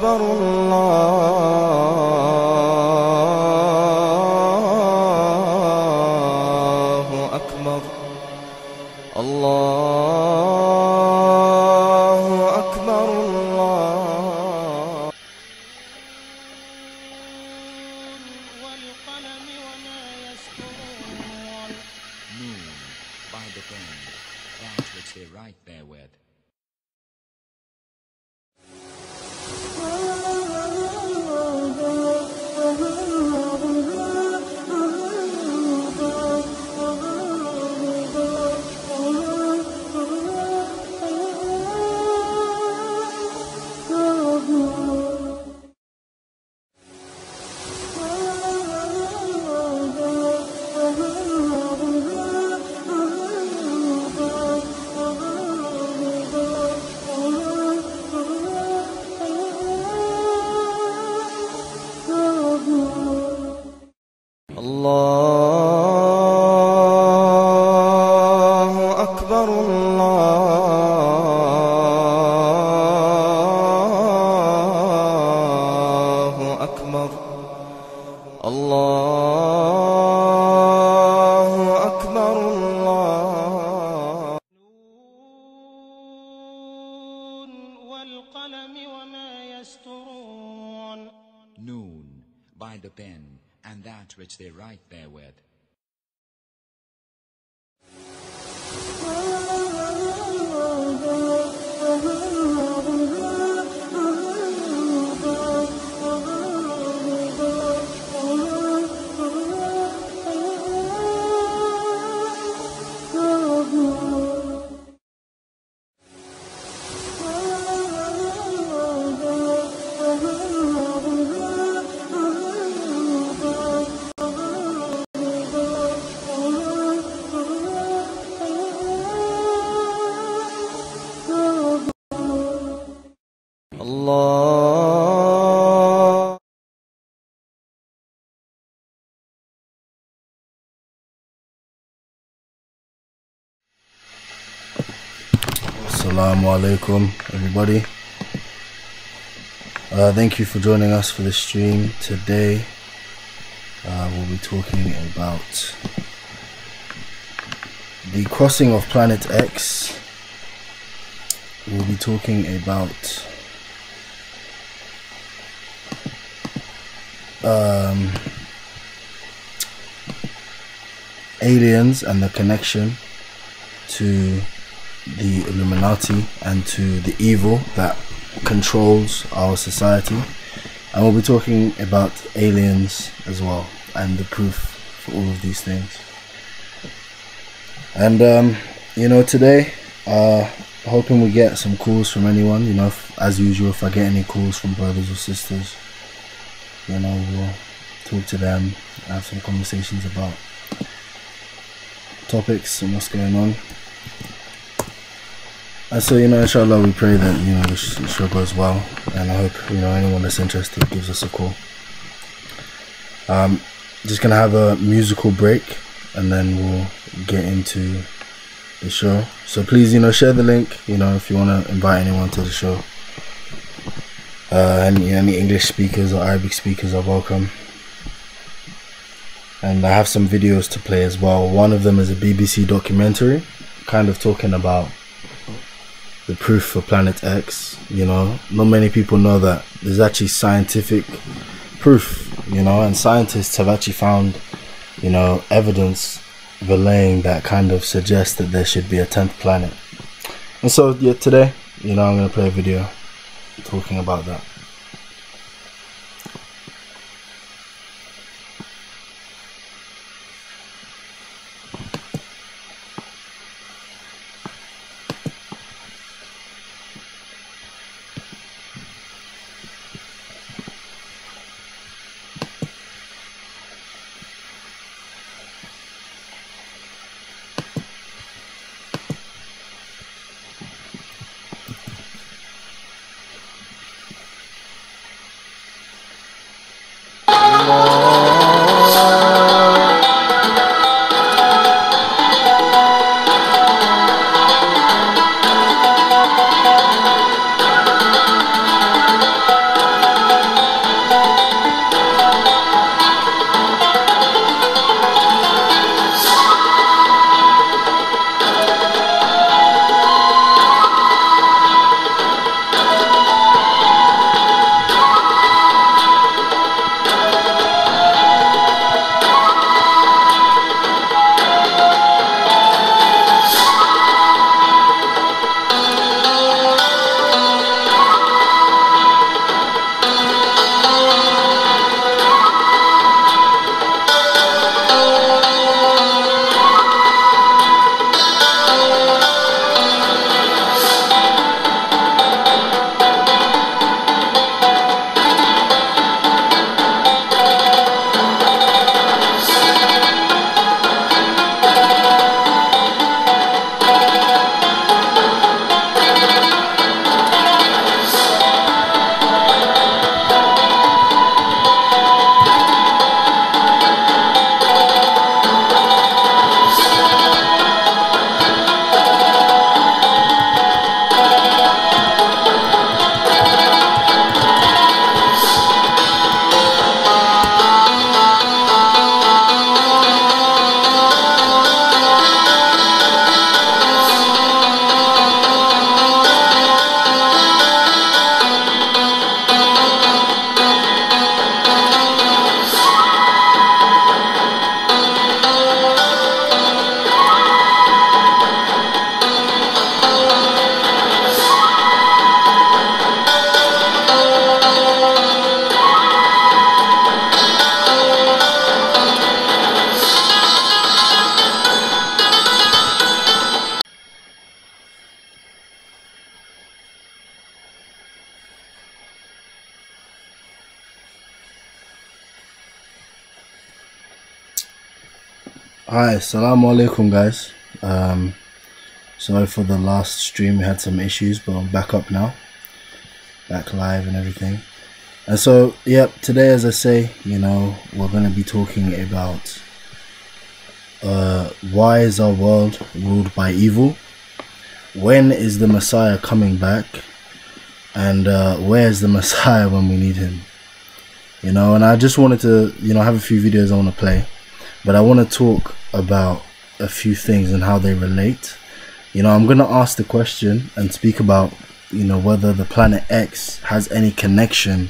أكبر الله أكبر الله أكبر الله. والقلم وما يسطرون. Moon by the pen, that which they write therewith. الله أكبر الله أكبر الله أكبر الله. نون والقلم وما يسطرون. Noon by the pen, and that which they write therewith. الله. Assalamu alaikum, everybody. Thank you for joining us for the stream today. We'll be talking about the crossing of planet X. We'll be talking about aliens and the connection to the Illuminati and to the evil that controls our society, and we'll be talking about aliens as well and the proof for all of these things. And you know, today hoping we get some calls from anyone. You know, as usual, if I get any calls from brothers or sisters, you know, we'll talk to them, have some conversations about topics and what's going on. And so, you know, inshallah, we pray that, you know, the show goes well, and I hope, you know, anyone that's interested gives us a call. Just gonna have a musical break, and then we'll get into the show. So please, you know, share the link, you know, if you want to invite anyone to the show. Any English speakers or Arabic speakers are welcome. And I have some videos to play as well. One of them is a BBC documentary, kind of talking about the proof for Planet X. You know, not many people know that there's actually scientific proof, you know, and scientists have actually found, you know, evidence relaying that kind of suggests that there should be a 10th planet. And so, yeah, today, you know, I'm going to play a video talking about that. Hi, Assalamu alaikum, guys. Sorry for the last stream, we had some issues, but I'm back up now, back live and everything. And so, yep, today, as I say, you know, we're going to be talking about why is our world ruled by evil? When is the Messiah coming back? And where is the Messiah when we need him? You know, and I just wanted to, you know, have a few videos I want to play, but I want to talk about a few things and how they relate. You know, I'm going to ask the question and speak about, you know, whether the planet X has any connection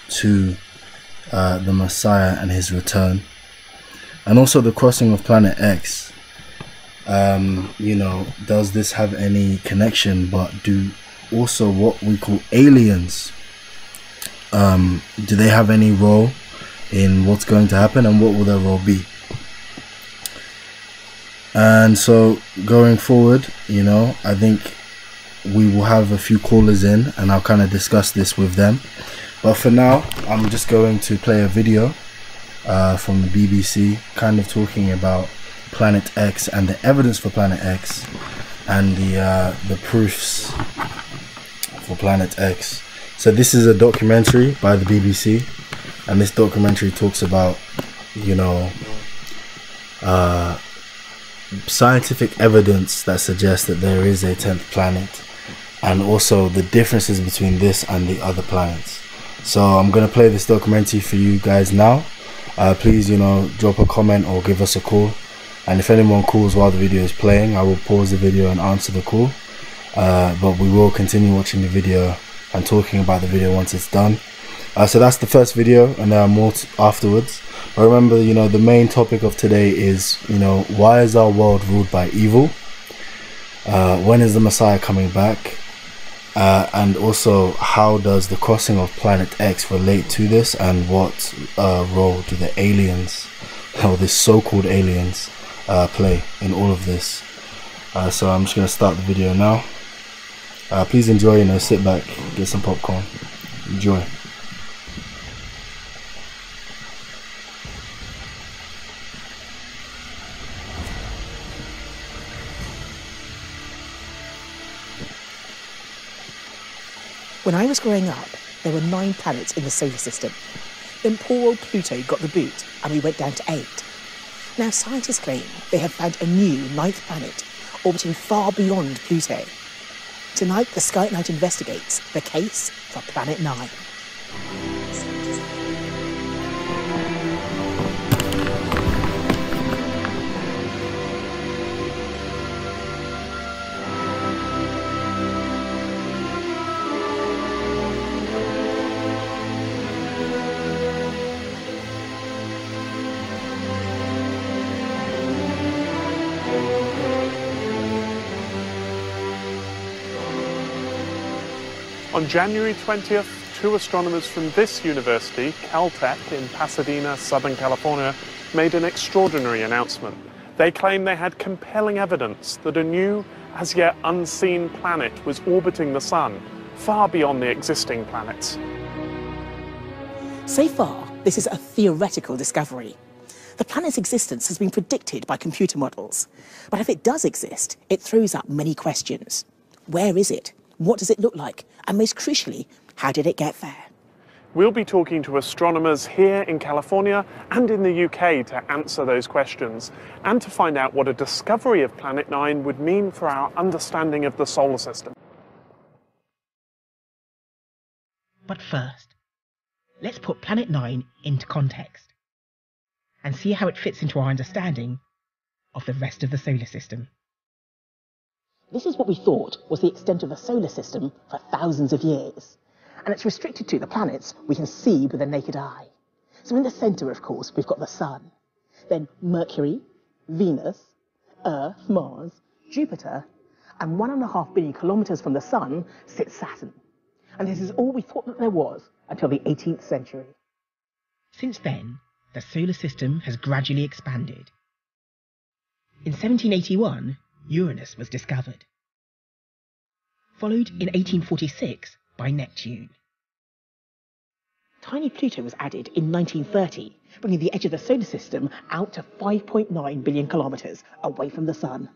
to the Messiah and his return, and also the crossing of planet X. You know, does this have any connection? But do also what we call aliens, do they have any role in what's going to happen, and what will their role be? And so going forward, you know, I think we will have a few callers in and I'll kind of discuss this with them. But for now, I'm just going to play a video from the BBC, kind of talking about Planet X and the evidence for Planet X and the proofs for Planet X. So this is a documentary by the BBC, and this documentary talks about, you know, scientific evidence that suggests that there is a 10th planet, and also the differences between this and the other planets. So I'm going to play this documentary for you guys now. Please, you know, drop a comment or give us a call, and if anyone calls while the video is playing, I will pause the video and answer the call, but we will continue watching the video and talking about the video once it's done. So that's the first video, and there are more afterwards. But remember, you know, the main topic of today is, you know, why is our world ruled by evil? When is the Messiah coming back? And also, how does the crossing of Planet X relate to this, and what role do the aliens, or the so-called aliens, play in all of this? So I'm just going to start the video now. Please enjoy, you know, sit back, get some popcorn, enjoy. When I was growing up, there were 9 planets in the solar system. Then poor old Pluto got the boot and we went down to 8. Now scientists claim they have found a new 9th planet orbiting far beyond Pluto. Tonight, the Sky at Night investigates the case for Planet 9. On January 20th, 2 astronomers from this university, Caltech in Pasadena, Southern California, made an extraordinary announcement. They claim they had compelling evidence that a new, as yet unseen planet was orbiting the Sun, far beyond the existing planets. So far, this is a theoretical discovery. The planet's existence has been predicted by computer models. But if it does exist, it throws up many questions. Where is it? What does it look like? And most crucially, how did it get there? We'll be talking to astronomers here in California and in the UK to answer those questions, and to find out what a discovery of Planet 9 would mean for our understanding of the solar system. But first, let's put Planet 9 into context and see how it fits into our understanding of the rest of the solar system. This is what we thought was the extent of the solar system for thousands of years, and it's restricted to the planets we can see with the naked eye. So in the centre, of course, we've got the Sun, then Mercury, Venus, Earth, Mars, Jupiter, and 1.5 billion kilometres from the Sun sits Saturn. And this is all we thought that there was until the 18th century. Since then, the solar system has gradually expanded. In 1781, Uranus was discovered, followed in 1846 by Neptune. Tiny Pluto was added in 1930, bringing the edge of the solar system out to 5.9 billion kilometres away from the Sun.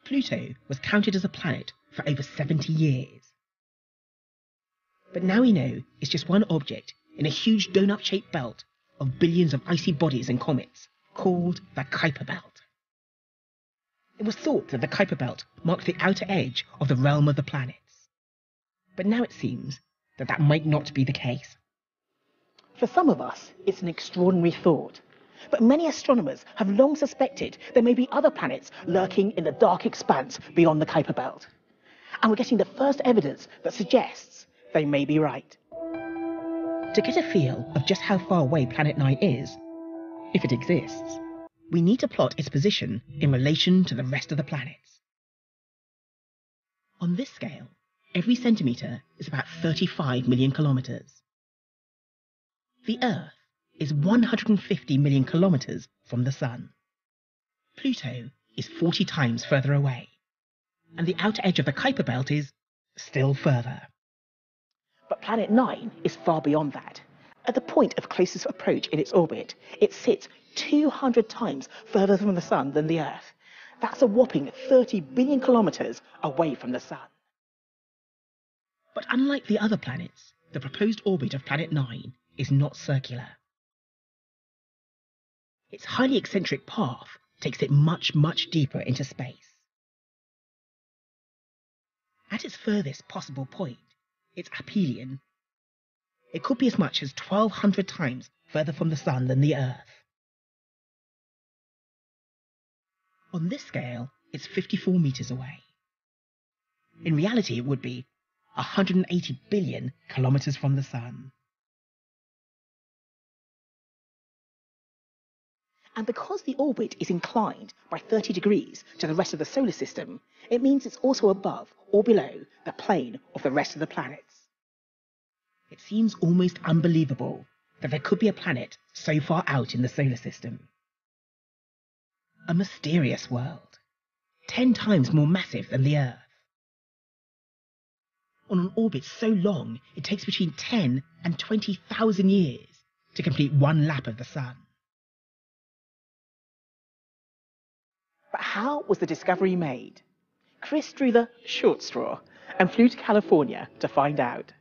Pluto was counted as a planet for over 70 years. But now we know it's just one object in a huge donut-shaped belt of billions of icy bodies and comets, called the Kuiper Belt. It was thought that the Kuiper Belt marked the outer edge of the realm of the planets. But now it seems that that might not be the case. For some of us, it's an extraordinary thought, but many astronomers have long suspected there may be other planets lurking in the dark expanse beyond the Kuiper Belt. And we're getting the first evidence that suggests they may be right. To get a feel of just how far away Planet 9 is, if it exists, we need to plot its position in relation to the rest of the planets. On this scale, every centimetre is about 35 million kilometres. The Earth is 150 million kilometres from the Sun. Pluto is 40 times further away, and the outer edge of the Kuiper Belt is still further. But Planet 9 is far beyond that. At the point of closest approach in its orbit, it sits 200 times further from the Sun than the Earth. That's a whopping 30 billion kilometres away from the Sun. But unlike the other planets, the proposed orbit of Planet 9 is not circular. Its highly eccentric path takes it much, much deeper into space. At its furthest possible point, its aphelion, it could be as much as 1,200 times further from the Sun than the Earth. On this scale, it's 54 metres away. In reality, it would be 180 billion kilometres from the Sun. And because the orbit is inclined by 30 degrees to the rest of the solar system, it means it's also above or below the plane of the rest of the planets. It seems almost unbelievable that there could be a planet so far out in the solar system. A mysterious world, 10 times more massive than the Earth. On an orbit so long, it takes between 10 and 20,000 years to complete one lap of the Sun. But how was the discovery made? Chris drew the short straw and flew to California to find out.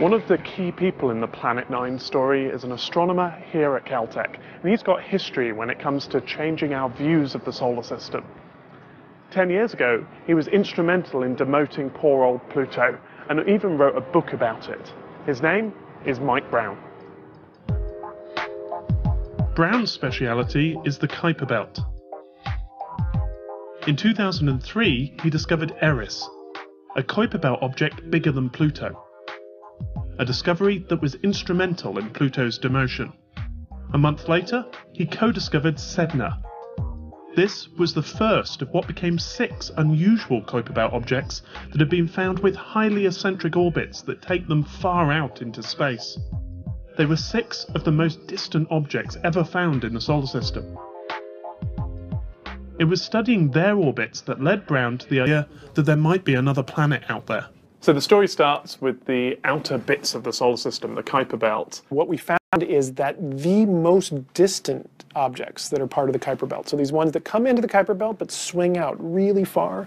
One of the key people in the Planet 9 story is an astronomer here at Caltech, and he's got history when it comes to changing our views of the solar system. 10 years ago, he was instrumental in demoting poor old Pluto, and even wrote a book about it. His name is Mike Brown. Brown's speciality is the Kuiper Belt. In 2003, he discovered Eris, a Kuiper Belt object bigger than Pluto. A discovery that was instrumental in Pluto's demotion. A month later, he co-discovered Sedna. This was the first of what became 6 unusual Kuiper Belt objects that have been found with highly eccentric orbits that take them far out into space. They were 6 of the most distant objects ever found in the solar system. It was studying their orbits that led Brown to the idea that there might be another planet out there. So the story starts with the outer bits of the solar system, the Kuiper Belt. What we found is that the most distant objects that are part of the Kuiper Belt, so these ones that come into the Kuiper Belt but swing out really far,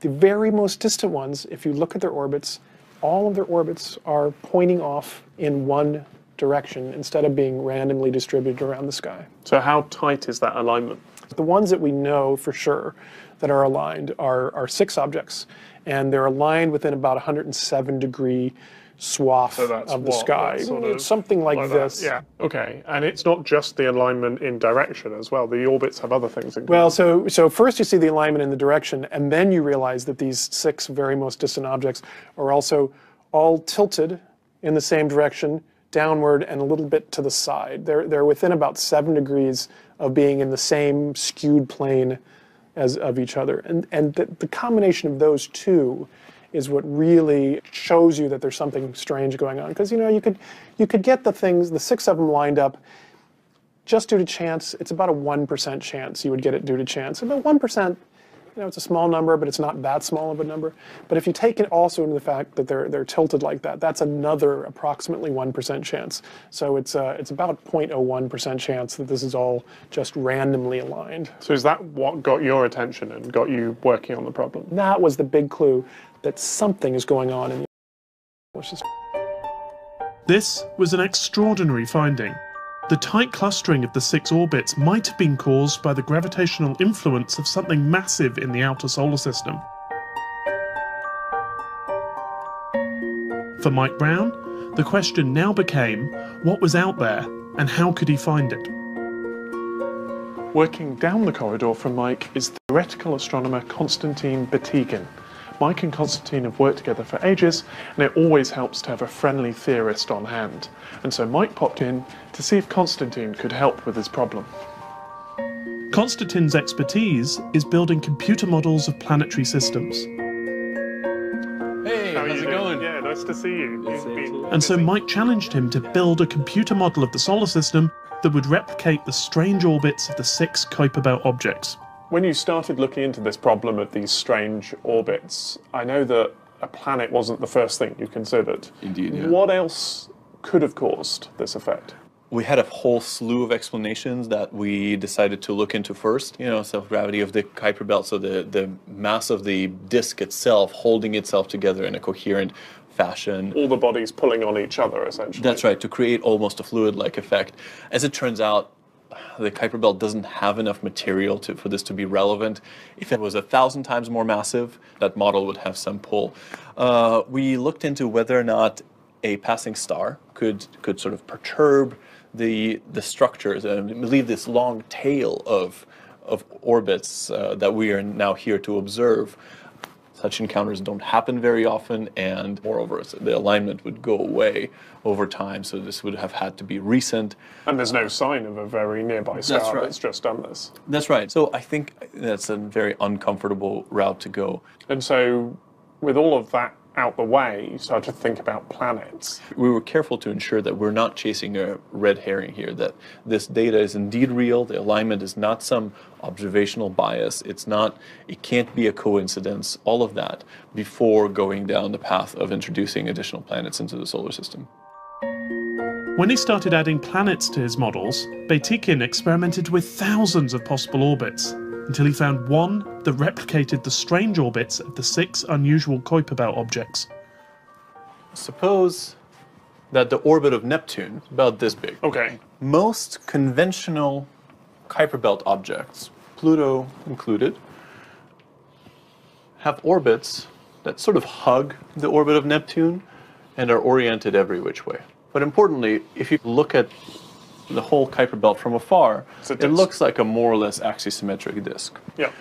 the very most distant ones, if you look at their orbits, all of their orbits are pointing off in one direction instead of being randomly distributed around the sky. So how tight is that alignment? The ones that we know for sure that are aligned are 6 objects, and they're aligned within about 107 degree swath of the sky. It's something like this. Yeah, okay. And it's not just the alignment in direction as well. The orbits have other things in common. Well, so first you see the alignment in the direction, and then you realize that these 6 very most distant objects are also all tilted in the same direction, downward and a little bit to the side. They're within about 7 degrees of being in the same skewed plane as of each other. And the combination of those two is what really shows you that there's something strange going on. Because, you know, you could get the 6 of them lined up just due to chance. It's about a 1% chance you would get it due to chance. About 1%, it's a small number, but it's not that small of a number. But if you take it also into the fact that they're tilted like that, that's another approximately 1% chance. So it's about 0.01% chance that this is all just randomly aligned. So is that what got your attention and got you working on the problem? That was the big clue that something is going on in the solar system. This was an extraordinary finding. The tight clustering of the 6 orbits might have been caused by the gravitational influence of something massive in the outer solar system. For Mike Brown, the question now became what was out there and how could he find it? Working down the corridor from Mike is theoretical astronomer Konstantin Batygin. Mike and Konstantin have worked together for ages, and it always helps to have a friendly theorist on hand. And so Mike popped in to see if Konstantin could help with his problem. Konstantin's expertise is building computer models of planetary systems. Hey, how's it going? Yeah, nice to see you. And so Mike challenged him to build a computer model of the solar system that would replicate the strange orbits of the 6 Kuiper Belt objects. When you started looking into this problem of these strange orbits, I know that a planet wasn't the first thing you considered. Indeed, yeah. What else could have caused this effect? We had a whole slew of explanations that we decided to look into first. You know, self-gravity of the Kuiper Belt, so the mass of the disk itself holding itself together in a coherent fashion. All the bodies pulling on each other, essentially. That's right, to create almost a fluid-like effect. As it turns out, the Kuiper Belt doesn't have enough material for this to be relevant. If it was 1,000 times more massive, that model would have some pull. We looked into whether or not a passing star could sort of perturb the structures and leave this long tail of orbits that we are now here to observe. Such encounters don't happen very often, and moreover, the alignment would go away over time, so this would have had to be recent. And there's no sign of a very nearby star that's just done this. That's right. So I think that's a very uncomfortable route to go. And so, with all of that out the way, you start to think about planets. We were careful to ensure that we're not chasing a red herring here, that this data is indeed real, the alignment is not some observational bias, it can't be a coincidence, all of that, before going down the path of introducing additional planets into the solar system. When he started adding planets to his models, Batygin experimented with thousands of possible orbits, until he found one that replicated the strange orbits of the 6 unusual Kuiper Belt objects. Suppose that the orbit of Neptune is about this big. Okay. Most conventional Kuiper Belt objects, Pluto included, have orbits that sort of hug the orbit of Neptune and are oriented every which way. But importantly, if you look at the whole Kuiper Belt from afar, it looks like a more or less axisymmetric disk. Yeah.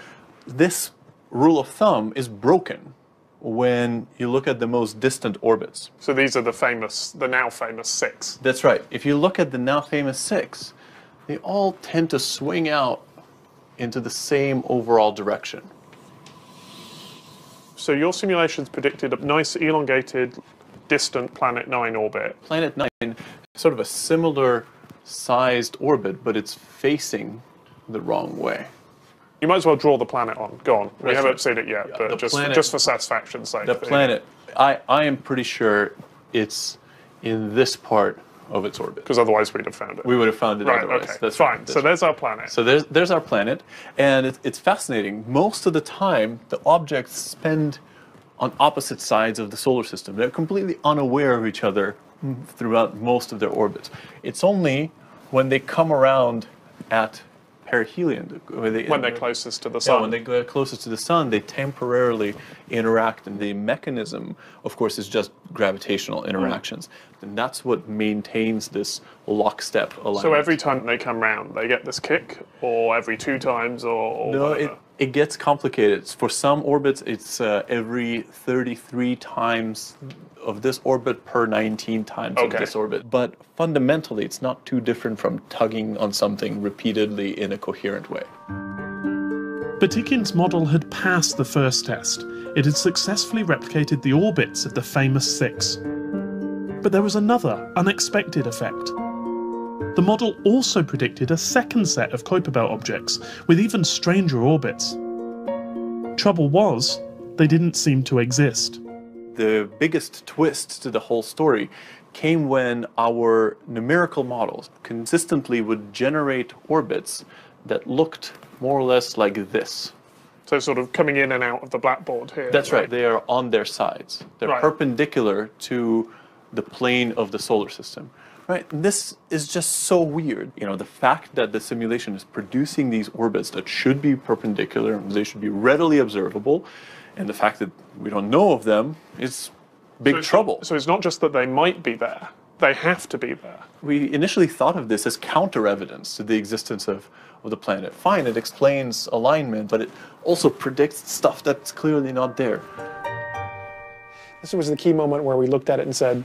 This rule of thumb is broken when you look at the most distant orbits. So these are the now famous 6. That's right. If you look at the now famous 6, they all tend to swing out into the same overall direction. So your simulations predicted a nice elongated, distant Planet 9 orbit. Planet 9, sort of a similar sized orbit, but it's facing the wrong way. You might as well draw the planet on. Go on. We haven't seen it yet, but just for satisfaction's sake. The planet, I am pretty sure it's in this part of its orbit. Because otherwise we'd have found it. We would have found it otherwise. Okay, that's fine. Right. So there's our planet. So there's our planet, and it's fascinating. Most of the time, the objects spend on opposite sides of the solar system. They're completely unaware of each other throughout most of their orbits. It's only when they come around at perihelion, when they're closest to the sun. Yeah, when they go closest to the sun, they temporarily interact, and the mechanism, of course, is just gravitational interactions. And that's what maintains this lockstep alignment. So every time they come round, they get this kick, or every 2 times, or no, whatever? It gets complicated. For some orbits, it's every 33 times of this orbit per 19 times of this orbit. But fundamentally, it's not too different from tugging on something repeatedly in a coherent way. Batygin's model had passed the first test. It had successfully replicated the orbits of the famous 6. But there was another unexpected effect. The model also predicted a second set of Kuiper Belt objects with even stranger orbits. trouble was, they didn't seem to exist. The biggest twist to the whole story came when our numerical models consistently would generate orbits that looked more or less like this. So sort of coming in and out of the blackboard here. That's right. They are on their sides. They're Right. perpendicular to the plane of the solar system. Right? And this is just so weird. You know, the fact that the simulation is producing these orbits that should be perpendicular and they should be readily observable, and the fact that we don't know of them is big trouble. So it's not just that they might be there, they have to be there. We initially thought of this as counter evidence to the existence of the planet. Fine, it explains alignment, but it also predicts stuff that's clearly not there. This was the key moment where we looked at it and said,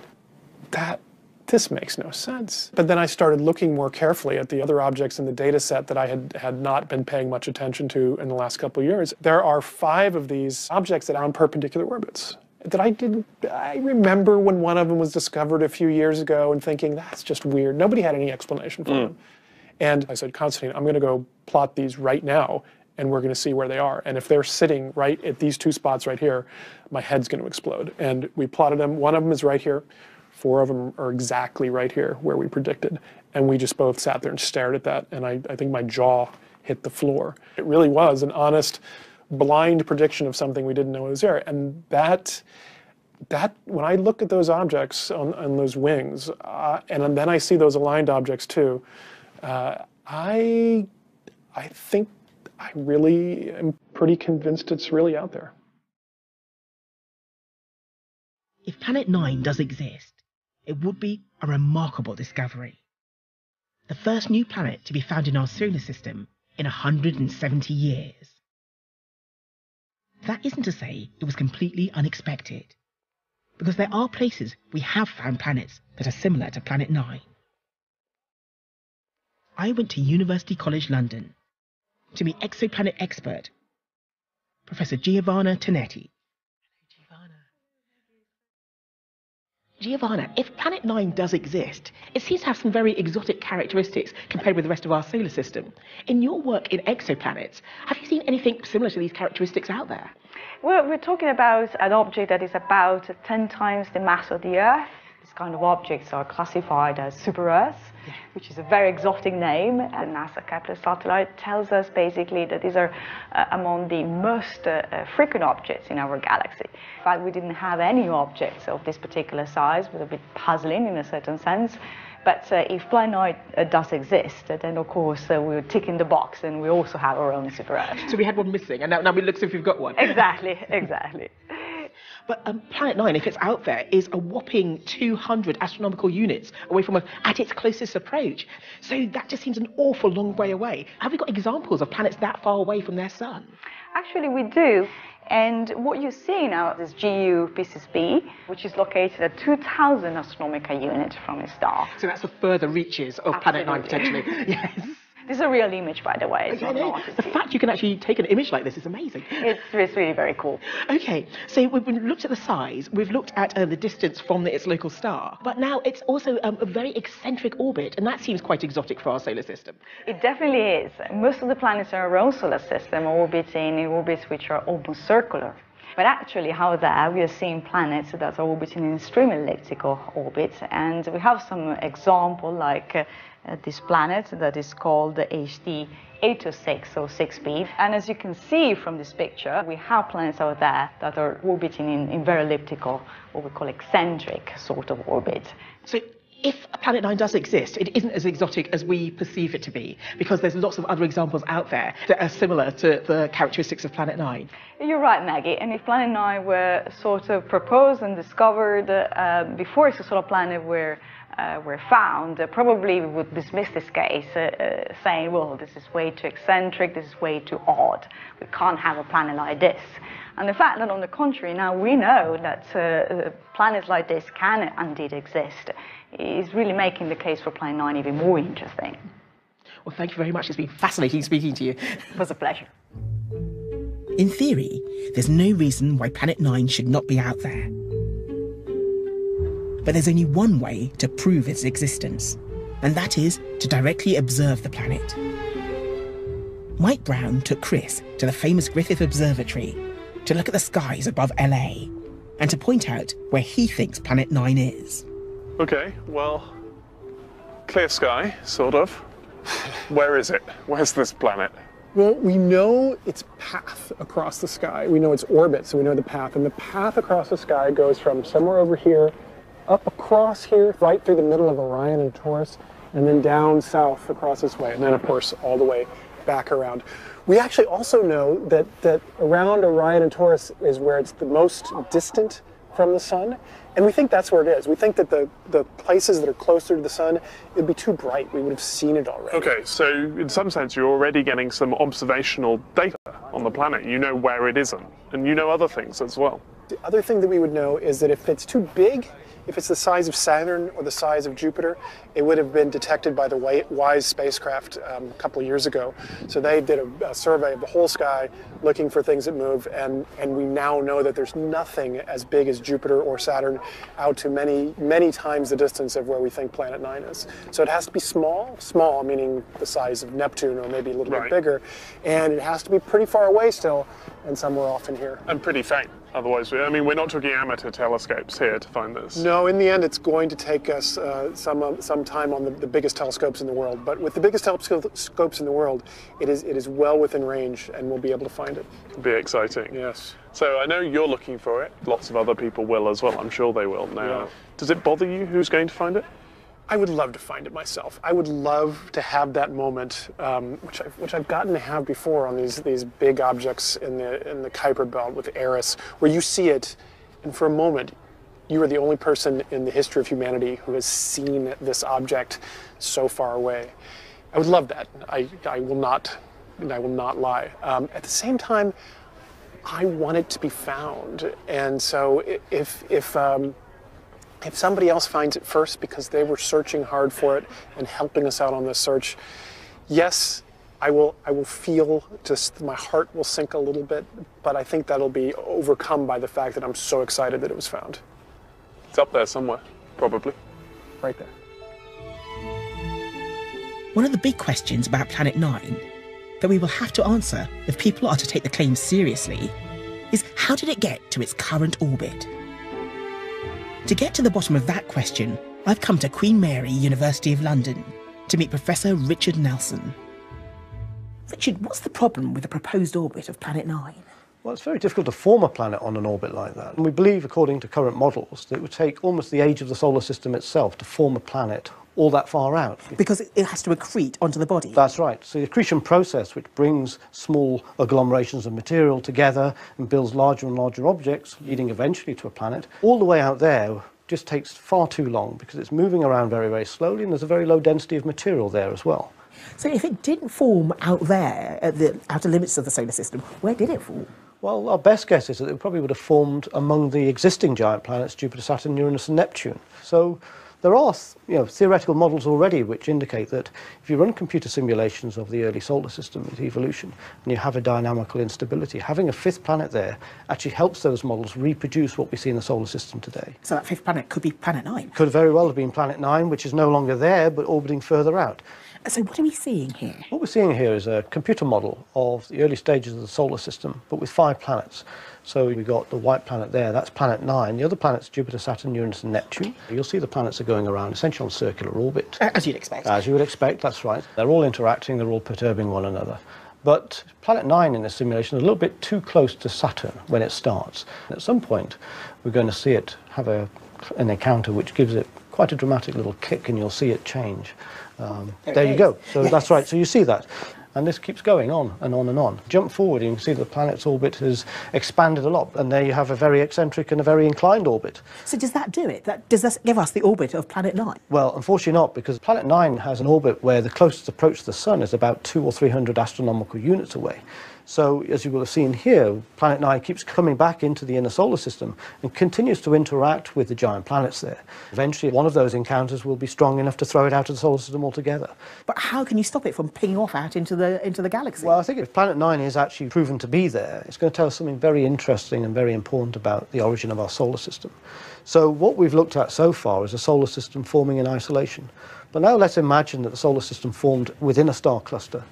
this makes no sense. But then I started looking more carefully at the other objects in the data set that I had not been paying much attention to in the last couple of years. There are 5 of these objects that are on perpendicular orbits that I remember when one of them was discovered a few years ago and thinking, that's just weird. Nobody had any explanation for them. And I said, Constantine, I'm going to go plot these right now, and we're going to see where they are. And if they're sitting right at these 2 spots right here, my head's going to explode. And we plotted them. One of them is right here. 4 of them are exactly right here where we predicted. And we just both sat there and stared at that. And I think my jaw hit the floor. It really was an honest, blind prediction of something we didn't know was there. And that when I look at those objects on those wings, and then I see those aligned objects too, I think I really am pretty convinced it's really out there. If Planet 9 does exist, it would be a remarkable discovery. The first new planet to be found in our solar system in 170 years. That isn't to say it was completely unexpected, because there are places we have found planets that are similar to Planet 9. I went to University College London to meet exoplanet expert Professor Giovanna Tonetti. Giovanna, if Planet 9 does exist, it seems to have some very exotic characteristics compared with the rest of our solar system. In your work in exoplanets, have you seen anything similar to these characteristics out there? Well, we're talking about an object that is about 10 times the mass of the Earth. These kind of objects are classified as super-Earths, which is a very exotic name. And NASA Kepler satellite tells us basically that these are among the most frequent objects in our galaxy. In fact, we didn't have any objects of this particular size. It was a bit puzzling in a certain sense. But if Planet 9 does exist, then of course we're ticking the box and we also have our own super-Earth. So we had one missing, and now we look as if we've got one. Exactly, exactly. But Planet 9, if it's out there, is a whopping 200 astronomical units away from us at its closest approach. So that just seems an awful long way away. Have we got examples of planets that far away from their sun? Actually, we do. And what you see now is GU Piscis B, which is located at 2,000 astronomical units from its star. So that's the further reaches of Planet 9, potentially. Yes. This is a real image, by the way. It's the fact you can actually take an image like this is amazing. It's really very cool. Okay, so we've looked at the size, we've looked at the distance from its local star, but now it's also a very eccentric orbit, and that seems quite exotic for our solar system. It definitely is. Most of the planets in our own solar system are orbiting in orbits which are almost circular. But actually, however, we are seeing planets that are orbiting in extreme elliptical orbits, and we have some example like this planet that is called HD 806 or 6b. And as you can see from this picture, we have planets out there that are orbiting in very elliptical, what we call eccentric sort of orbit. So if Planet 9 does exist, it isn't as exotic as we perceive it to be, because there's lots of other examples out there that are similar to the characteristics of Planet 9. You're right, Maggie. And if Planet 9 were sort of proposed and discovered before exosolar planet were found, probably we would dismiss this case, saying, well, this is way too eccentric, this is way too odd. We can't have a planet like this. And the fact that, on the contrary, now we know that planets like this can indeed exist is really making the case for Planet 9 even more interesting. Well, thank you very much. It's been fascinating speaking to you. It was a pleasure. In theory, there's no reason why Planet 9 should not be out there. But there's only one way to prove its existence, and that is to directly observe the planet. Mike Brown took Chris to the famous Griffith Observatory to look at the skies above LA and to point out where he thinks Planet 9 is. Okay, well, clear sky, sort of. Where is it? Where's this planet? Well, we know its path across the sky. We know its orbit, so we know the path. And the path across the sky goes from somewhere over here, up across here, right through the middle of Orion and Taurus, and then down south across this way. And then, of course, all the way back around. We actually also know that around Orion and Taurus is where it's the most distant from the sun. And we think that's where it is. We think that the places that are closer to the sun, it'd be too bright. We would have seen it already. Okay, so in some sense you're already getting some observational data on the planet. You know where it isn't, and you know other things as well. The other thing that we would know is that if it's too big, if it's the size of Saturn or the size of Jupiter, it would have been detected by the WISE spacecraft a couple of years ago. So they did a survey of the whole sky looking for things that move, and we now know that there's nothing as big as Jupiter or Saturn out to many, many times the distance of where we think Planet 9 is. So it has to be small, meaning the size of Neptune or maybe a little bit bigger, and it has to be pretty far away still and somewhere off in here. And pretty faint. Otherwise, I mean, we're not talking amateur telescopes here to find this. No, in the end, it's going to take us some time on the biggest telescopes in the world. But with the biggest telescopes in the world, it is well within range, and we'll be able to find it. It'll be exciting. Yes. So I know you're looking for it. Lots of other people will as well. I'm sure they will now. Yeah. Does it bother you who's going to find it? I would love to find it myself. I would love to have that moment, which I've gotten to have before on these big objects in the Kuiper Belt with Eris, where you see it, and for a moment, you are the only person in the history of humanity who has seen this object so far away. I would love that. I will not lie. At the same time, I want it to be found, and so if somebody else finds it first because they were searching hard for it and helping us out on this search, yes, I will feel, just my heart will sink a little bit, but I think that'll be overcome by the fact that I'm so excited that it was found. It's up there somewhere, probably. Right there. One of the big questions about Planet 9 that we will have to answer if people are to take the claims seriously is, how did it get to its current orbit? To get to the bottom of that question, I've come to Queen Mary, University of London, to meet Professor Richard Nelson. Richard, what's the problem with the proposed orbit of Planet 9? Well, it's very difficult to form a planet on an orbit like that. And we believe, according to current models, that it would take almost the age of the solar system itself to form a planet all that far out. Because it has to accrete onto the body? That's right. So the accretion process, which brings small agglomerations of material together and builds larger and larger objects, leading eventually to a planet, all the way out there just takes far too long because it's moving around very, very slowly, and there's a very low density of material there as well. So if it didn't form out there, at the outer limits of the solar system, where did it form? Well, our best guess is that it probably would have formed among the existing giant planets, Jupiter, Saturn, Uranus and Neptune. So there are theoretical models already which indicate that if you run computer simulations of the early solar system, its evolution, and you have a dynamical instability, having a fifth planet there actually helps those models reproduce what we see in the solar system today. So that fifth planet could be Planet 9? Could very well have been Planet 9, which is no longer there, but orbiting further out. So what are we seeing here? What we're seeing here is a computer model of the early stages of the solar system, but with 5 planets. So we've got the white planet there, that's Planet 9. The other planets, Jupiter, Saturn, Uranus and Neptune. You'll see the planets are going around essentially on circular orbit. As you'd expect. As you would expect, that's right. They're all interacting, they're all perturbing one another. But Planet 9 in this simulation is a little bit too close to Saturn when it starts. At some point, we're going to see it have an encounter which gives it quite a dramatic little kick, and you'll see it change. There you go. So that's right. So you see that. And this keeps going on and on and on. Jump forward and you can see the planet's orbit has expanded a lot. And there you have a very eccentric and a very inclined orbit. So does that do it? Does this give us the orbit of Planet 9? Well, unfortunately not, because Planet 9 has an orbit where the closest approach to the Sun is about 200 or 300 astronomical units away. So, as you will have seen here, Planet 9 keeps coming back into the inner solar system and continues to interact with the giant planets there. Eventually, one of those encounters will be strong enough to throw it out of the solar system altogether. But how can you stop it from pinging off out into the galaxy? Well, I think if Planet 9 is actually proven to be there, it's going to tell us something very interesting and very important about the origin of our solar system. So what we've looked at so far is a solar system forming in isolation. But now let's imagine that the solar system formed within a star cluster,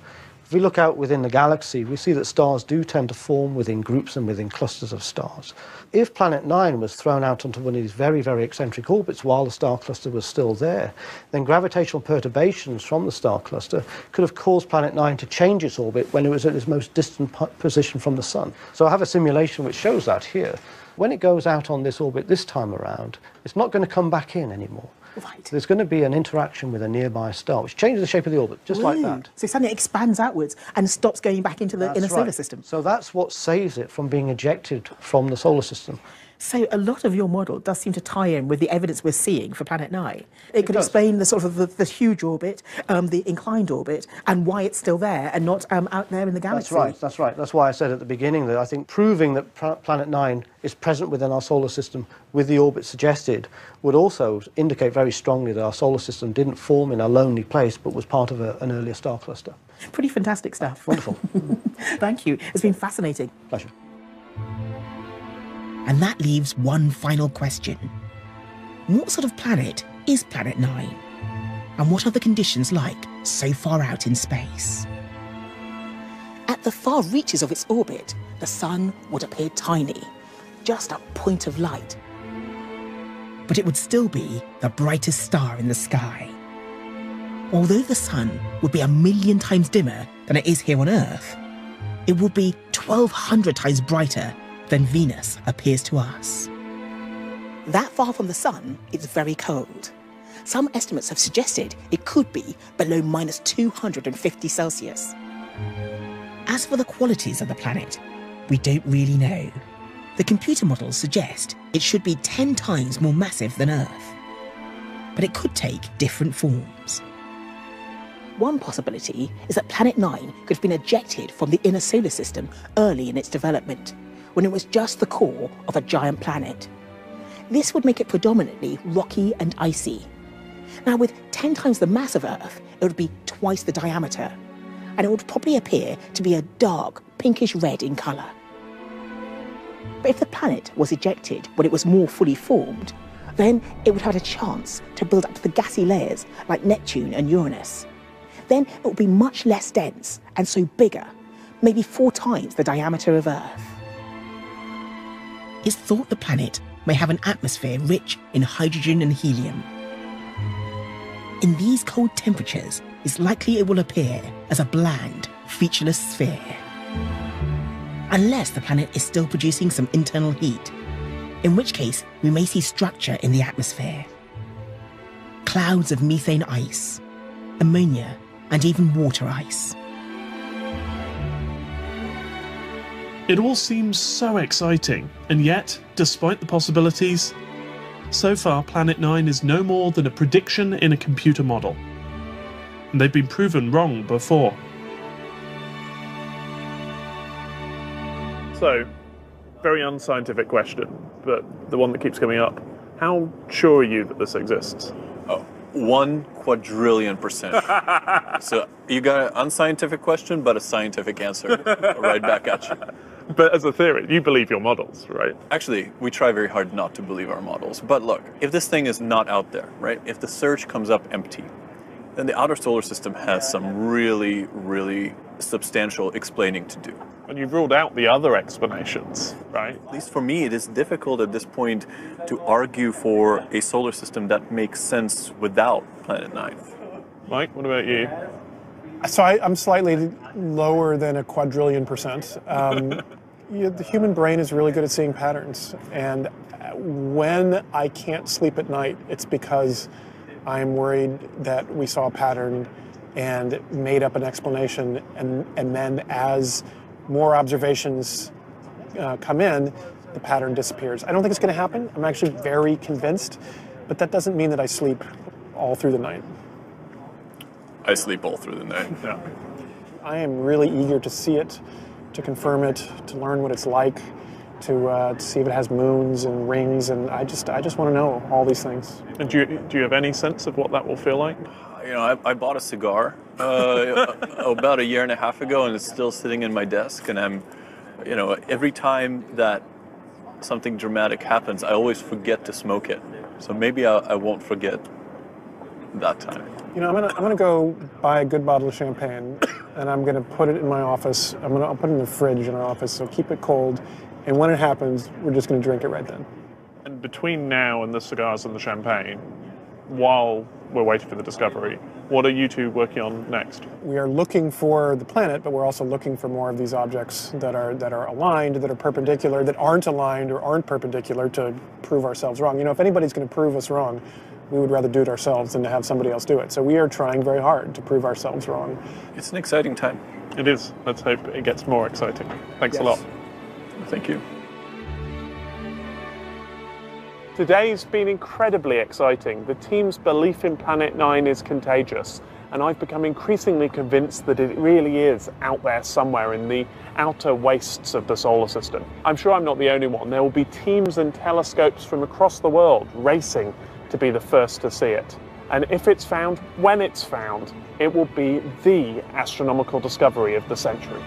If we look out within the galaxy, we see that stars do tend to form within groups and within clusters of stars. If Planet 9 was thrown out onto one of these very, very eccentric orbits while the star cluster was still there, then gravitational perturbations from the star cluster could have caused Planet 9 to change its orbit when it was at its most distant position from the Sun. So I have a simulation which shows that here. When it goes out on this orbit this time around, it's not going to come back in anymore. Right. There's going to be an interaction with a nearby star, which changes the shape of the orbit, just like that. So suddenly it expands outwards and stops going back into the inner solar system. So that's what saves it from being ejected from the solar system. So a lot of your model does seem to tie in with the evidence we're seeing for Planet 9. It could explain the sort of the huge orbit, the inclined orbit, and why it's still there and not out there in the galaxy. That's right. That's why I said at the beginning that I think proving that Planet 9 is present within our solar system with the orbit suggested would also indicate very strongly that our solar system didn't form in a lonely place but was part of an earlier star cluster. Pretty fantastic stuff. Wonderful. Thank you. It's been fascinating. Pleasure. And that leaves one final question. What sort of planet is Planet 9? And what are the conditions like so far out in space? At the far reaches of its orbit, the Sun would appear tiny, just a point of light. But it would still be the brightest star in the sky. Although the Sun would be 1,000,000 times dimmer than it is here on Earth, it would be 1,200 times brighter than Venus appears to us. That far from the Sun, it's very cold. Some estimates have suggested it could be below -250 Celsius. As for the qualities of the planet, we don't really know. The computer models suggest it should be 10 times more massive than Earth. But it could take different forms. One possibility is that Planet 9 could have been ejected from the inner solar system early in its development, when it was just the core of a giant planet. This would make it predominantly rocky and icy. Now, with 10 times the mass of Earth, it would be twice the diameter, and it would probably appear to be a dark pinkish red in colour. But if the planet was ejected when it was more fully formed, then it would have a chance to build up to the gassy layers like Neptune and Uranus. Then it would be much less dense and so bigger, maybe 4 times the diameter of Earth. It's thought the planet may have an atmosphere rich in hydrogen and helium. In these cold temperatures, it's likely it will appear as a bland, featureless sphere. Unless the planet is still producing some internal heat, in which case we may see structure in the atmosphere. Clouds of methane ice, ammonia, and even water ice. It all seems so exciting, and yet, despite the possibilities, so far Planet 9 is no more than a prediction in a computer model. And they've been proven wrong before. So, very unscientific question, but the one that keeps coming up. How sure are you that this exists? Oh, 1 quadrillion%. So you got an unscientific question, but a scientific answer right back at you. But as a theory, you believe your models, right? Actually, we try very hard not to believe our models. But look, if this thing is not out there, right? If the search comes up empty, then the outer solar system has some really, really substantial explaining to do. And you've ruled out the other explanations, right? At least for me, it is difficult at this point to argue for a solar system that makes sense without Planet 9. Mike, what about you? So I'm slightly lower than a quadrillion%. The human brain is really good at seeing patterns. And when I can't sleep at night, it's because I'm worried that we saw a pattern and made up an explanation. And then as more observations come in, the pattern disappears. I don't think it's going to happen. I'm actually very convinced. But that doesn't mean that I sleep all through the night. I sleep all through the night. Yeah. I am really eager to see it, to confirm it, to learn what it's like, to see if it has moons and rings, and I just want to know all these things. And do you have any sense of what that will feel like? You know, I bought a cigar about 1.5 years ago, and it's still sitting in my desk. And I'm, you know, every time that something dramatic happens, I always forget to smoke it. So maybe I won't forget that time. You know, I'm gonna go buy a good bottle of champagne and I'm going to put it in my office. I'll put it in the fridge in our office, so keep it cold. And when it happens, we're just going to drink it right then. And between now and the cigars and the champagne, while we're waiting for the discovery, what are you two working on next? We are looking for the planet, but we're also looking for more of these objects that are aligned, that are perpendicular, that aren't aligned or aren't perpendicular, to prove ourselves wrong. You know, if anybody's going to prove us wrong, we would rather do it ourselves than to have somebody else do it. So we are trying very hard to prove ourselves wrong. It's an exciting time. It is. Let's hope it gets more exciting. Thanks a lot. Thank you. Today's been incredibly exciting. The team's belief in Planet 9 is contagious, and I've become increasingly convinced that it really is out there somewhere in the outer wastes of the solar system. I'm sure I'm not the only one. There will be teams and telescopes from across the world racing to be the first to see it. And if it's found, when it's found, it will be the astronomical discovery of the century.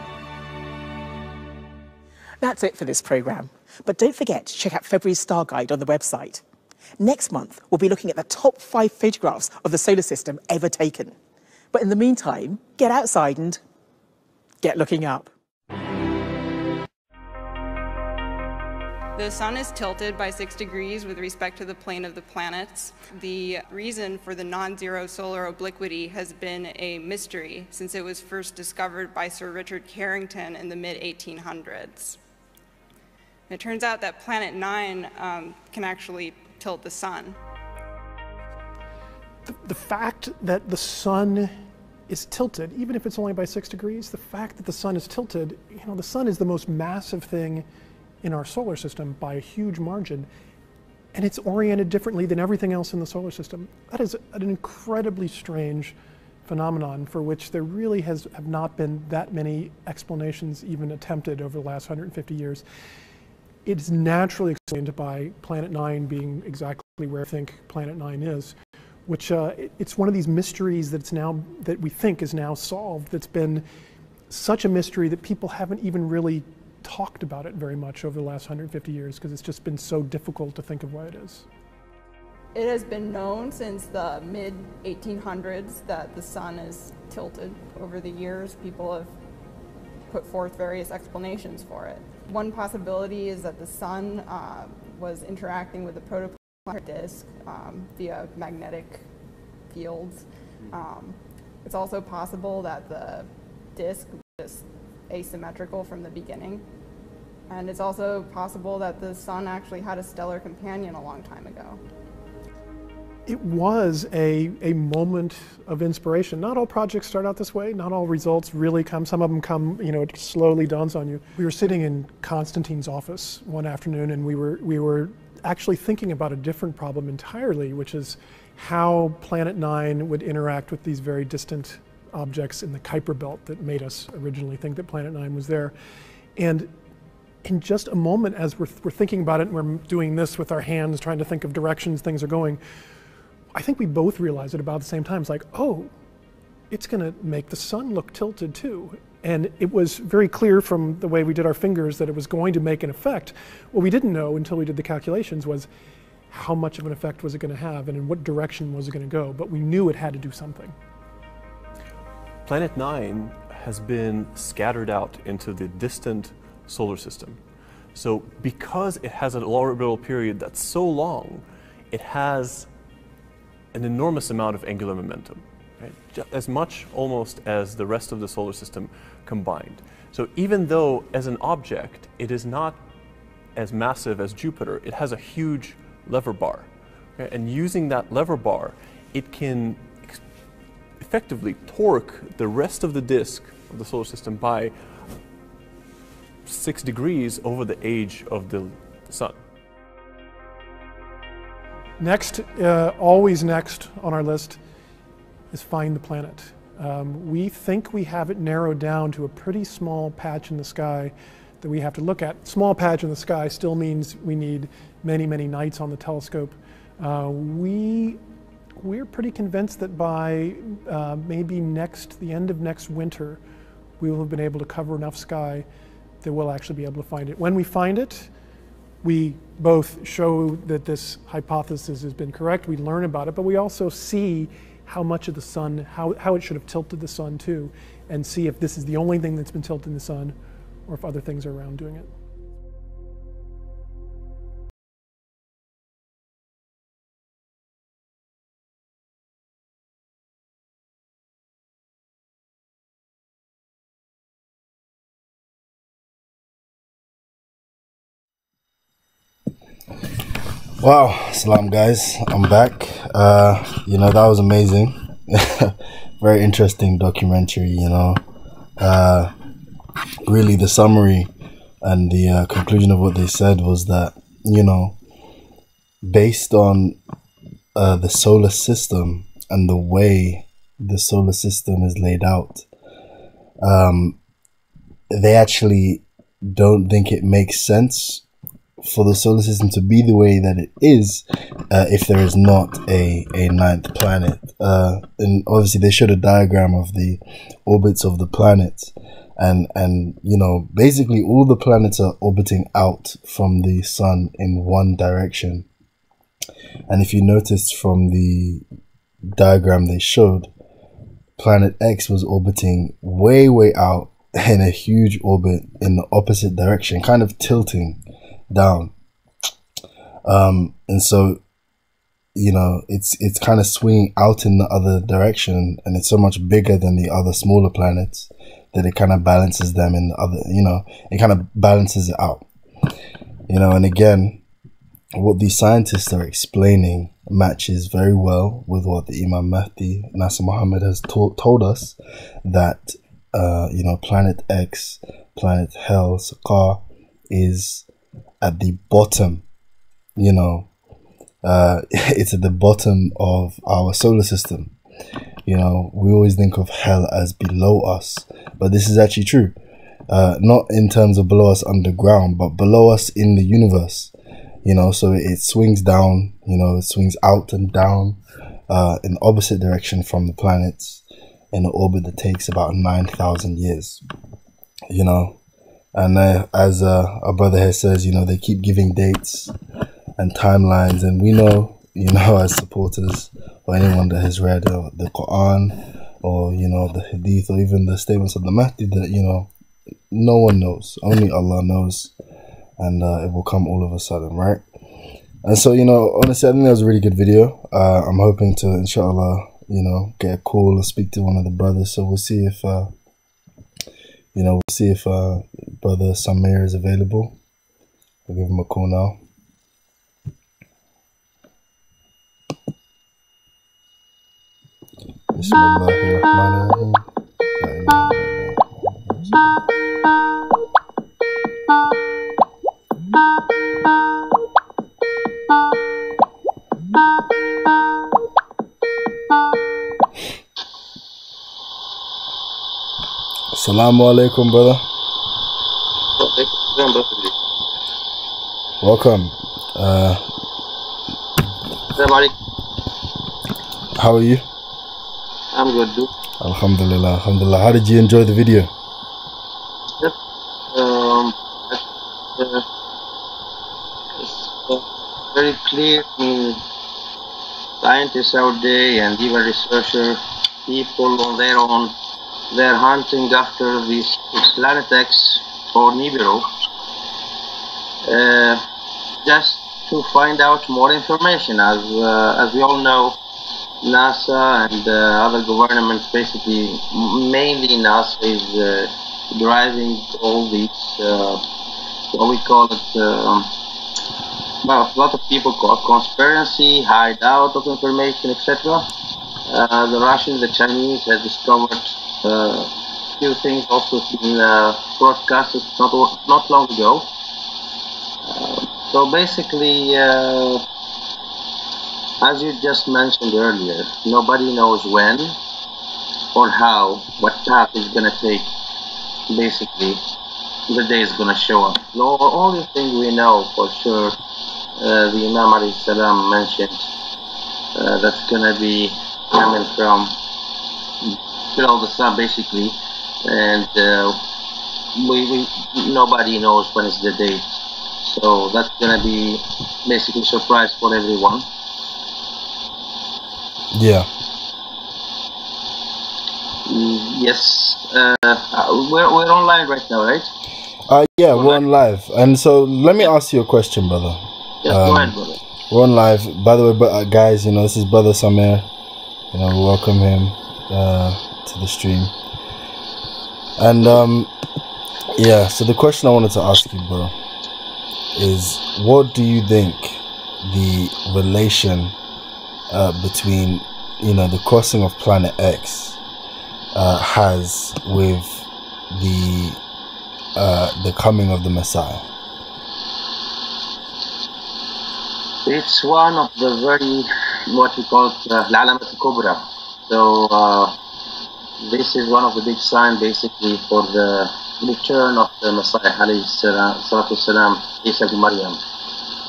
That's it for this programme. But don't forget to check out February's Star Guide on the website. Next month, we'll be looking at the top 5 photographs of the solar system ever taken. But in the meantime, get outside and get looking up. The sun is tilted by 6 degrees with respect to the plane of the planets. The reason for the non-zero solar obliquity has been a mystery since it was first discovered by Sir Richard Carrington in the mid-1800s. It turns out that Planet 9 can actually tilt the sun. The fact that the sun is tilted, even if it's only by 6 degrees, the fact that the sun is tilted, you know, the sun is the most massive thing in our solar system by a huge margin, and it's oriented differently than everything else in the solar system. That is an incredibly strange phenomenon for which there really have not been that many explanations even attempted over the last 150 years. It is naturally explained by Planet 9 being exactly where I think Planet 9 is, which it's one of these mysteries that we think is now solved. That's been such a mystery that people haven't even really talked about it very much over the last 150 years because it's just been so difficult to think of why it is. It has been known since the mid-1800s that the sun is tilted. Over the years, people have put forth various explanations for it. One possibility is that the sun was interacting with the protoplanetary disk via magnetic fields. It's also possible that the disk was asymmetrical from the beginning. And it's also possible that the sun actually had a stellar companion a long time ago. It was a moment of inspiration. Not all projects start out this way. Not all results really come. Some of them come, you know, it slowly dawns on you. We were sitting in Constantine's office one afternoon, and we were actually thinking about a different problem entirely, which is how Planet 9 would interact with these very distant objects in the Kuiper belt that made us originally think that Planet 9 was there. And in just a moment, as we're thinking about it, and we're doing this with our hands, trying to think of directions things are going, I think we both realized at about the same time. It's like, oh, it's going to make the sun look tilted too. And it was very clear from the way we did our fingers that it was going to make an effect. What we didn't know until we did the calculations was how much of an effect was it going to have and in what direction was it going to go. But we knew it had to do something. Planet 9 has been scattered out into the distant solar system. So because it has an orbital period that's so long, it has an enormous amount of angular momentum, right? As much almost as the rest of the solar system combined. So even though as an object it is not as massive as Jupiter, it has a huge lever bar. Okay? And using that lever bar, it can effectively torque the rest of the disk of the solar system by 6 degrees over the age of the sun. Next, always next on our list is find the planet. We think we have it narrowed down to a pretty small patch in the sky that we have to look at. Small patch in the sky still means we need many, many nights on the telescope. We're pretty convinced that by maybe the end of next winter, we will have been able to cover enough sky that we'll actually be able to find it. When we find it, we both show that this hypothesis has been correct, we learn about it, but we also see how much of the sun, how it should have tilted the sun too, and see if this is the only thing that's been tilting the sun or if other things are around doing it. Wow, Assalamu guys, I'm back. You know, that was amazing. Very interesting documentary, you know. Really the summary and the conclusion of what they said was that, you know, based on the solar system and the way the solar system is laid out, they actually don't think it makes sense for the solar system to be the way that it is if there is not a ninth planet. And obviously they showed a diagram of the orbits of the planets, and you know, basically all the planets are orbiting out from the sun in one direction. And if you noticed from the diagram they showed, planet X was orbiting way out in a huge orbit in the opposite direction, kind of tilting down. And so, you know, it's kind of swinging out in the other direction, and it's so much bigger than the other smaller planets that it kind of balances them in the other, you know, it kind of balances it out, you know. And again, what these scientists are explaining matches very well with what the Imam Mahdi, Nasser Muhammad, has told us, that you know, planet X, planet Hell, Saqar, is at the bottom, you know, it's at the bottom of our solar system. You know, we always think of hell as below us, but this is actually true. Not in terms of below us underground, but below us in the universe. You know, so it swings down, you know, it swings out and down in the opposite direction from the planets in an orbit that takes about 9,000 years, you know. And as our brother here says, you know, they keep giving dates and timelines, and we know, you know, as supporters or anyone that has read the Quran or, you know, the Hadith or even the statements of the Mahdi, that, you know, no one knows, only Allah knows, and it will come all of a sudden, right? And so, you know, honestly, I think that was a really good video. I'm hoping to, inshallah, you know, get a call or speak to one of the brothers, so we'll see if you know, we'll see if brother Samir is available. I'll give him a call now. Bismillahirrahmanirrahim. Assalamu alaikum, brother. Welcome. How are you? I'm good, dude. Alhamdulillah, alhamdulillah. How did you enjoy the video? Yep. It's very clear. I mean, scientists out there and even researcher people on their own, they're hunting after this planet X or Nibiru, just to find out more information. As we all know, NASA and other governments, basically, mainly NASA, is driving all these, what we call it, well, a lot of people call it conspiracy, hideout of information, etc. The Russians, the Chinese have discovered few things also been broadcasted not long ago. So basically, as you just mentioned earlier, nobody knows when or how, what path is going to take. Basically, the day is going to show up. The only thing we know for sure, the Imam Mahdi salam mentioned, that's going to be coming from below the sun, basically, and nobody knows when is the date. So that's going to be basically a surprise for everyone. Yeah. Yes, we're online right now, right? Yeah, we're on live. And so let me ask you a question, brother. Yes, go ahead, brother. We're on live. By the way, guys, this is Brother Samir. We welcome him to the stream. And yeah, so the question I wanted to ask you, bro, is what do you think the relation between the crossing of Planet X has with the coming of the Messiah? It's one of the very, what we call العلامة الكبرى. So this is one of the big signs basically for the return of the Messiah alayhi salatu salam, Isa Ibn Maryam.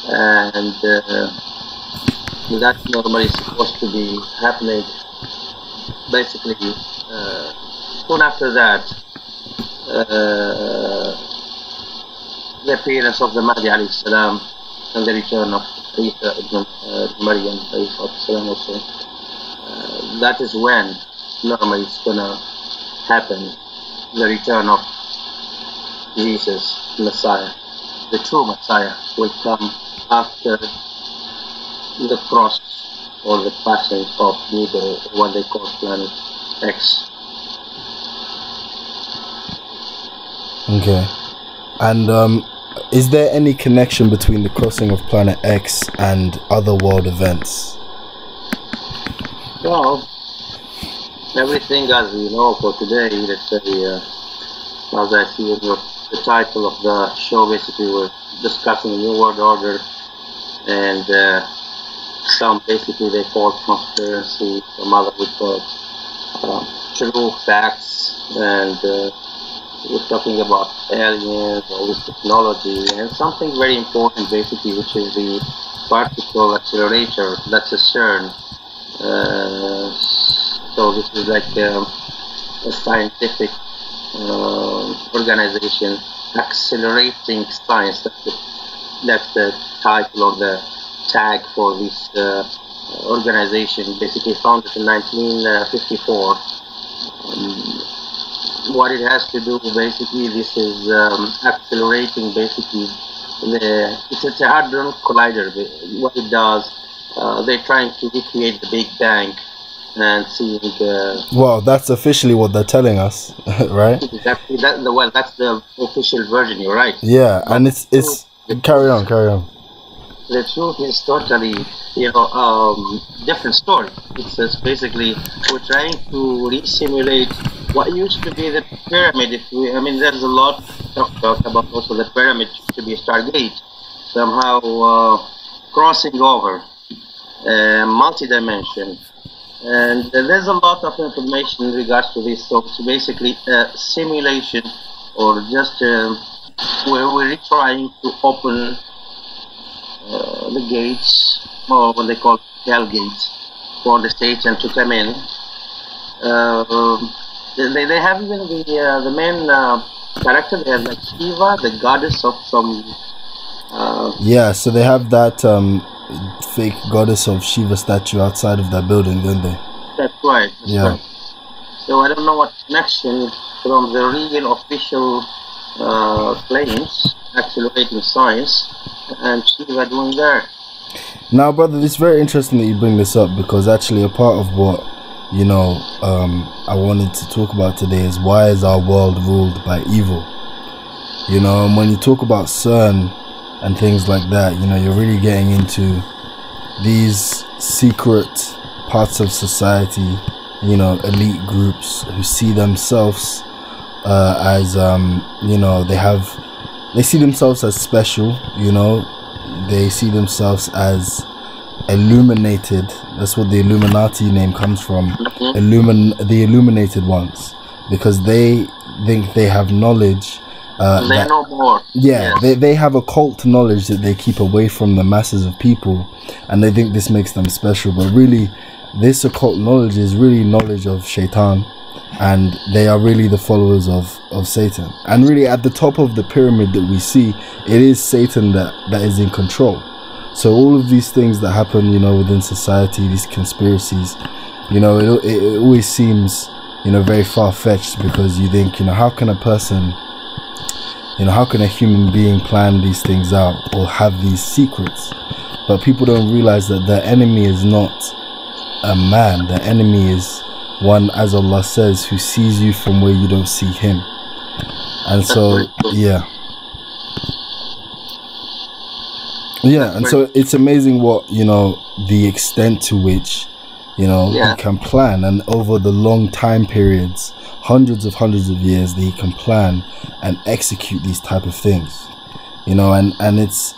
And that normally is supposed to be happening basically soon after that, the appearance of the Mahdi alayhi salam and the return of Isa Ibn Maryam alayhi salam also. That is when normally it's gonna happen, the return of Jesus, Messiah. The true Messiah will come after the cross or the passing of neither what they call Planet X. Okay. And is there any connection between the crossing of Planet X and other world events? Well, everything as we know for today, let's say, as I see in the title of the show, basically we're discussing the New World Order, and some basically they call conspiracy, some other we call true facts, and we're talking about aliens or with technology, and something very important basically, which is the particle accelerator, that's a CERN. So this is like a scientific organization accelerating science. That's the title or the tag for this organization, basically founded in 1954. What it has to do basically, this is accelerating basically it's a hadron collider. What it does, they're trying to recreate the Big Bang and seeing well, that's officially what they're telling us, right? Exactly. Well, that's the official version, you're right. Yeah, but and it's carry on. The truth is totally, different story. It's basically we're trying to re-simulate what used to be the pyramid. There's a lot of talk about also the pyramid to be a Stargate, somehow crossing over multi-dimension. And there's a lot of information in regards to this. So it's basically a simulation, or just where we're trying to open the gates, or what they call hell gates, for the Satan to come in. They have even the main character. They have like Shiva, the goddess of some. Yeah, so they have that fake goddess of Shiva statue outside of that building, don't they? That's right. Yeah. Right. So I don't know what connection from the real official claims, accelerating science, and Shiva doing there. Now, brother, it's very interesting that you bring this up, because actually a part of what I wanted to talk about today is why is our world ruled by evil? And when you talk about CERN and things like that, you're really getting into these secret parts of society, elite groups who see themselves as they see themselves as special, they see themselves as illuminated. That's what the Illuminati name comes from. The illuminated ones, because they think they have knowledge. They know more. Yeah, yes. They have occult knowledge that they keep away from the masses of people, and they think this makes them special. But really, this occult knowledge is really knowledge of Shaitan, and they are really the followers of Satan. And really, at the top of the pyramid that we see, it is Satan that is in control. So all of these things that happen, within society, these conspiracies, it always seems you know, very far-fetched, because you think, you know, how can a person, you know, how can a human being plan these things out or have these secrets? But people don't realize that the enemy is not a man. The enemy is one, as Allah says, who sees you from where you don't see him. And so, yeah. Yeah, and so it's amazing what, you know, the extent to which, you know, he can plan, and over the long time periods, hundreds of years, that he can plan and execute these type of things, you know, and this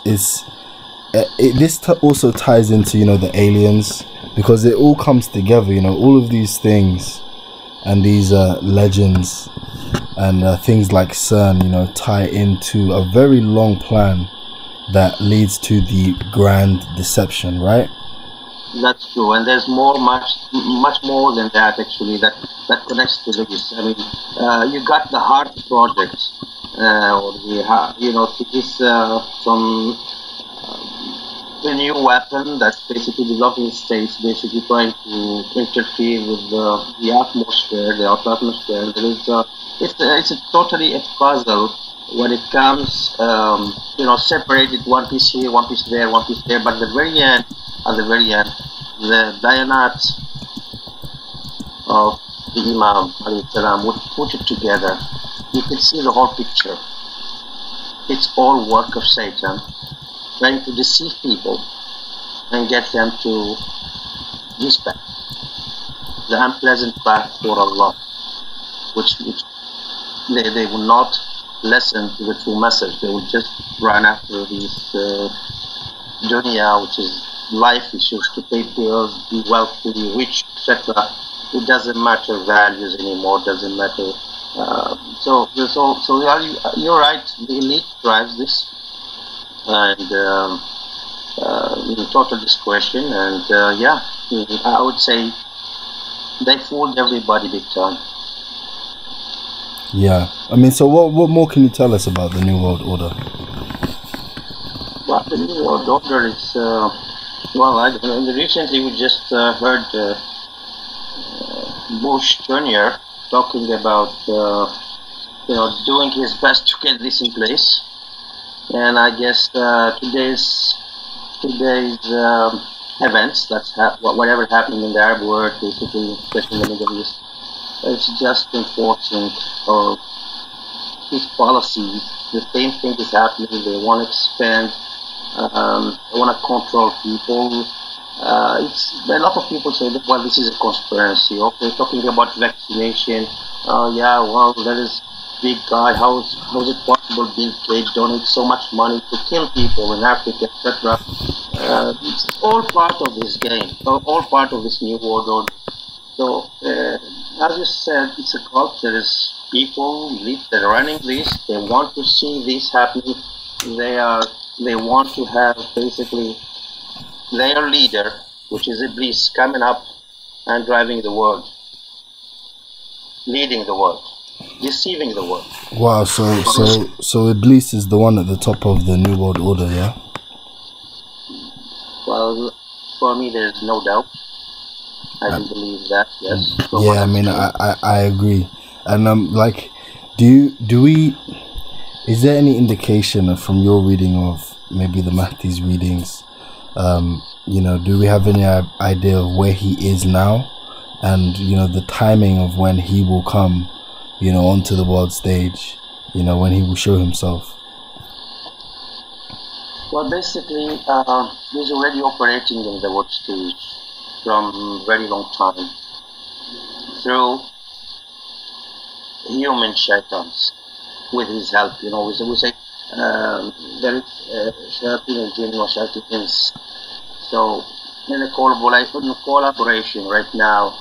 also ties into, you know, the aliens, because it all comes together, you know, all of these things and these legends and things like CERN, you know, tie into a very long plan that leads to the grand deception, right? That's true, and there's much more than that actually that connects to this. I mean, you got the Harut project, or the you know, this from the new weapon that's basically developing states, basically trying to interfere with the atmosphere, the Earth's atmosphere. There is it's a totally a puzzle when it comes, you know, separated, one piece here, one piece there, one piece there, but at the very end, the Dianat of the Imam Mahdi would put it together. You can see the whole picture. It's all work of Satan, trying to deceive people and get them to this path, the unpleasant path for Allah, which they will not listen to the true message. They will just run after this dunya, which is life issues, to pay bills, be wealthy, rich, etc. It doesn't matter values anymore. Doesn't matter. So you're right. The elite drives this, and in total discretion. And yeah, I would say they fooled everybody big time. Yeah, I mean, so what more can you tell us about the New World Order? Well, the New World Order is, well, recently we just heard Bush Jr. talking about, you know, doing his best to get this in place. And I guess today's events, that's whatever happened in the Arab world, basically, especially in the Middle East, it's just enforcing his policies. The same thing is happening. They want to expand. They want to control people. It's a lot of people say that, well, this is a conspiracy. Okay, talking about vaccination. Yeah, well, there is big guy. How is it possible Bill Gates donates so much money to kill people in Africa, etc. It's all part of this game. All part of this new world order. So, as you said, it's a cult. There is people, they're running this. They want to see this happening. They want to have basically their leader, which is Iblis, coming up and driving the world, leading the world, deceiving the world. Wow, so Iblis is the one at the top of the New World Order, yeah? Well, for me, there's no doubt. I do believe that, yes. Yeah, I mean, I agree. And like, is there any indication from your reading of maybe the Mahdi's readings, you know, do we have any idea of where he is now, and, you know, the timing of when he will come, you know, onto the world stage, you know, when he will show himself? Well, basically, he's already operating in the world stage from very long time through human shaitans with his help. You know, we say there is shayateen al-jinn wa shayateen al-ins. So in a collaboration right now,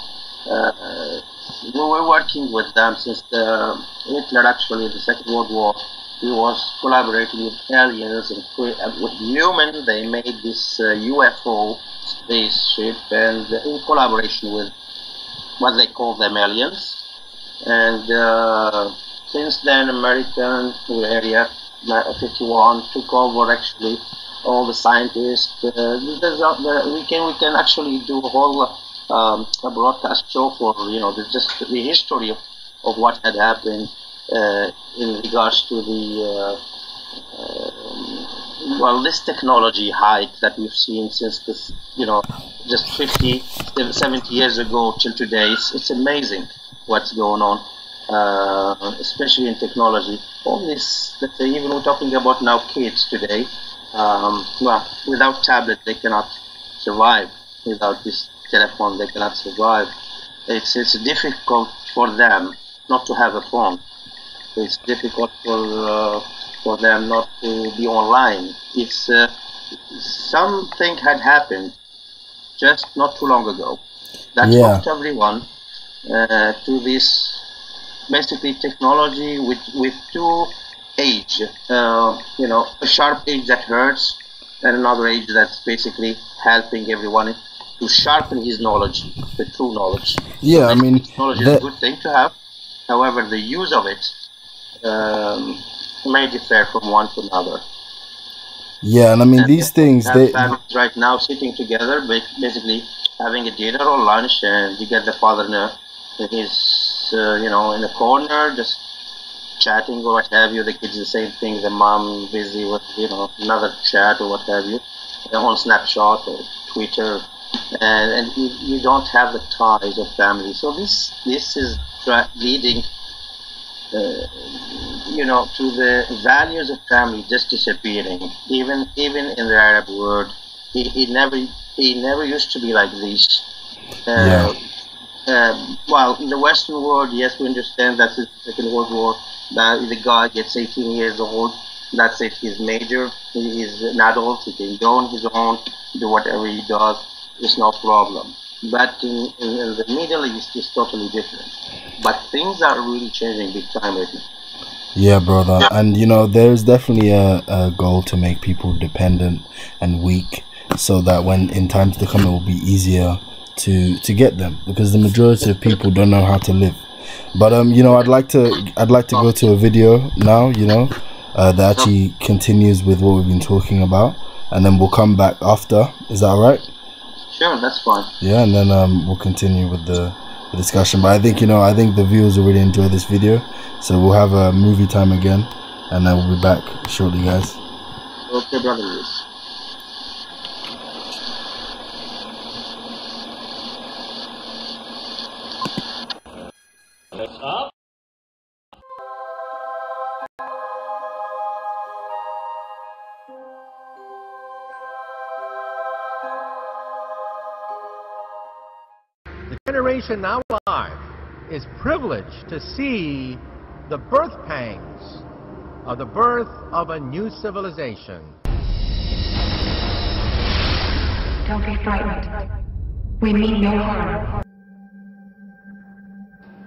we were working with them since Hitler, actually, the Second World War. He was collaborating with aliens and with humans. They made this UFO spaceship, and in collaboration with what they call them aliens. And since then, American area 51 took over actually all the scientists. We can actually do a whole a broadcast show for just the history of what had happened in regards to the this technology hike that we've seen since this, just 50, 70 years ago till today. It's amazing what's going on, especially in technology. All this, let's say, even we're talking about now kids today, without tablet they cannot survive. Without this telephone they cannot survive. It's difficult for them not to have a phone. It's difficult for them not to be online. It's something had happened just not too long ago that hooked everyone to this basically technology with two age, a sharp edge that hurts and another edge that's basically helping everyone to sharpen his knowledge, the true knowledge. Yeah, I mean, knowledge is a good thing to have. However, the use of it may differ from one to another. Yeah, and I mean, these things, they families right now sitting together, basically having a dinner or lunch, and you get the father in his, in a corner, just chatting or what have you. The kids the same thing. The mom busy with, another chat or what have you, on Snapchat or Twitter, and you don't have the ties of family. So this is leading, to the values of family just disappearing. Even in the Arab world, it never used to be like this. In the Western world, yes, we understand that the Second World War, that the guy gets 18 years old, that's it, he's major, he's an adult, he can go on his own, do whatever he does, it's no problem. But in the Middle East, it's totally different. But things are really changing big time right now. Yeah, brother. And, there's definitely a goal to make people dependent and weak so that when in times to come, it will be easier to get them, because the majority of people don't know how to live. But, I'd like to go to a video now, that actually continues with what we've been talking about, and then we'll come back after. Is that all right? Sure, that's fine. Yeah, and then we'll continue with the discussion. But I think the viewers will really enjoy this video, so we'll have a movie time again, and then we'll be back shortly, guys. Okay, brother Luis. Let's up. The generation now alive is privileged to see the birth pangs of the birth of a new civilization. Don't be frightened. We mean no harm.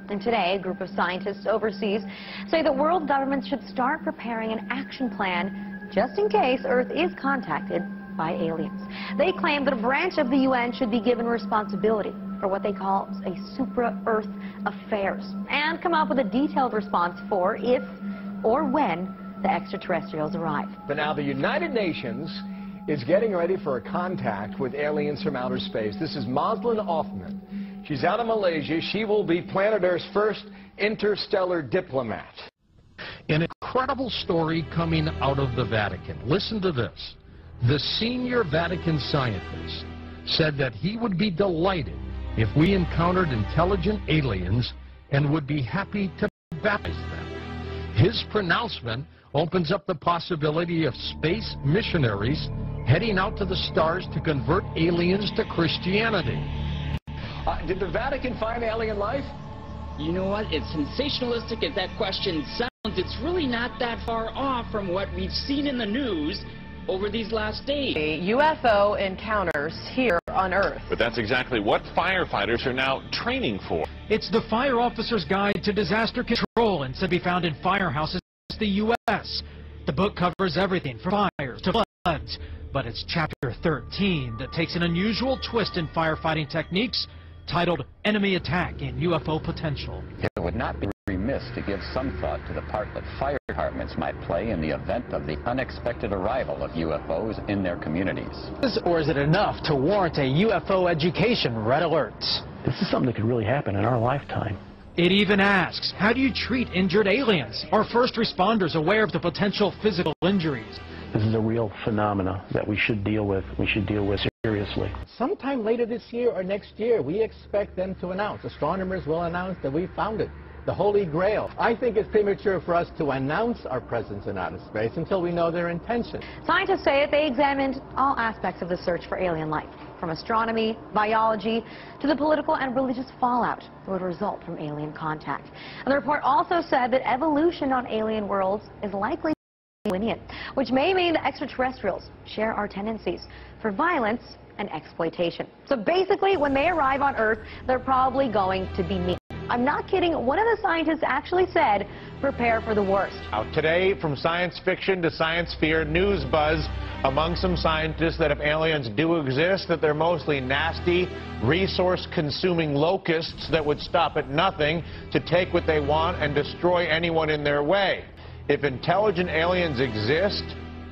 And today, a group of scientists overseas say that world governments should start preparing an action plan just in case Earth is contacted by aliens. They claim that a branch of the UN should be given responsibility for what they call a supra-Earth affairs and come up with a detailed response for if or when the extraterrestrials arrive. But now the United Nations is getting ready for a contact with aliens from outer space. This is Moslin Othman. She's out of Malaysia. She will be planet Earth's first interstellar diplomat. An incredible story coming out of the Vatican. Listen to this. The senior Vatican scientist said that he would be delighted if we encountered intelligent aliens and would be happy to baptize them. His pronouncement opens up the possibility of space missionaries heading out to the stars to convert aliens to Christianity. Did the Vatican find alien life? You know what? As sensationalistic as that question sounds, it's really not that far off from what we've seen in the news over these last days. UFO encounters here on Earth. But that's exactly what firefighters are now training for. It's the Fire Officer's Guide to Disaster Control and should be found in firehouses in the U.S. The book covers everything from fires to floods, but it's chapter 13 that takes an unusual twist in firefighting techniques titled Enemy Attack and UFO Potential. It would not be remiss amiss to give some thought to the part that fire departments might play in the event of the unexpected arrival of UFOs in their communities. Or is it enough to warrant a UFO education red alert? This is something that could really happen in our lifetime. It even asks, how do you treat injured aliens? Are first responders aware of the potential physical injuries? This is a real phenomena that we should deal with. We should deal with seriously. Sometime later this year or next year, we expect them to announce. Astronomers will announce that we found it, the Holy Grail. I think it's premature for us to announce our presence in outer space until we know their intention. Scientists say that they examined all aspects of the search for alien life, from astronomy, biology, to the political and religious fallout that would result from alien contact. And the report also said that evolution on alien worlds is likely lenient, which may mean that extraterrestrials share our tendencies for violence and exploitation. So basically, when they arrive on Earth, they're probably going to be mean. I'm not kidding. One of the scientists actually said, prepare for the worst. Today, from science fiction to science fear, news buzz among some scientists that if aliens do exist, that they're mostly nasty, resource-consuming locusts that would stop at nothing to take what they want and destroy anyone in their way. If intelligent aliens exist,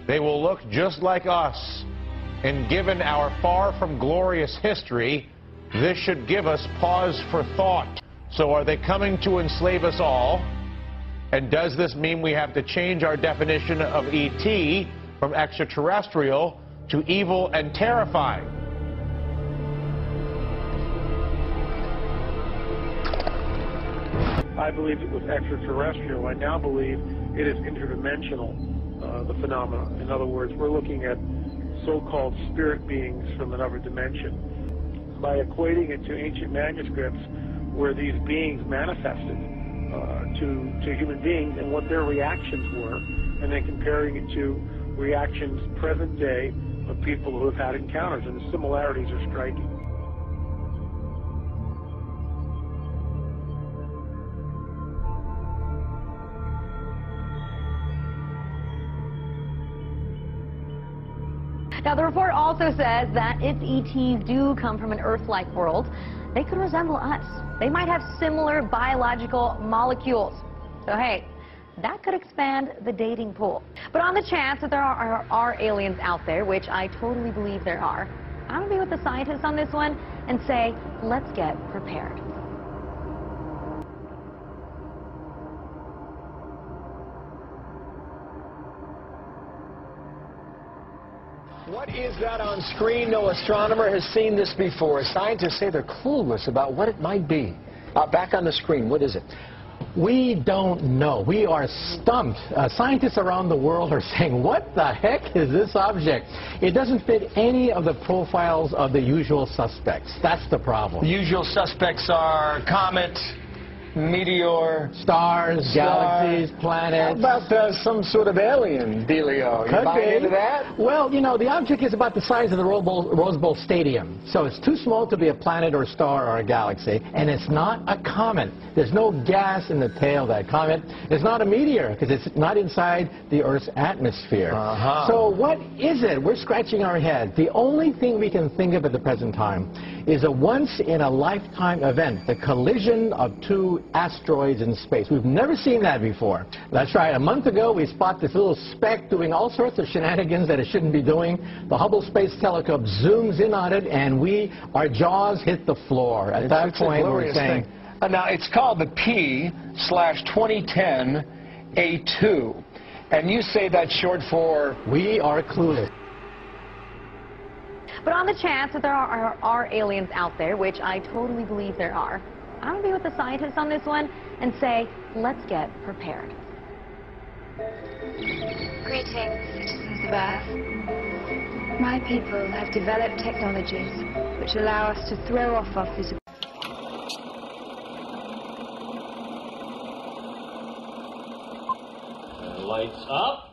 they will look just like us. And given our far from glorious history, this should give us pause for thought. So are they coming to enslave us all? And does this mean we have to change our definition of ET from extraterrestrial to evil and terrifying? I believed it was extraterrestrial. I now believe it is interdimensional, the phenomena. In other words, we're looking at so-called spirit beings from another dimension. By equating it to ancient manuscripts where these beings manifested to human beings and what their reactions were, and then comparing it to reactions present day of people who have had encounters, and the similarities are striking. Now, the report also says that if ETs do come from an Earth-like world, they could resemble us. They might have similar biological molecules. So, hey, that could expand the dating pool. But on the chance that there are aliens out there, which I totally believe there are, I'm going to be with the scientists on this one and say, let's get prepared. What is that on screen? No astronomer has seen this before. Scientists say they're clueless about what it might be. Back on the screen, what is it? We don't know. We are stumped. Scientists around the world are saying, what the heck is this object? It doesn't fit any of the profiles of the usual suspects. That's the problem. The usual suspects are comet, meteor, stars, galaxies, planets. How about some sort of alien dealio? You buying into that? Well, you know, the object is about the size of the Rose Bowl Stadium. So it's too small to be a planet or a star or a galaxy. And it's not a comet. There's no gas in the tail of that comet. It's not a meteor because it's not inside the Earth's atmosphere. So what is it? We're scratching our head. The only thing we can think of at the present time is a once-in-a-lifetime event, the collision of two asteroids in space. We've never seen that before. That's right. A month ago, we spotted this little speck doing all sorts of shenanigans that it shouldn't be doing. The Hubble Space Telescope zooms in on it, and our jaws hit the floor. At that point, we're saying... Now, it's called the P/2010 A2. And you say that's short for... We are clueless. But on the chance that there are aliens out there, which I totally believe there are, I'm going to be with the scientists on this one and say, let's get prepared. Greetings, citizens of Earth. My people have developed technologies which allow us to throw off our physical... Lights up.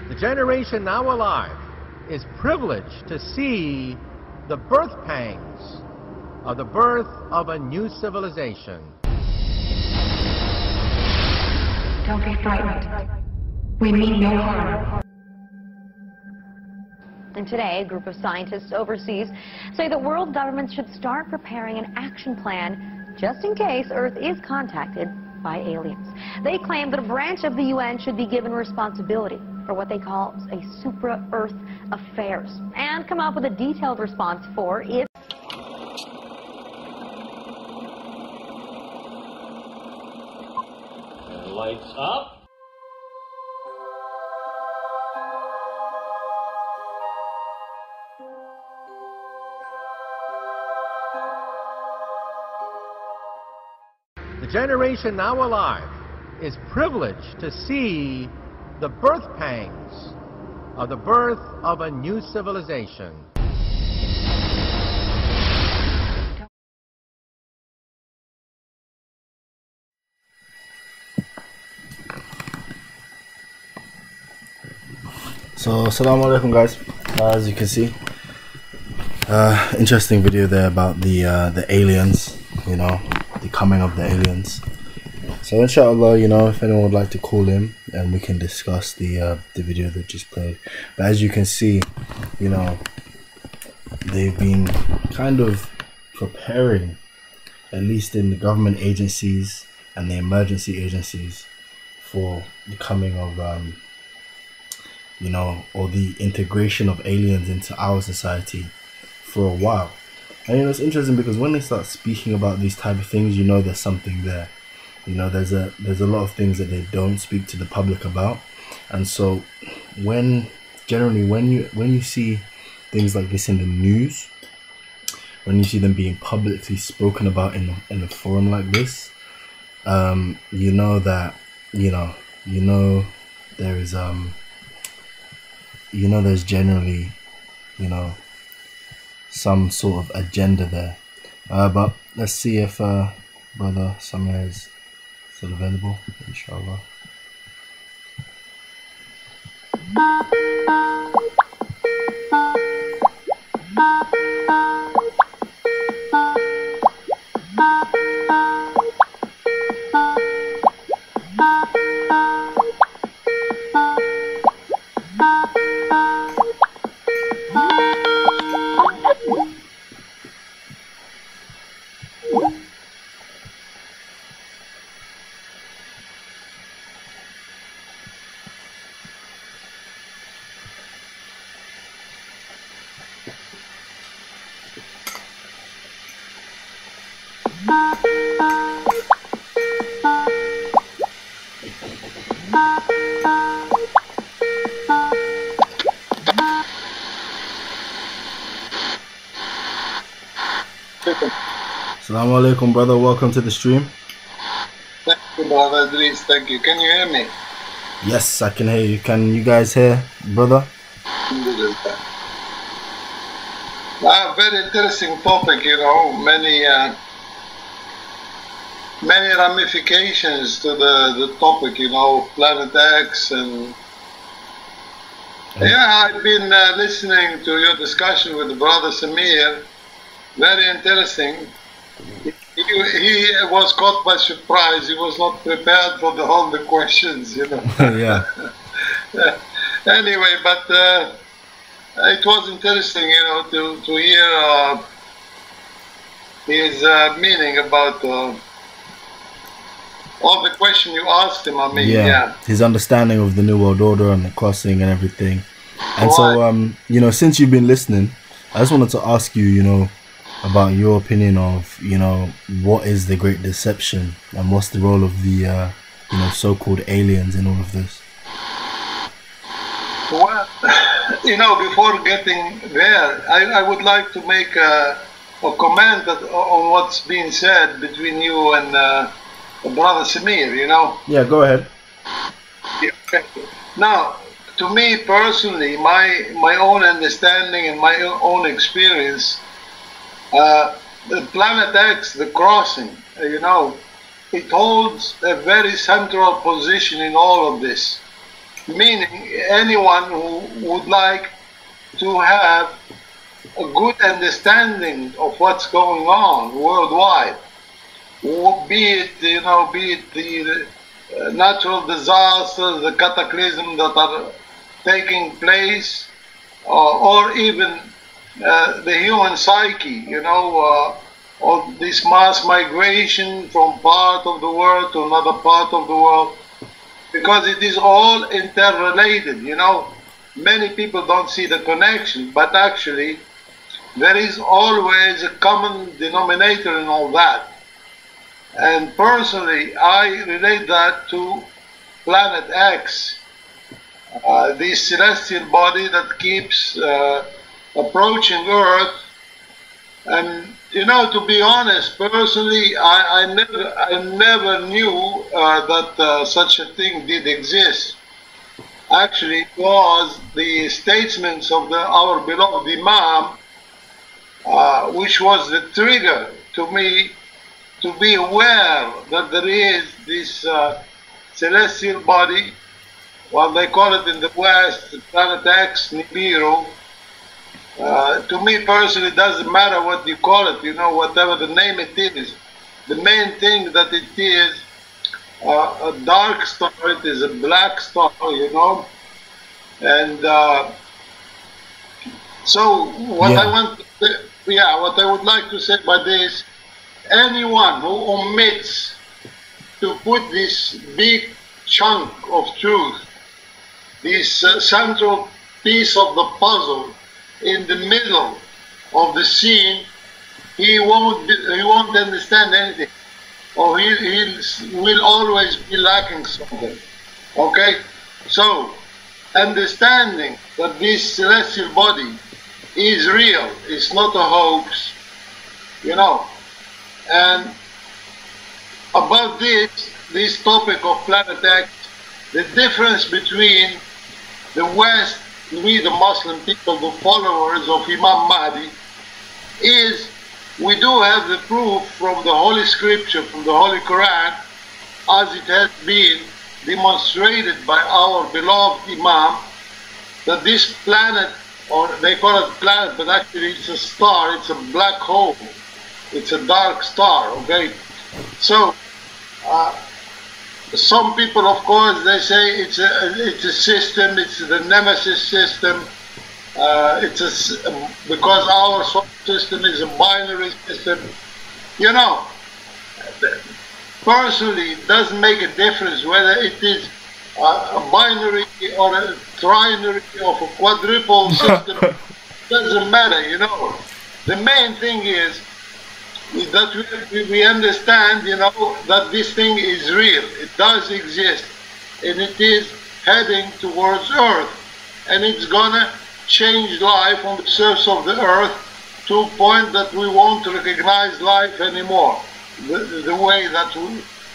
The generation now alive is privileged to see the birth pangs of the birth of a new civilization. Don't be frightened. We mean no harm. And today, a group of scientists overseas say that world governments should start preparing an action plan just in case Earth is contacted by aliens. They claim that a branch of the UN should be given responsibility for what they call a supra-Earth affairs and come up with a detailed response for if lights up. The generation now alive is privileged to see the birth pangs of the birth of a new civilization. So, Assalamu alaikum guys. As you can see, interesting video there about the aliens, you know, the coming of the aliens. So inshallah, you know, if anyone would like to call in and we can discuss the video that just played. But as you can see, you know, they've been kind of preparing, at least in the government agencies and the emergency agencies, for the coming of you know, or the integration of aliens into our society for a while. And you know, it's interesting because when they start speaking about these type of things, you know there's something there. You know, there's a lot of things that they don't speak to the public about. And so generally when you see things like this in the news, when you see them being publicly spoken about in a forum like this, you know that there is there's generally, you know, some sort of agenda there. But let's see if Brother Samir is still available, inshallah. Assalamu alaikum, brother. Welcome to the stream. Thank you, brother Idris. Thank you. Can you hear me? Yes, I can hear you. Can you guys hear, brother? Very interesting topic, you know, many ramifications to the topic, you know, Planet X, and yeah, I've been listening to your discussion with Brother Samir. Very interesting. He was caught by surprise. He was not prepared for all the questions, you know. Yeah. Anyway, but it was interesting, you know, to hear his meaning about all the question you asked him. I mean, yeah. His understanding of the New World Order and the crossing and everything. And so, you know, since you've been listening, I just wanted to ask you, you know, about your opinion of, you know, what is the Great Deception and what's the role of the, you know, so-called aliens in all of this? Well, you know, before getting there, I would like to make a comment on what's being said between you and Brother Samir, you know? Yeah, go ahead. Now, to me personally, my own understanding and my own experience, the Planet X, the crossing, you know, it holds a very central position in all of this. Meaning, anyone who would like to have a good understanding of what's going on worldwide, be it, you know, be it the natural disasters, the cataclysms that are taking place, or even the human psyche, you know, or this mass migration from part of the world to another part of the world, because it is all interrelated, you know. Many people don't see the connection, but actually there is always a common denominator in all that. And personally, I relate that to Planet X, this celestial body that keeps approaching Earth. And you know, to be honest, personally, I never knew that such a thing did exist. Actually, it was the statements of our beloved Imam, which was the trigger to me to be aware that there is this celestial body, what they call it in the West, Planet X, Nibiru. To me personally, it doesn't matter what you call it, you know, whatever the name it is. The main thing that it is a dark star, it is a black star, you know. And so what I want to say, what I would like to say by this, anyone who omits to put this big chunk of truth, this central piece of the puzzle in the middle of the scene, he won't understand anything, or he will always be lacking something. Okay, so understanding that this celestial body is real, it's not a hoax, you know. And about this topic of Planet X, the difference between the West, we the Muslim people, the followers of Imam Mahdi, is we do have the proof from the Holy Scripture, from the Holy Quran, as it has been demonstrated by our beloved Imam, that this planet, or they call it planet, but actually it's a star, it's a black hole, it's a dark star, okay? So, some people, of course, they say it's a system, it's the Nemesis system, because our solar system is a binary system. You know, personally, it doesn't make a difference whether it is a binary or a trinary or a quadruple system. It doesn't matter, you know. The main thing is that we understand, you know, that this thing is real. It does exist, and it is heading towards Earth, and it's gonna change life on the surface of the Earth to a point that we won't recognize life anymore, the way that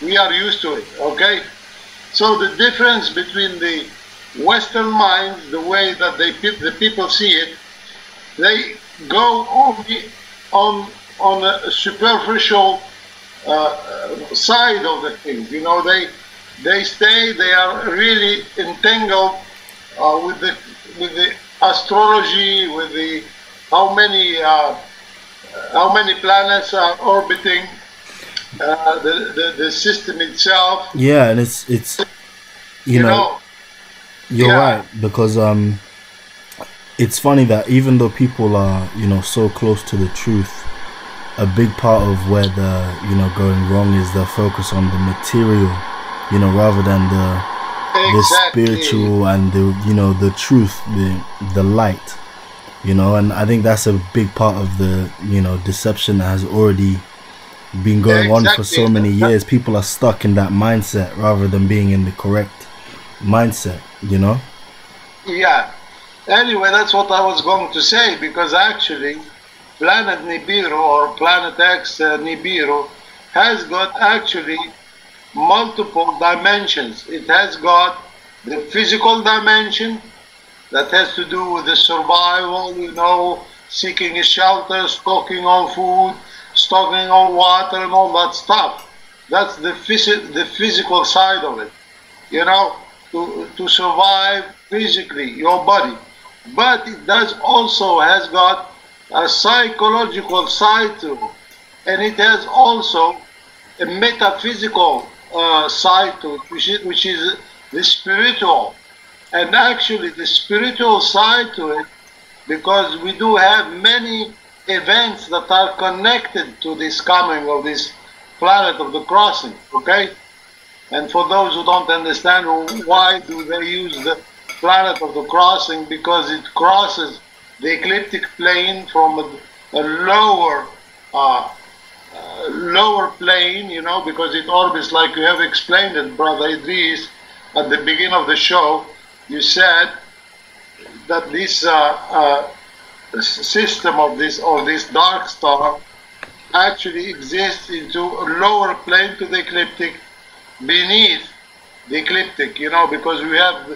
we are used to it, okay? So the difference between the Western minds, the way that the people see it, they go only on a superficial side of the things. You know, they are really entangled with the astrology, with the how many planets are orbiting the system itself. Yeah, and it's you know you're right, because it's funny that even though people are, you know, so close to the truth, a big part of where they're, you know, going wrong is their focus on the material, you know, rather than the spiritual and the, you know, the truth, the light, you know. And I think that's a big part of the, you know, deception that has already been going on for so many years. People are stuck in that mindset rather than being in the correct mindset, you know. Yeah, anyway, that's what I was going to say, because actually Planet Nibiru, or Planet X Nibiru, has got actually multiple dimensions. It has got the physical dimension that has to do with the survival, you know, seeking a shelter, stocking on food, stocking on water, and all that stuff. That's the physical side of it, you know, to survive physically, your body. But it does also has got a psychological side to it, and it has also a metaphysical side to it, which is the spiritual. And actually the spiritual side to it, because we do have many events that are connected to this coming of this planet of the crossing, okay? And for those who don't understand, why do they use the planet of the crossing? Because it crosses the ecliptic plane from a lower plane, you know, because it orbits like you have explained it, Brother Idris, at the beginning of the show. You said that this system of this dark star actually exists into a lower plane to the ecliptic, beneath the ecliptic, you know, because we have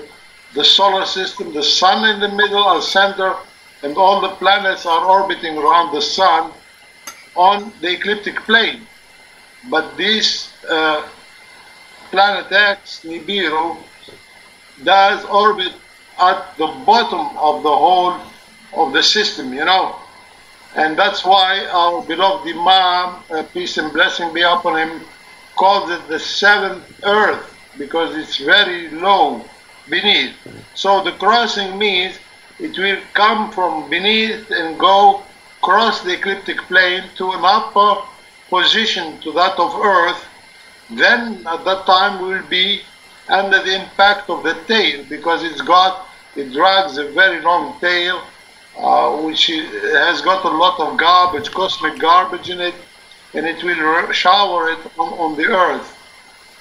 the solar system, the sun in the middle or center, and all the planets are orbiting around the sun on the ecliptic plane. But this planet X, Nibiru, does orbit at the bottom of the whole of the system, you know. And that's why our beloved Imam, peace and blessing be upon him, calls it the seventh earth, because it's very low beneath. So the crossing means it will come from beneath and go cross the ecliptic plane to an upper position to that of Earth. Then at that time we will be under the impact of the tail, because it drags a very long tail, which has got a lot of garbage, cosmic garbage in it, and it will shower it on the Earth.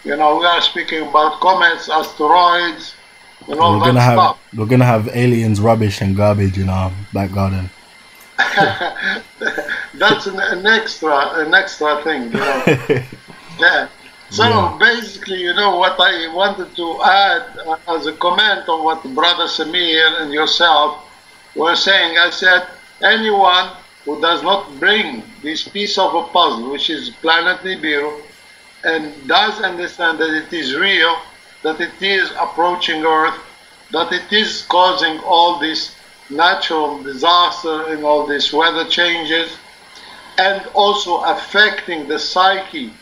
You know, we are speaking about comets, asteroids, and all that stuff. We're gonna have aliens, rubbish, and garbage in our back garden. That's an extra thing, you know. Yeah. So basically, you know, what I wanted to add as a comment on what Brother Samir and yourself were saying, I said, anyone who does not bring this piece of a puzzle, which is planet Nibiru, and does understand that it is real, that it is approaching Earth, that it is causing all this natural disaster and all these weather changes, and also affecting the psyche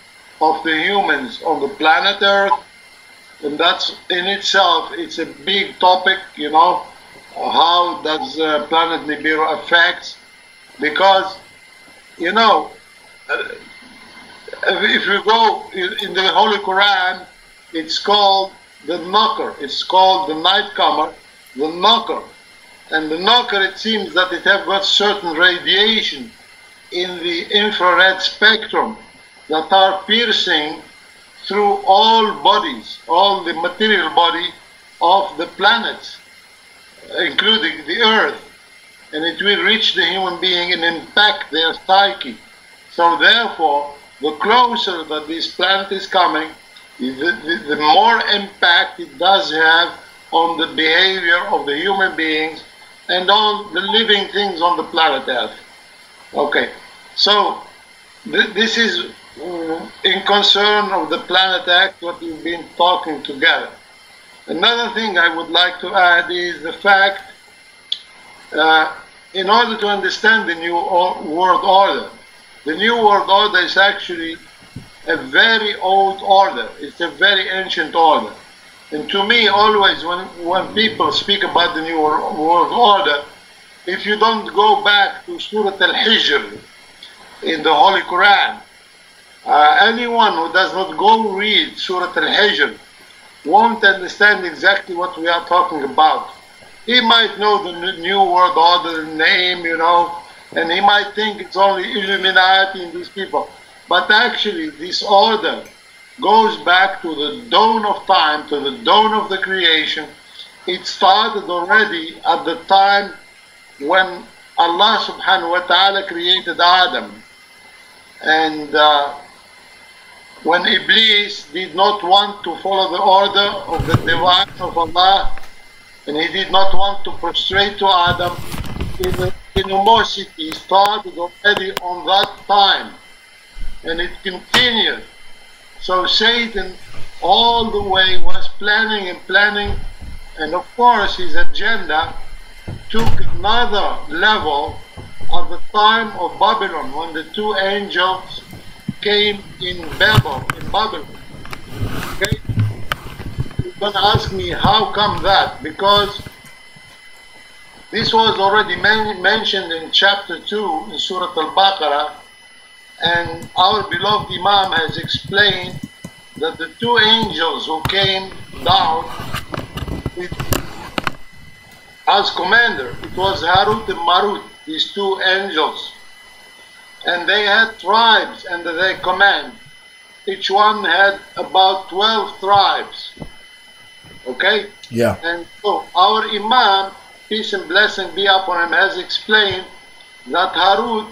of the humans on the planet Earth. And that's in itself, it's a big topic, you know, how does planet Nibiru affects, because, you know, if you go in the Holy Quran, it's called the knocker, it's called the nightcomer, the knocker. And the knocker, it seems that it have got certain radiation in the infrared spectrum that are piercing through all bodies, all the material body of the planets, including the Earth. And it will reach the human being and impact their psyche. So therefore, the closer that this planet is coming, the more impact it does have on the behavior of the human beings and all the living things on the planet Earth. Okay, so this is in concern of the planet Act, what we've been talking together. Another thing I would like to add is the fact, in order to understand the New World Order, the New World Order is actually a very old order. It's a very ancient order. And to me, always when people speak about the New World Order, if you don't go back to Surah Al-Hijr in the Holy Quran, anyone who does not go read Surah Al-Hijr won't understand exactly what we are talking about. He might know the New World Order name, you know, and he might think it's only Illuminati and these people. But actually, this order goes back to the dawn of time, to the dawn of the creation. It started already at the time when Allah subhanahu wa ta'ala created Adam. And when Iblis did not want to follow the order of the divine of Allah, and he did not want to prostrate to Adam, animosity started already on that time, and it continued. So Satan all the way was planning and planning, and of course his agenda took another level at the time of Babylon, when the two angels came in Babylon. Okay? You're going to ask me, how come that? Because this was already mentioned in chapter 2 in Surah Al-Baqarah, and our beloved Imam has explained that the two angels who came down as commander, it was Harut and Marut, these two angels, and they had tribes under their command. Each one had about 12 tribes. Okay? Yeah. And so our Imam, peace and blessing be upon him, has explained that Harut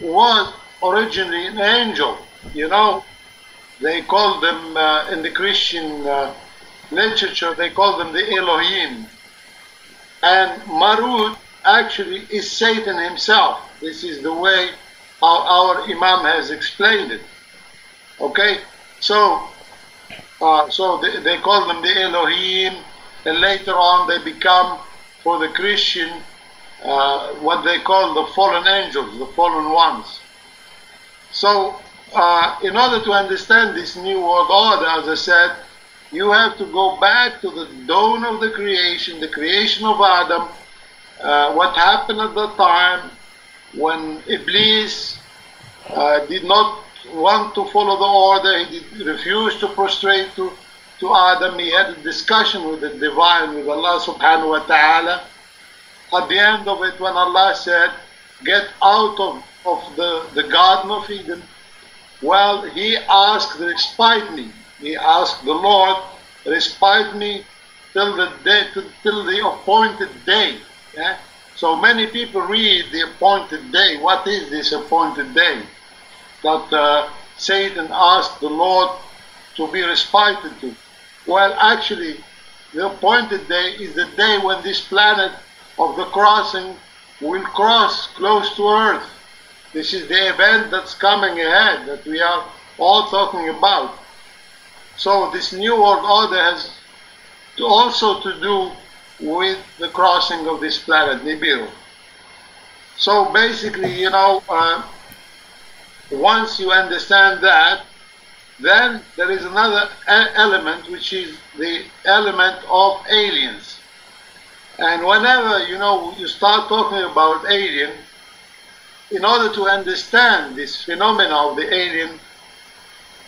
was originally an angel. You know, they call them in the Christian literature, they call them the Elohim. And Marut actually is Satan himself. This is the way our Imam has explained it. Okay, so they call them the Elohim, and later on they become, for the Christian, what they call the fallen angels, the fallen ones. So in order to understand this new world order, as I said, you have to go back to the dawn of the creation of Adam, what happened at the time when Iblis did not want to follow the order, he refused to prostrate to Adam. He had a discussion with the divine, with Allah subhanahu wa ta'ala. At the end of it, when Allah said, get out of the Garden of Eden, well, he asked, respite me. He asked the Lord, respite me till the day, till the appointed day. Yeah? So many people read the appointed day. What is this appointed day that Satan asked the Lord to be respited to? Well, actually, the appointed day is the day when this planet of the crossing will cross close to Earth. This is the event that's coming ahead that we are all talking about. So this new world order has also to do with the crossing of this planet, Nibiru. So basically, you know, once you understand that, then there is another element, which is the element of aliens. And whenever, you know, you start talking about alien, in order to understand this phenomena of the alien,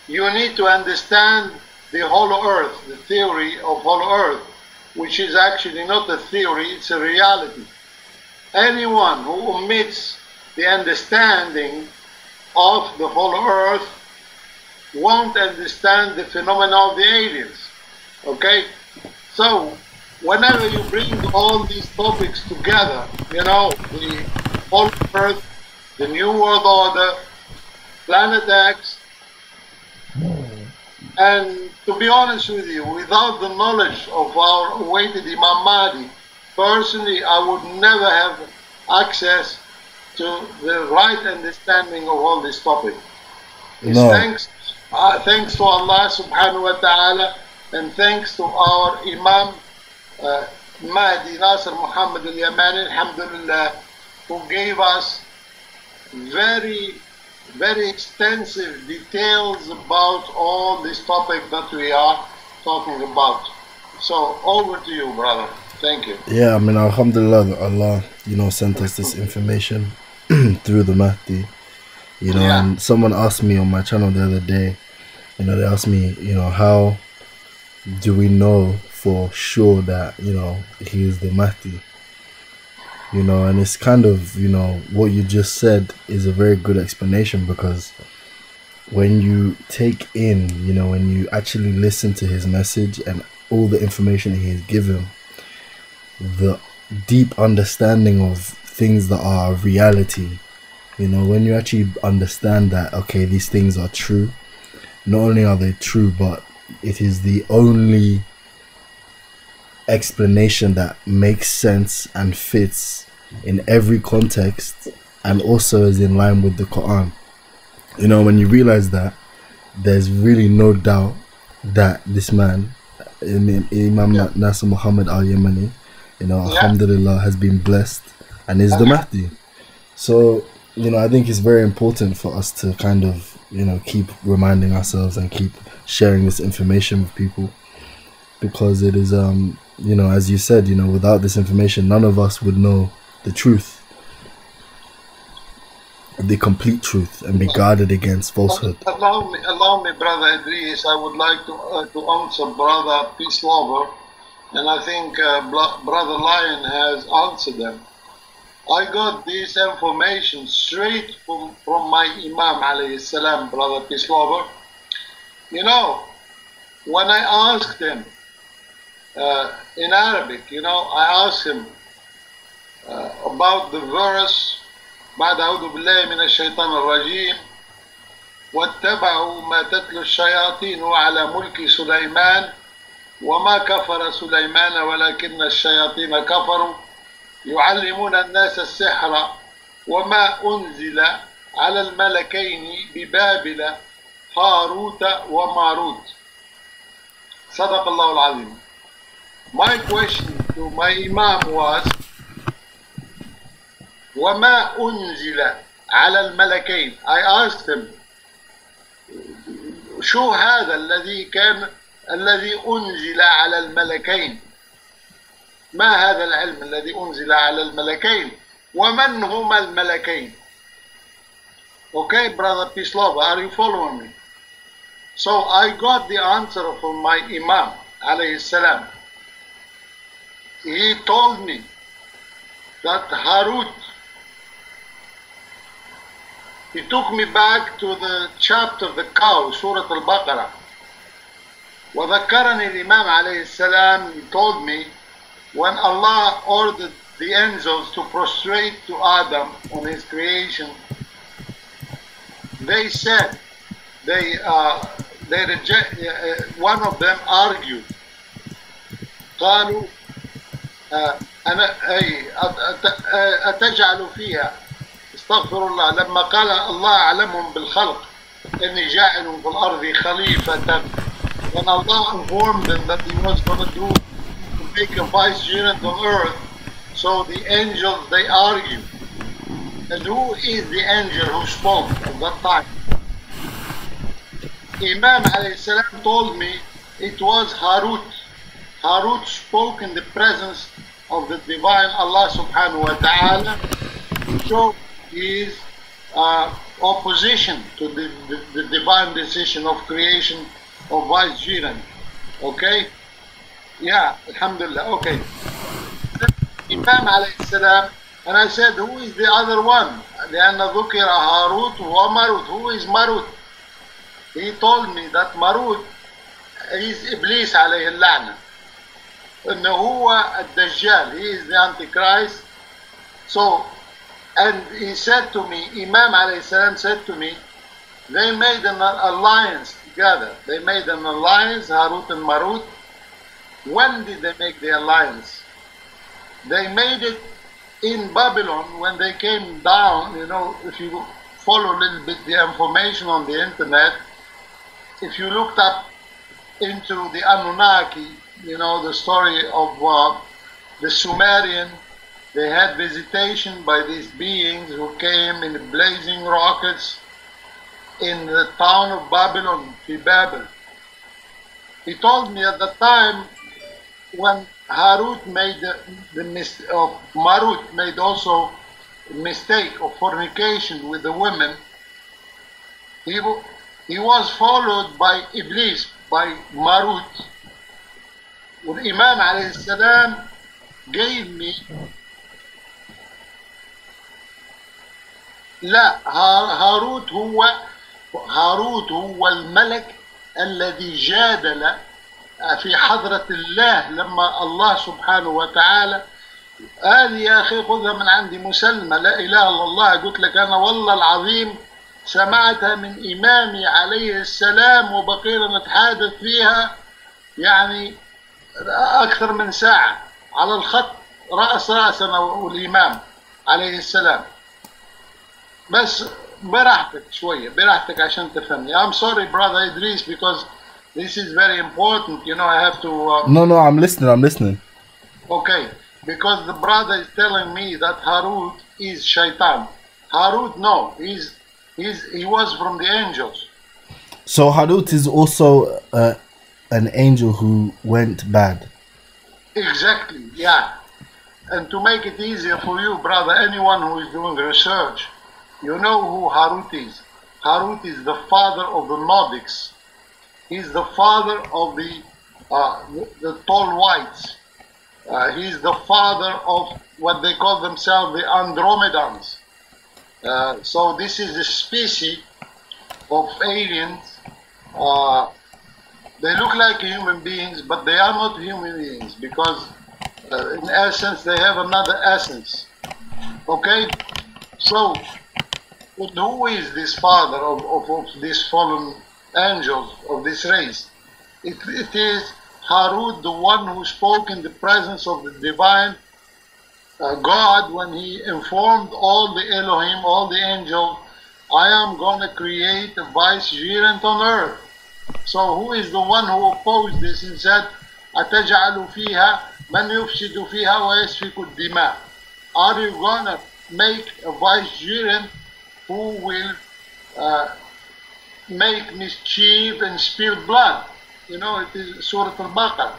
you need to understand the hollow earth, the theory of hollow earth, which is actually not a theory, it's a reality. Anyone who omits the understanding of the hollow earth won't understand the phenomena of the aliens. Okay? So, whenever you bring all these topics together, you know, the hollow earth, the new world order, Planet X, and to be honest with you, without the knowledge of our awaited Imam Mahdi, personally I would never have access to the right understanding of all this topic. It's thanks to Allah subhanahu wa ta'ala, and thanks to our Imam Mahdi Nasir Muhammad al-Yamani, alhamdulillah, who gave us very extensive details about all this topic that we are talking about. So over to you, brother. Thank you. Yeah, I mean, alhamdulillah that Allah, you know, sent us this information through the Mahdi. You know, and someone asked me on my channel the other day, you know, they asked me, you know, how do we know for sure that, you know, he is the Mahdi? You know, and it's kind of, you know, what you just said is a very good explanation, because when you take in, you know, when you actually listen to his message and all the information he has given, the deep understanding of things that are reality, you know, when you actually understand that, okay, these things are true, not only are they true, but it is the only explanation that makes sense and fits in every context, and also is in line with the Quran. You know, when you realize that, there's really no doubt that this man, Imam Nasir Muhammad al-Yamani, you know, alhamdulillah, has been blessed and is the Mahdi. So you know, I think it's very important for us to kind of, you know, keep reminding ourselves and keep sharing this information with people, because it is, you know, as you said, you know, without this information, none of us would know the truth, the complete truth, and be guarded against falsehood. Allow me, Brother Idris, I would like to answer Brother Peace Lover, and I think Brother Lion has answered them. I got this information straight from my Imam alayhi salam, Brother Peace Lover. You know, when I asked him in Arabic, you know, I asked him about the verse بعد أعوذ بالله من الشيطان الرجيم واتبعوا ما تتلو الشياطين على ملك سليمان وما كفر سليمان ولكن الشياطين كفروا يعلمون الناس السحر وما أنزل على الملكين ببابل هاروت وماروت. صدق الله العظيم. My question to my Imam was, وما أنزل على الملكين. I asked him, شو هذا الذي أنزل على الملكين؟ ما هذا العلم الذي أنزل على الملكين؟ ومن هما الملكين؟ Okay, Brother Peace Love, are you following me? So I got the answer from my Imam alayhi salam. He told me that Harut, he took me back to the chapter of the cow, Surah Al-Baqarah. وذكرني الإمام عليه السلام, he told me, when Allah ordered the angels to prostrate to Adam on his creation, they said, one of them argued, قالوا أتجعل فيها استغفر الله لما قال الله أعلمهم بالخلق إني جاعل في الأرض خليفة. When Allah informed them that He was going to make a vicegerent on earth, so the angels, they argued. And who is the angel who spoke at that time? Imam alayhi salam told me it was Harut. Harut spoke in the presence of the divine Allah subhanahu wa ta'ala to show his opposition to the divine decision of creation of vicegerent. Okay? Yeah, alhamdulillah, okay. Imam alayhi salam, and I said, who is the other one? لأن ذكر هاروت ومارut. Who is Marut? He told me that Marut is Iblis عليه اللعنة. إنه هو الدجال. He is the Antichrist. So, and he said to me, Imam alayhi salam said to me, they made an alliance together. They made an alliance, Harut and Marut. When did they make the alliance? They made it in Babylon when they came down. You know, if you follow a little bit the information on the internet, if you looked up into the Anunnaki, you know, the story of the Sumerian, they had visitation by these beings who came in blazing rockets in the town of Babylon, Babel. He told me at the time when Harut made the mistake of Marut made also a mistake of fornication with the women, he was followed by Iblis, by Marut. When Imam alayhi salam gave me لا هاروت هو الملك الذي جادل في حضرة الله لما الله سبحانه وتعالى قال يا أخي خذها من عندي مسلمة لا إله إلا الله. قلت لك أنا والله العظيم سمعتها من إمامي عليه السلام وبقينا نتحادث فيها يعني أكثر من ساعة على الخط رأسنا والإمام عليه السلام. بس براحتك شوية براحتك عشان تفهمني. I'm sorry brother Idris because this is very important, you know. I have to No, I'm listening. Okay, because the brother is telling me that Harut is shaitan. Harut, no, he was from the angels. So Harut is also an angel who went bad. Exactly, yeah. And to make it easier for you, brother, anyone who is doing research, you know who Harut is. Harut is the father of the Nordics. He's the father of the tall whites. He's the father of what they call themselves the Andromedans. So this is a species of aliens. They look like human beings, but they are not human beings because in essence they have another essence. Okay? So who is this father of these fallen angels of this race? It is Harut, the one who spoke in the presence of the divine God when he informed all the Elohim, all the angels, I am going to create a vicegerent on earth. So who is the one who opposed this and said, أَتَجْعَلُ فِيهَا مَنْ يُفْسِدُ فِيهَا وَيَسْفِكُ الدِّمَاء? Are you going to make a vicegerent who will make mischief and spill blood? You know, it is Surah Al-Baqarah.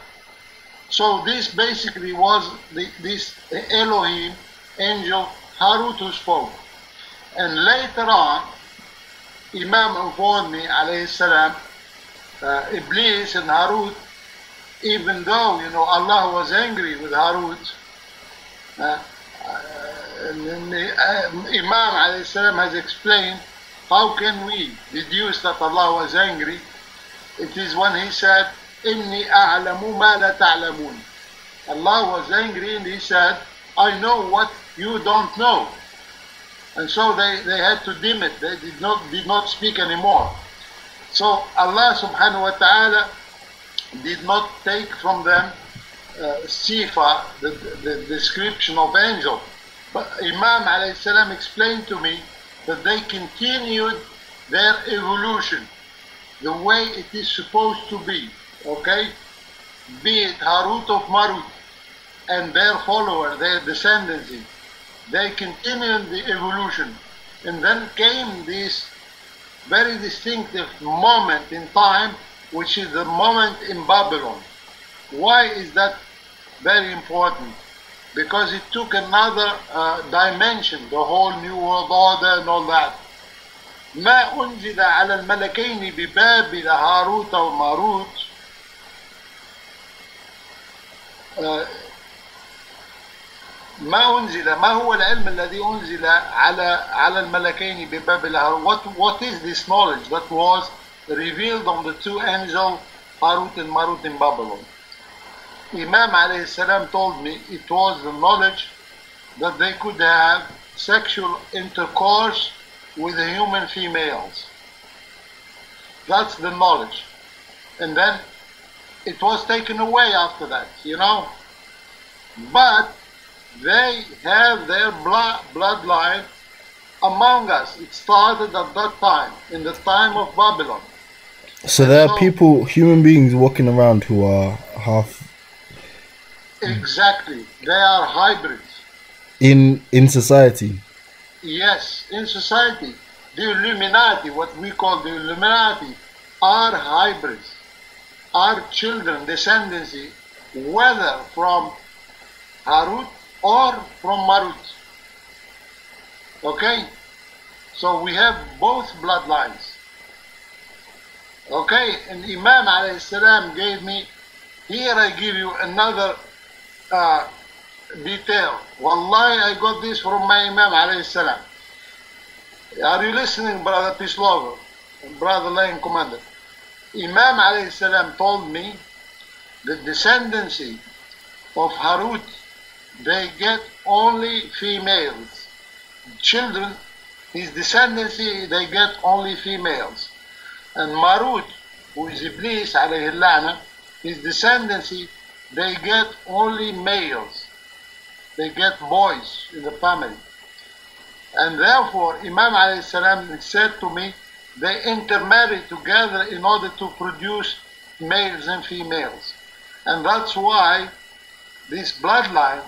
So this basically was this Elohim angel Harut who spoke. And later on, Imam informed me, alayhi salam, Iblis and Harut, even though, you know, Allah was angry with Harut, Imam alayhi salam has explained, how can we deduce that Allah was angry? It is when he said, إِنِّي أَعْلَمُ مَا لَا تَعْلَمُونَ. Allah was angry and he said, I know what you don't know. And so they had to dim it. They did not speak anymore. So Allah subhanahu wa ta'ala did not take from them sifa, the description of angel. But Imam alayhi salam explained to me that they continued their evolution the way it is supposed to be, okay? Be it Harut of Marut and their follower, their descendants, they continued the evolution. And then came this very distinctive moment in time, which is the moment in Babylon. Why is that very important? Because it took another dimension, the whole new world order and all that. ما أنزل على الملكين ببابل هاروت وماروت ما هو العلم الذي أنزل على الملكين ببابل هاروت? What is this knowledge that was revealed on the two angels Harut and Marut in Babylon? Imam alayhi salam told me it was the knowledge that they could have sexual intercourse with the human females. That's the knowledge. And then it was taken away after that, you know. But they have their bloodline among us. It started at that time, in the time of Babylon. So there are people, human beings walking around who are half... Exactly. They are hybrids. In society? Yes, in society. The Illuminati, what we call the Illuminati, are hybrids. Are children, descendants, whether from Harut or from Marut. Okay? So we have both bloodlines. Okay? And Imam alayhi salam gave me, here I give you another detail. Wallahi, I got this from my Imam alayhi salam. Are you listening, brother Peace Lover, brother Line Commander? Imam alayhi salam told me the descendancy of Harut, they get only females. Children, his descendancy, they get only females. And Marut, who is Iblis alayhi la'na, his descendancy, they get only males. They get boys in the family. And therefore, Imam alayhi salam said to me, they intermarry together in order to produce males and females. And that's why this bloodline,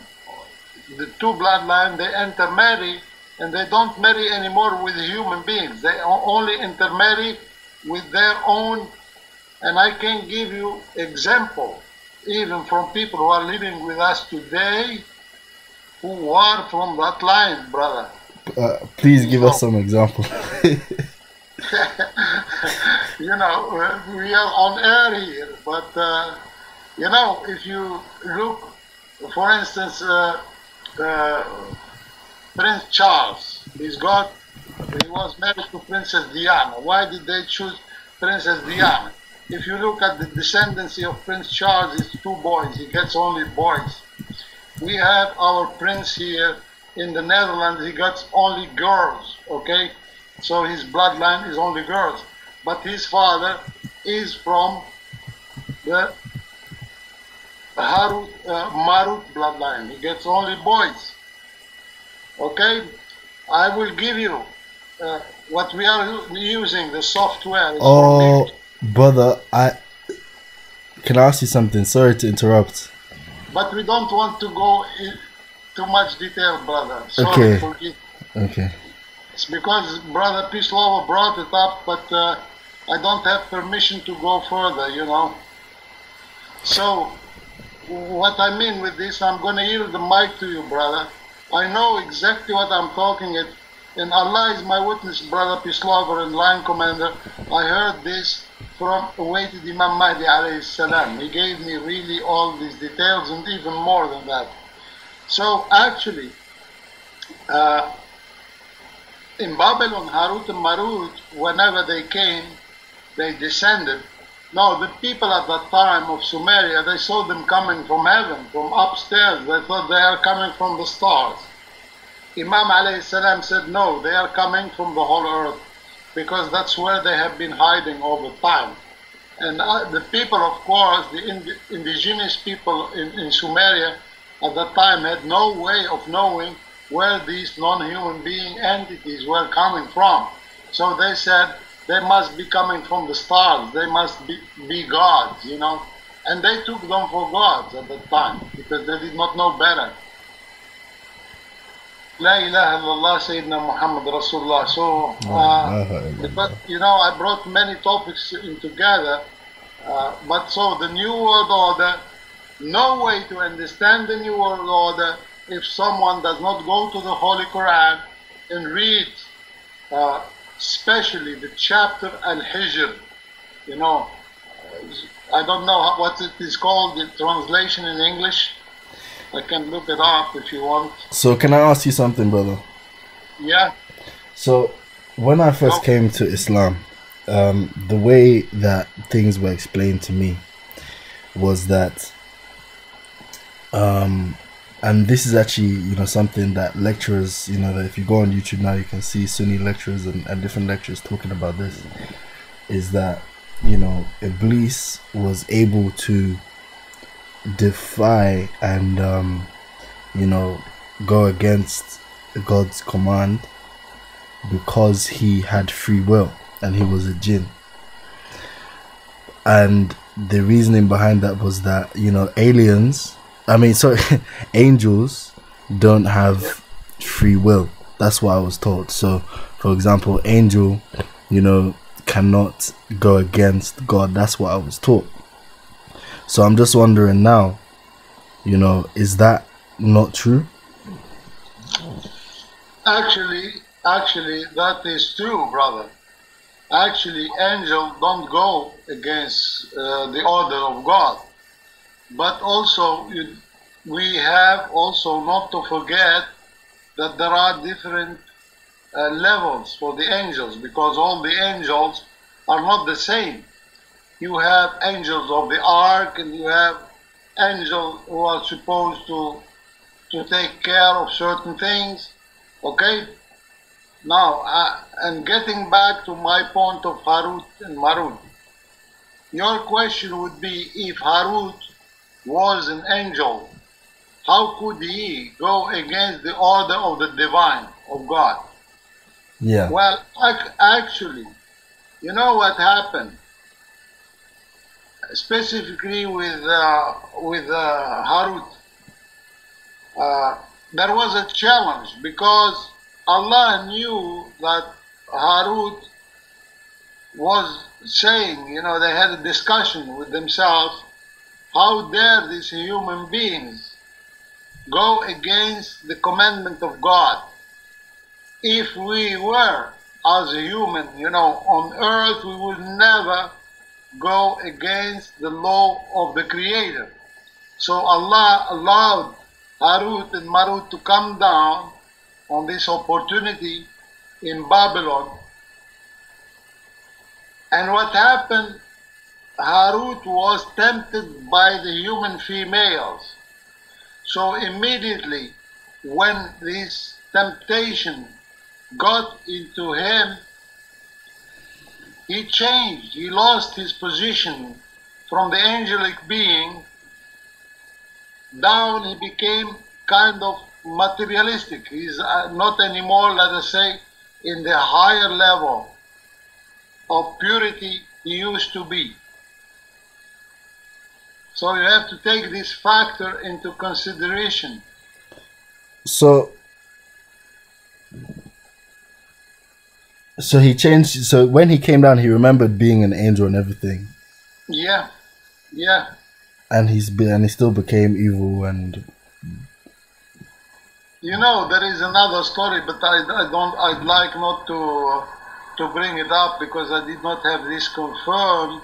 the two bloodlines, they intermarry and they don't marry anymore with human beings. They only intermarry with their own, and I can give you example, even from people who are living with us today, who are from that line, brother. Please give us some example. You know, we are on air here, but you know, if you look, for instance, Prince Charles, he was married to Princess Diana. Why did they choose Princess Diana? If you look at the descendancy of Prince Charles, it's 2 boys. He gets only boys. We have our prince here in the Netherlands. He gets only girls, okay? So his bloodline is only girls. But his father is from the Harut, Marut bloodline. He gets only boys. Okay? I will give you what we are using, the software. Oh, brother, can I ask you something? Sorry to interrupt. But we don't want to go in too much detail, brother. Sorry, okay. Forgive. Okay. It's because Brother Peace Lover brought it up, but I don't have permission to go further, you know. So, what I mean with this, I'm going to yield the mic to you, brother. I know exactly what I'm talking about, and Allah is my witness, Brother Peace Lover and Line Commander. I heard this from awaited Imam Mahdi alayhi salam. He gave me really all these details and even more than that. So actually, in Babylon, Harut and Marut, whenever they came, they descended. Now, the people at that time of Sumeria, they saw them coming from heaven, from upstairs. They thought they are coming from the stars. Imam alayhi salam said, no, they are coming from the whole earth, because that's where they have been hiding all the time. And the people, of course, the indigenous people in Sumeria at that time had no way of knowing where these non-human being entities were coming from. So they said, they must be coming from the stars, they must be gods, you know. And they took them for gods at that time, because they did not know better. La ilaha illallah Sayyidina Muhammad Rasulullah. So, but you know, I brought many topics in together, but so the New World Order, no way to understand the New World Order if someone does not go to the Holy Quran and read especially the chapter Al-Hijr. You know, I don't know what it is called, the translation in English. I can look it up if you want. So can I ask you something, brother? Yeah. So when I first came to Islam, the way that things were explained to me was that, and this is actually, you know, something that lecturers, you know, that if you go on YouTube now, you can see Sunni lecturers and different lecturers talking about this, is that, you know, Iblis was able to defy and, you know, go against God's command because he had free will and he was a jinn. And the reasoning behind that was that, you know, angels don't have free will. That's what I was told. So, for example, angel, you know, cannot go against God. That's what I was taught. So I'm just wondering now, you know, is that not true? Actually, that is true, brother. Actually, angels don't go against the order of God. But also, we have also not to forget that there are different levels for the angels, because all the angels are not the same. You have angels of the ark, and you have angels who are supposed to take care of certain things. Okay? Now, and getting back to my point of Harut and Marut, your question would be, if Harut was an angel, how could he go against the order of the divine, of God? Yeah. Well, actually, you know what happened? Specifically with Harut, there was a challenge, because Allah knew that Harut was saying, you know, they had a discussion with themselves, how dare these human beings go against the commandment of God? If we were as a human, you know, on earth, we would never go against the law of the Creator. So Allah allowed Harut and Marut to come down on this opportunity in Babylon. And what happened, Harut was tempted by the human females. So immediately when this temptation got into him, he changed, he lost his position from the angelic being down, he became kind of materialistic. He's not anymore, let us say, in the higher level of purity he used to be. So you have to take this factor into consideration. So he changed. So when he came down, he remembered being an angel and everything. Yeah, yeah. And he still became evil. And you know, there is another story, but I'd like not to bring it up because I did not have this confirmed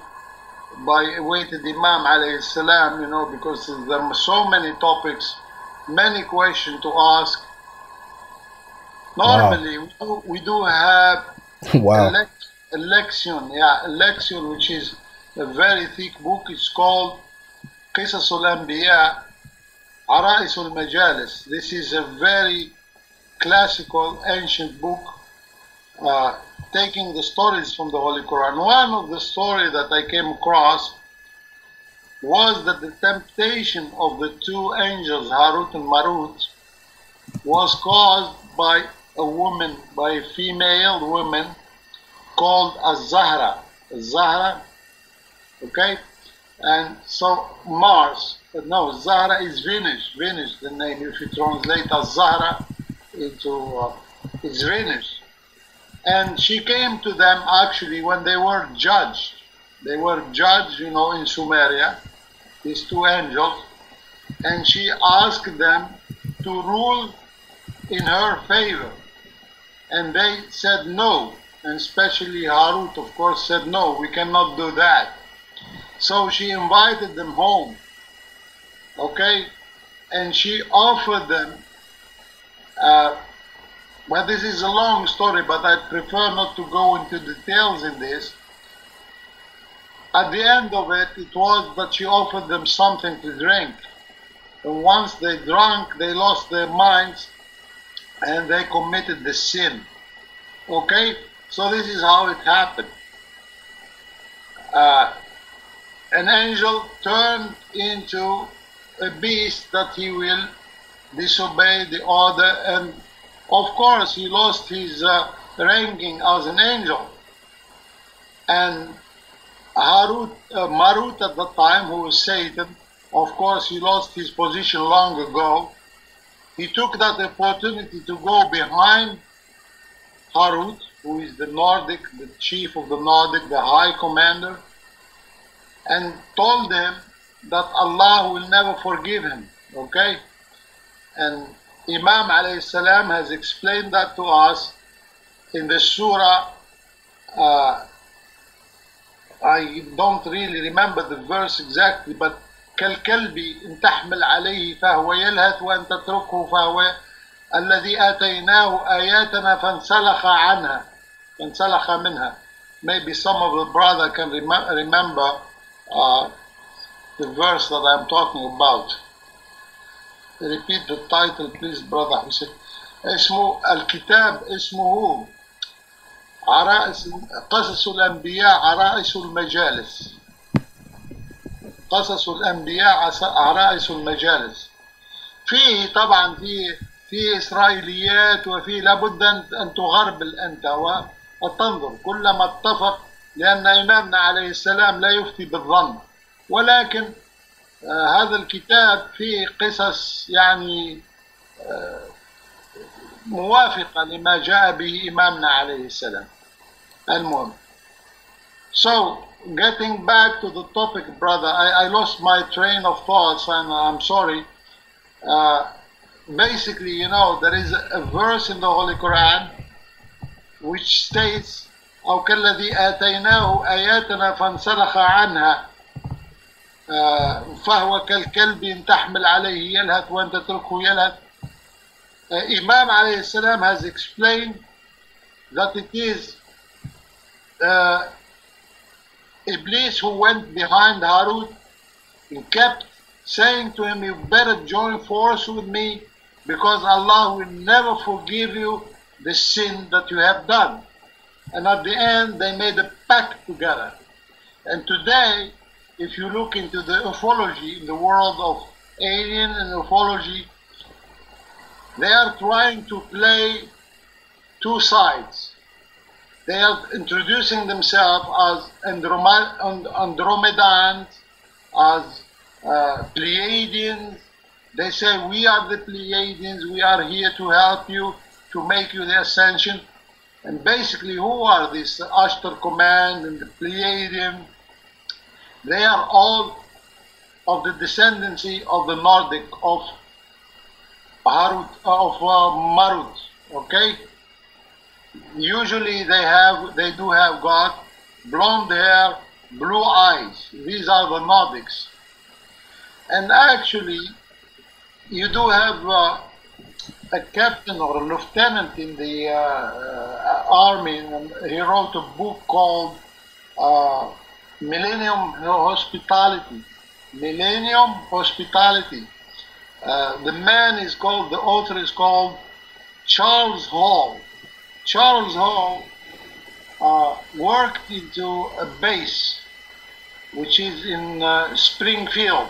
by awaited Imam alayhi salam, you know, because there are so many topics, many questions to ask. Normally, wow. we do have wow. election, which is a very thick book. It's called قصص الأنبياء عرائس المجالس. This is a very classical, ancient book, taking the stories from the Holy Quran. One of the stories that I came across was that the temptation of the two angels, Harut and Marut, was caused by a woman, by a female woman called Az-Zahra. Az-Zahra, okay? And so Mars, no, Zahra is Venus, the name, if you translate Az-Zahra into, it's Venus. And she came to them actually when they were judged. They were judged, you know, in Sumeria, these two angels, and she asked them to rule in her favor. And they said no, and especially Harut, of course, said no, we cannot do that. So she invited them home, okay? And she offered them, well, this is a long story, but I prefer not to go into details in this. At the end of it, it was that she offered them something to drink. And once they drank, they lost their minds and they committed the sin. Okay? So this is how it happened. An angel turned into a beast that he will disobey the order, and of course he lost his ranking as an angel. And Marut at the time, who was Satan, of course he lost his position long ago. He took that opportunity to go behind Harut, who is the Nordic, the chief of the Nordic, the high commander, and told them that Allah will never forgive him, okay? And Imam alayhi salam has explained that to us in the surah. I don't really remember the verse exactly, but كالكلب إن تحمل عليه فهو يلهث وأن تتركه فهو الذي آتيناه آياتنا فانسلخ منها. Maybe some of the brother can remember the verse that I'm talking about. Repeat the title, please, brother. اسمه الكتاب اسمه قصص الأنبياء عرائس المجالس. قصص الأنبياء عرائس المجالس. فيه طبعا فيه إسرائيليات، وفيه لابد أن تغربل أنت وتنظر كلما اتفق، لأن إمامنا عليه السلام لا يفتي بالظن. ولكن هذا الكتاب فيه قصص يعني موافقة لما جاء به إمامنا عليه السلام. المهم. So, getting back to the topic, brother, I lost my train of thoughts and I'm sorry. Basically, you know, there is a verse in the Holy Quran which states, أو كالذي آتيناه آياتنا فانسلخ عنها فهو كالكلب إن تحمل عليه يلهث وأن تتركه يلهث. Imam alayhi salam has explained that it is Iblis who went behind Harut and kept saying to him, you better join force with me because Allah will never forgive you the sin that you have done. And at the end, they made a pact together. And today, if you look into the ufology, in the world of alien and ufology, they are trying to play two sides. They are introducing themselves as Andromedans, as Pleiadians. They say, we are the Pleiadians, we are here to help you, to make you the ascension. And basically, who are these Ashtar Command and the Pleiadian? They are all of the descendancy of the Nordic, of Harut, of Marut, okay? Usually they do have got blonde hair, blue eyes. These are the Nordics. And actually, you do have a captain or a lieutenant in the army, and he wrote a book called Millennium Hospitality. Millennium Hospitality. The man is called, the author is called Charles Hall. Charles Hall worked into a base which is in Springfield.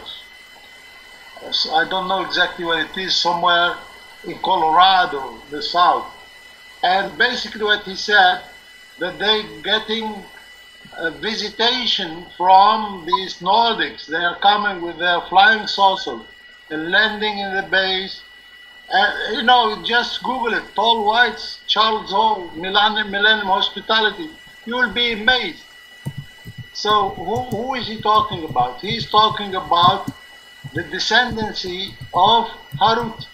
So I don't know exactly where it is, somewhere in Colorado, the south. And basically what he said, that they're getting a visitation from these Nordics. They are coming with their flying saucer and landing in the base. And, you know, just Google it, Tall Whites, Charles Hall, Millennium Hospitality. You will be amazed. So who is he talking about? He's talking about the descendancy of Harut.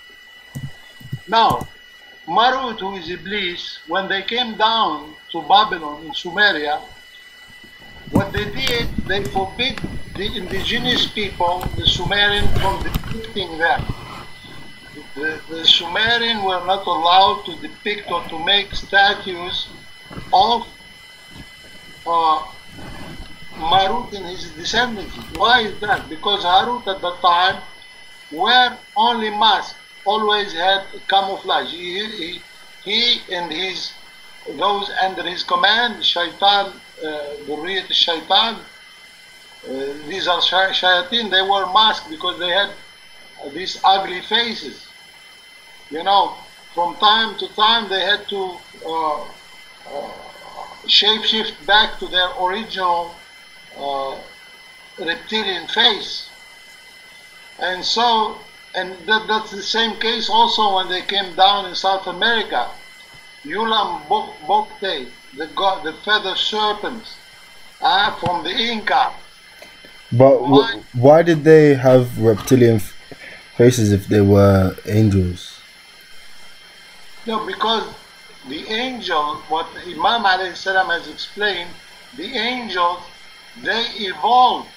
Now, Marut, who is Iblis, when they came down to Babylon in Sumeria, what they did, they forbid the indigenous people, the Sumerian, from depicting them. The Sumerian were not allowed to depict or to make statues of Marut and his descendants. Why is that? Because Harut at that time were only masked, always had camouflage. He and those under his command, Shaitan, Durriyat Shaitan, these are Shayateen, they were masked because they had these ugly faces. You know, from time to time they had to shapeshift back to their original reptilian face. And so, and that's the same case also when they came down in South America. Yulam Bokte, the feather serpents from the Inca. But why did they have reptilian faces if they were angels? No, because the angel, what Imam alayhi salam has explained, the angels, they evolved.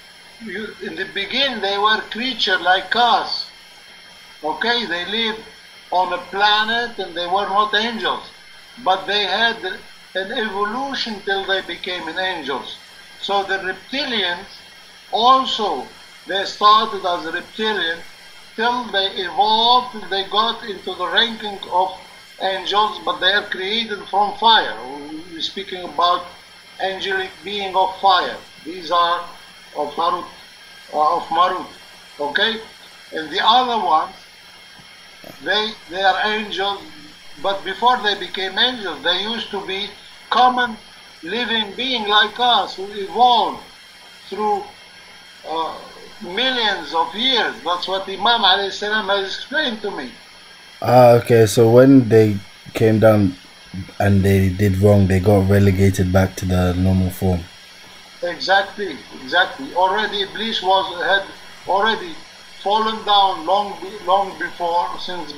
In the beginning, they were creatures like us. Okay, they lived on a planet and they were not angels. But they had an evolution till they became angels. So the reptilians also, they started as a reptilian till they evolved, till they got into the ranking of angels, but they are created from fire. We're speaking about angelic being of fire. These are of Marut, okay? And the other ones, they are angels, but before they became angels, they used to be common living being like us, who evolved through millions of years. That's what Imam alayhi salam has explained to me. Okay, so when they came down and they did wrong, they got relegated back to the normal form. Exactly. Already Iblis had already fallen down long before, since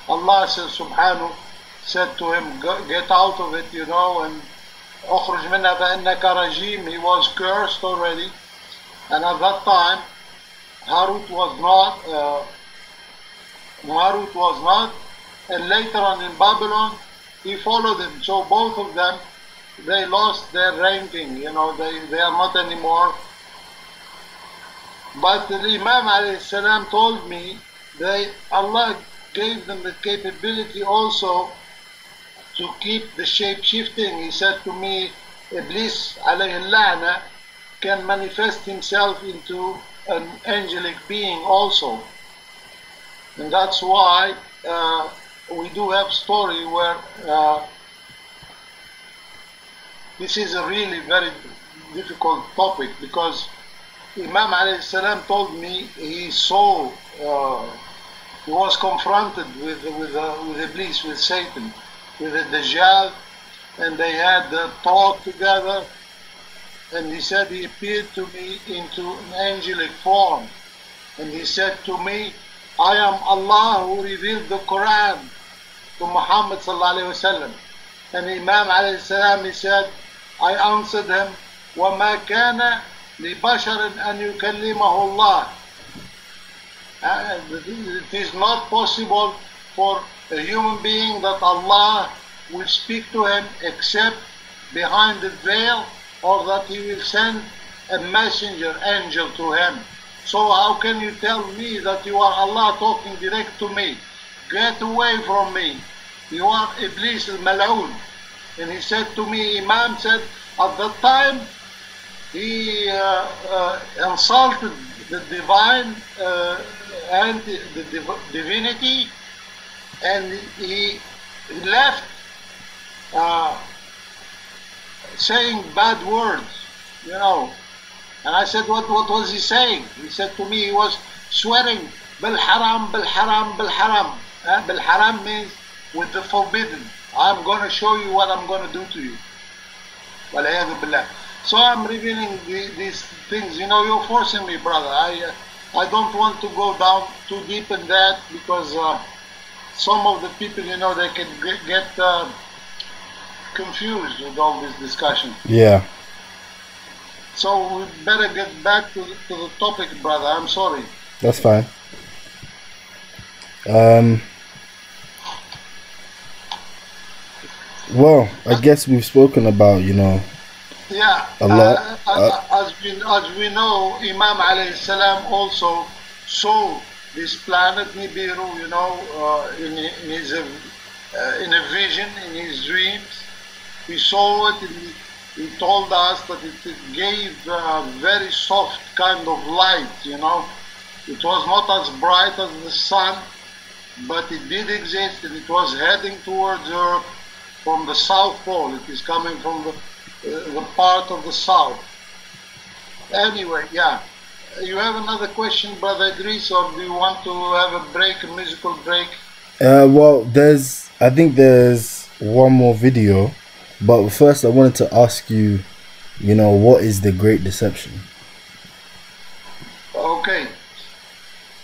Allah says, Subhanahu, said to him, get out of it, you know, and أخرج منها فإنك رجيم. He was cursed already, and at that time Harut was not, Marut was not, and later on in Babylon he followed him. So both of them, they lost their ranking, you know, they are not anymore. But the Imam alayhi salam told me Allah gave them the capability also to keep the shape shifting. He said to me, Iblis alayhi la'na can manifest himself into an angelic being also. And that's why we do have story where this is a really very difficult topic, because Imam alayhi salam told me he saw, he was confronted with Iblis, with Satan, with the Dajjal, and they had a talk together, and he said he appeared to me into an angelic form, and he said to me, I am Allah who revealed the Quran to Muhammad sallallahu alayhi wasallam. And Imam alayhi salam, he said, I answered him, وَمَا كَانَ لِبَشَرٍ أَنْ يُكَلِّمَهُ اللَّهِ. It is not possible for a human being that Allah will speak to him except behind the veil, or that he will send a messenger angel to him. So how can you tell me that you are Allah talking direct to me? Get away from me. You are Iblis al-Mal'un. And he said to me, Imam said, at that time, he insulted the divine and the divinity, and he left saying bad words, you know. And I said, what was he saying? He said to me, he was swearing, bil haram, bil haram, bil haram. Bil haram means with the forbidden. I'm going to show you what I'm going to do to you. So I'm revealing these things. You know, you're forcing me, brother. I don't want to go down too deep in that, because some of the people, you know, they can get confused with all this discussion. Yeah. So we better get back to the topic, brother. I'm sorry. That's fine. Well, I guess we've spoken about, you know, yeah, a lot. As we know, Imam alayhi salam also saw this planet Nibiru, you know, in a vision, in his dreams. He saw it, and he told us that it gave a very soft kind of light, you know. It was not as bright as the sun, but it did exist, and it was heading towards Earth from the South Pole. It is coming from the part of the south. Anyway, yeah. You have another question, Brother Idris, or do you want to have a break, a musical break? Well, I think there's one more video, but first I wanted to ask you, you know, what is the Great Deception? Okay.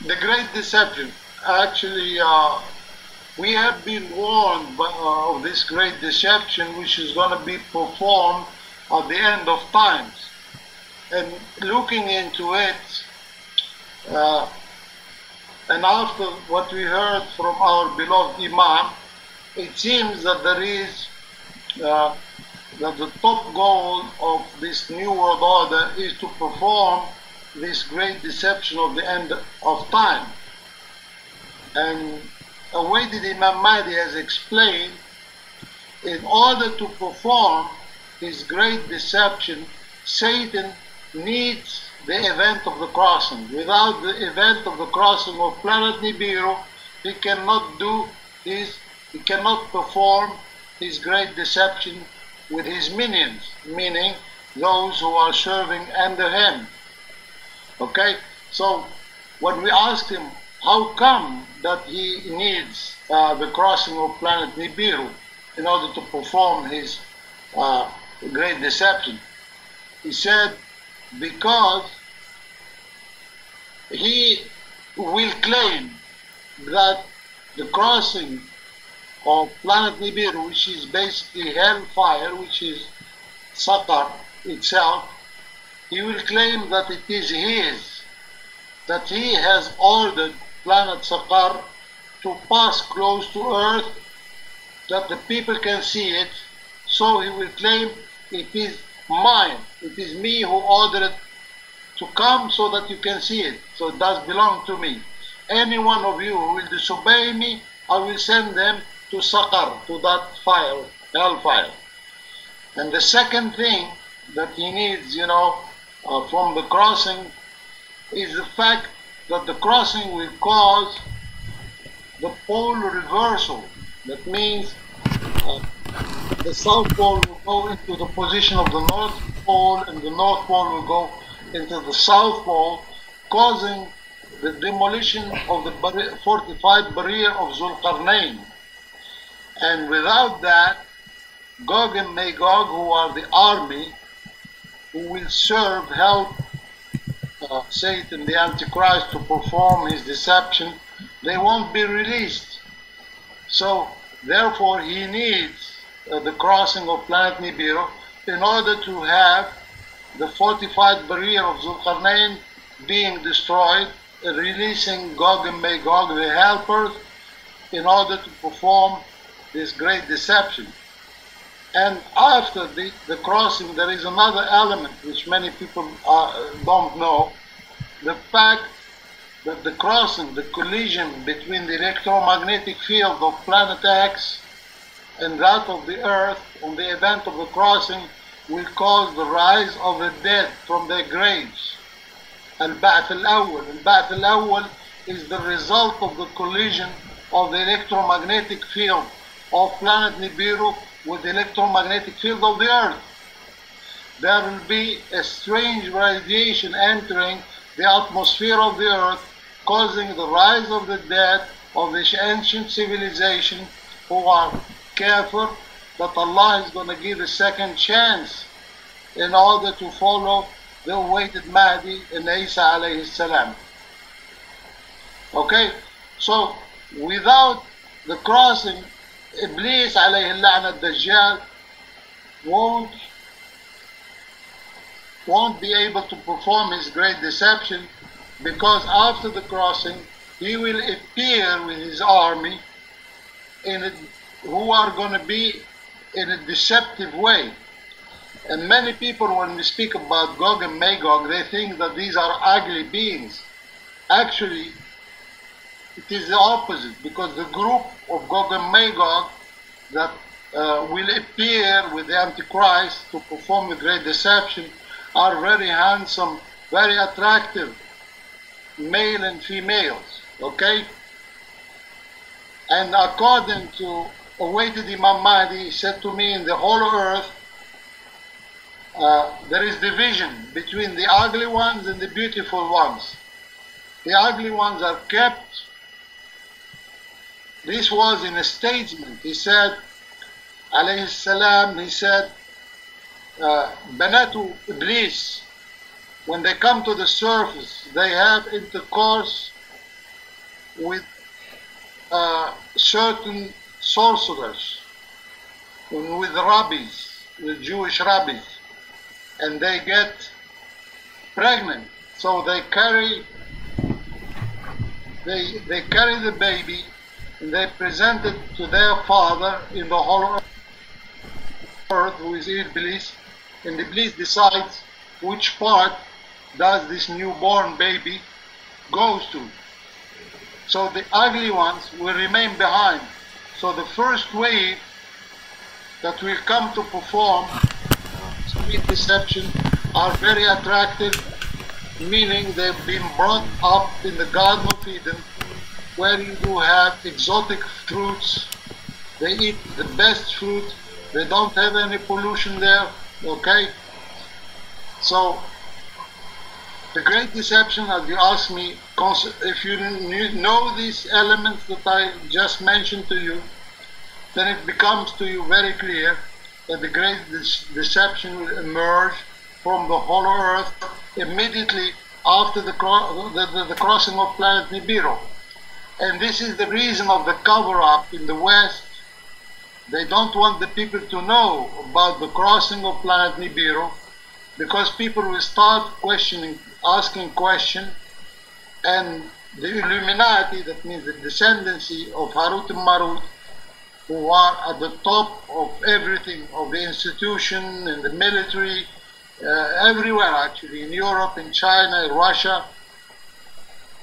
The Great Deception, actually, we have been warned of this great deception, which is going to be performed at the end of times. And looking into it, and after what we heard from our beloved Imam, it seems that there is, that the top goal of this new world order is to perform this great deception of the end of time. And a way that Imam Mahdi has explained, in order to perform his great deception, Satan needs the event of the crossing. Without the event of the crossing of planet Nibiru, he cannot perform his great deception with his minions, meaning those who are serving under him. Okay? So when we asked him, how come that he needs the crossing of planet Nibiru in order to perform his great deception? He said, because he will claim that the crossing of planet Nibiru, which is basically hellfire, which is Saqar itself, he will claim that it is his, that he has ordered planet Saqar to pass close to Earth, that the people can see it, so he will claim it is mine, it is me who ordered it to come so that you can see it, so it does belong to me. Any one of you who will disobey me, I will send them to Saqar, to that fire, hellfire. And the second thing that he needs, you know, from the crossing is the fact that the crossing will cause the pole reversal. That means the South Pole will go into the position of the North Pole, and the North Pole will go into the South Pole, causing the demolition of the fortified barrier of Zulqarnain. And without that, Gog and Magog, who are the army, who will serve, help Satan, the Antichrist, to perform his deception, they won't be released. So, therefore, he needs the crossing of planet Nibiru in order to have the fortified barrier of Zulqarnain being destroyed, releasing Gog and Magog, the helpers, in order to perform this great deception. And after the crossing, there is another element which many people don't know. The fact that the crossing, the collision between the electromagnetic field of planet X and that of the Earth on the event of the crossing will cause the rise of the dead from their graves. Al-Ba'th al-Awwal. Al-Ba'th al-Awwal is the result of the collision of the electromagnetic field of planet Nibiru with the electromagnetic field of the Earth. There will be a strange radiation entering the atmosphere of the Earth, causing the rise of the dead of this ancient civilization who are careful that Allah is going to give a second chance in order to follow the awaited Mahdi and Isa alayhi salam. Okay, so without the crossing, Iblis alayhi la'na Dajjal won't be able to perform his great deception, because after the crossing he will appear with his army who are going to be in a deceptive way. And many people, when we speak about Gog and Magog, they think that these are ugly beings. Actually, it is the opposite, because the group of Gog and Magog that will appear with the Antichrist to perform the great deception are very handsome, very attractive, male and females, okay? And according to awaited Imam Mahdi, he said to me, in the whole earth, there is division between the ugly ones and the beautiful ones. The ugly ones are kept. This was in a statement. He said, alayhi salam, he said, Banatu Iblis, when they come to the surface, they have intercourse with certain sorcerers, with rabbis, with Jewish rabbis, and they get pregnant. So they carry the baby and they present it to their father in the whole earth, who is Iblis, and Iblis decides which part does this newborn baby goes to. So the ugly ones will remain behind. So the first wave that will come to perform sweet deception are very attractive, meaning they've been brought up in the Garden of Eden, where you do have exotic fruits. They eat the best fruit. They don't have any pollution there, okay? So The great deception, as you asked me, if you know these elements that I just mentioned to you, then it becomes to you very clear that the great deception will emerge from the hollow earth immediately after the crossing of planet Nibiru. And this is the reason of the cover-up in the West. They don't want the people to know about the crossing of planet Nibiru, because people will start questioning, asking questions, and the Illuminati, that means the descendancy of Harut and Marut, who are at the top of everything, of the institution, in the military, everywhere actually, in Europe, in China, in Russia,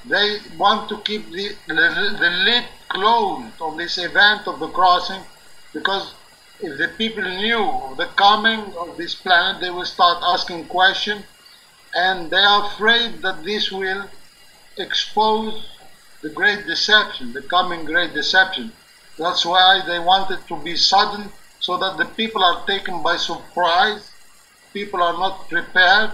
they want to keep the lid closed on this event of the crossing, because if the people knew of the coming of this planet, they will start asking questions, and they are afraid that this will expose the great deception, the coming great deception. That's why they want it to be sudden, so that the people are taken by surprise. People are not prepared,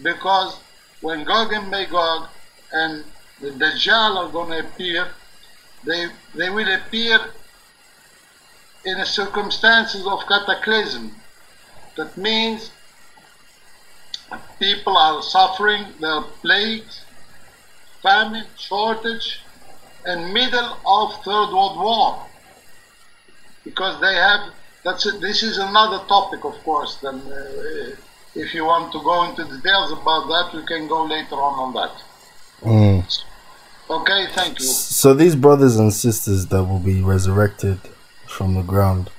because when Gog and Magog and the Dajjal are going to appear, they will appear in the circumstances of cataclysm. That means people are suffering, there are plagues, famine, shortage, and middle of Third World War. Because they have, this is another topic, of course, then if you want to go into details about that, we can go later on that. Okay, thank you. So these brothers and sisters that will be resurrected from the ground,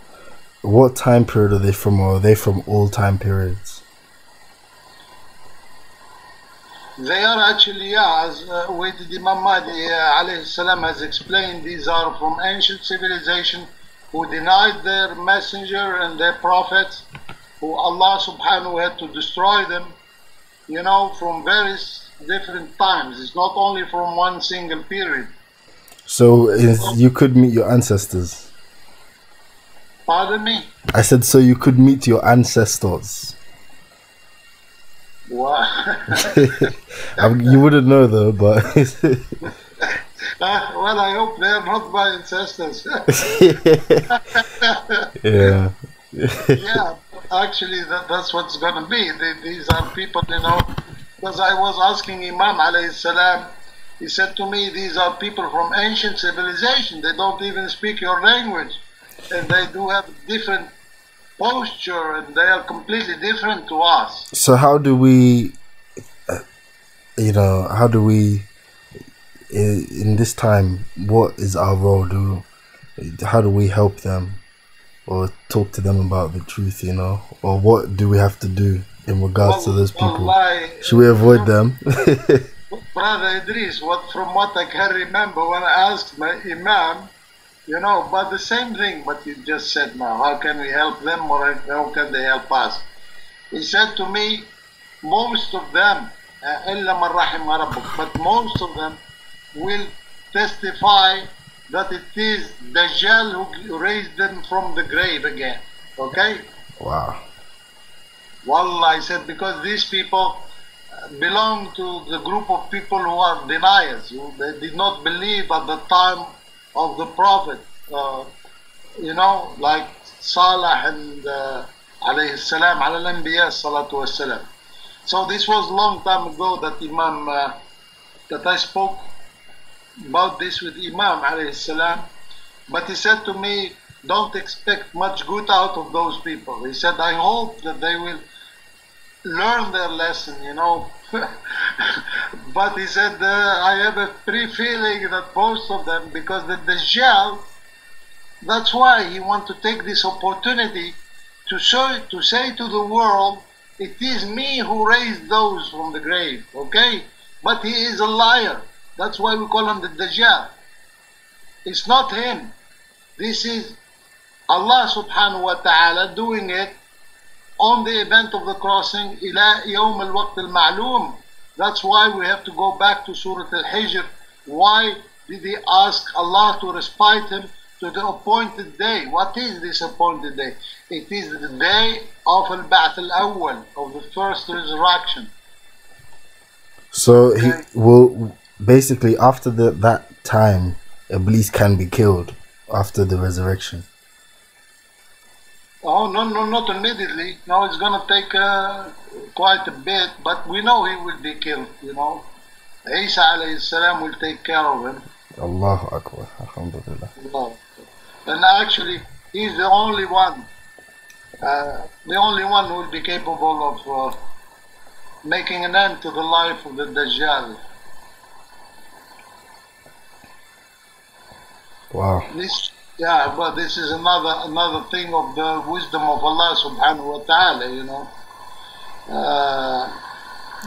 what time period are they from, or are they from all time periods? They are actually, as with Imam Mahdi alayhi salam has explained, these are from ancient civilization who denied their messenger and their prophets, who Allah subhanahu had to destroy them, you know, from various different times. It's not only from one single period. So you could meet your ancestors? Pardon me? I said, so you could meet your ancestors? What? You wouldn't know though, but... well, I hope they're not my ancestors. Yeah. Yeah, actually that's what's going to be. These are people, you know, because I was asking Imam alayhi salam, he said to me, these are people from ancient civilization. They don't even speak your language. And they do have different posture, and they are completely different to us. So how do we, you know, how do we, in this time, what is our role? How do we help them or talk to them about the truth, you know? Or what do we have to do in regards to those people? Should we avoid them? Brother Idris, from what I can remember, when I asked my Imam, you know, but the same thing what you just said now, how can we help them, or how can they help us? He said to me, most of them, but most of them will testify that it is Dajjal who raised them from the grave again. Okay? Wow. Wallah, I said, because these people belong to the group of people who are deniers, who they did not believe at the time of the Prophet, you know, like Salih and alayhi salam, ala al-anbiya salatu wassalam. So this was a long time ago that Imam, that I spoke about this with Imam alayhi salam, but he said to me, don't expect much good out of those people. He said, I hope that they will learn their lesson, you know. But he said, I have a pre-feeling that most of them, because the Dajjal, that's why he wants to take this opportunity to say to the world, it is me who raised those from the grave, okay? But he is a liar. That's why we call him the Dajjal. It's not him. This is Allah subhanahu wa ta'ala doing it on the event of the crossing, ila yawm al-waqt al-ma'loom. That's why we have to go back to Surah Al-Hijr. Why did he ask Allah to respite him to the appointed day? What is this appointed day? It is the day of al-Ba'th al-Awwal, of the first resurrection. So he will basically after that time, Iblis can be killed after the resurrection. Oh, no, not immediately. No, it's going to take quite a bit, but we know he will be killed, you know. Isa alayhi salam will take care of him. Allahu Akbar. Alhamdulillah. And actually, he's the only one who will be capable of making an end to the life of the Dajjal. Wow. Yeah, but this is another thing of the wisdom of Allah subhanahu wa ta'ala, you know.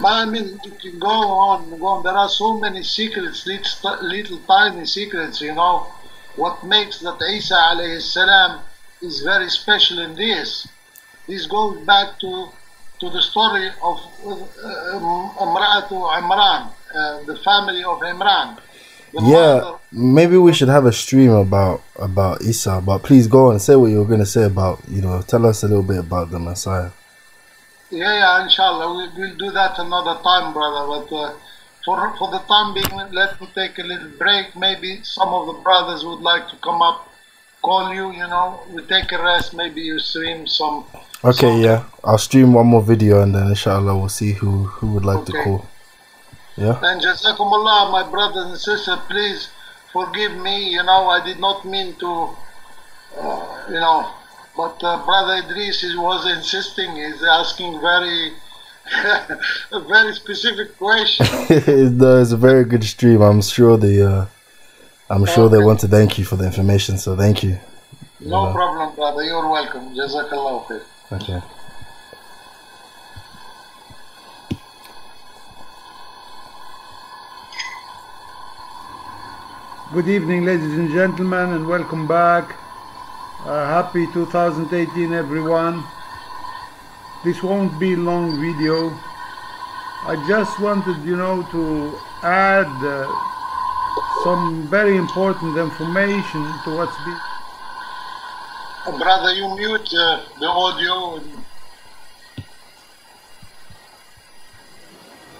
But I mean, you can go on. There are so many secrets, little tiny secrets, you know. What makes that Isa alayhi salam is very special in this. This goes back to the story of Imran, the family of Imran. Yeah, maybe we should have a stream about Isa, but please go and say what you were going to say about, you know, tell us a little bit about the Messiah. Yeah, inshallah, we'll do that another time, brother, but for the time being, let me take a little break. Maybe some of the brothers would like to come up, call you, you know, we take a rest, maybe you stream some. Okay, yeah, I'll stream one more video and then inshallah we'll see who would like to call. Yeah. And Jazakumullah, my brothers and sisters, please forgive me, you know, I did not mean to, you know, but Brother Idris was insisting, he's asking very, a very specific question. No, it's a very good stream. I'm sure they want to thank you for the information, so thank you. No problem, brother, you're welcome. Jazakallah khair. Okay. Good evening, ladies and gentlemen, and welcome back. Happy 2018, everyone. This won't be a long video. I just wanted, you know, to add some very important information to what's been. Brother, you mute the audio.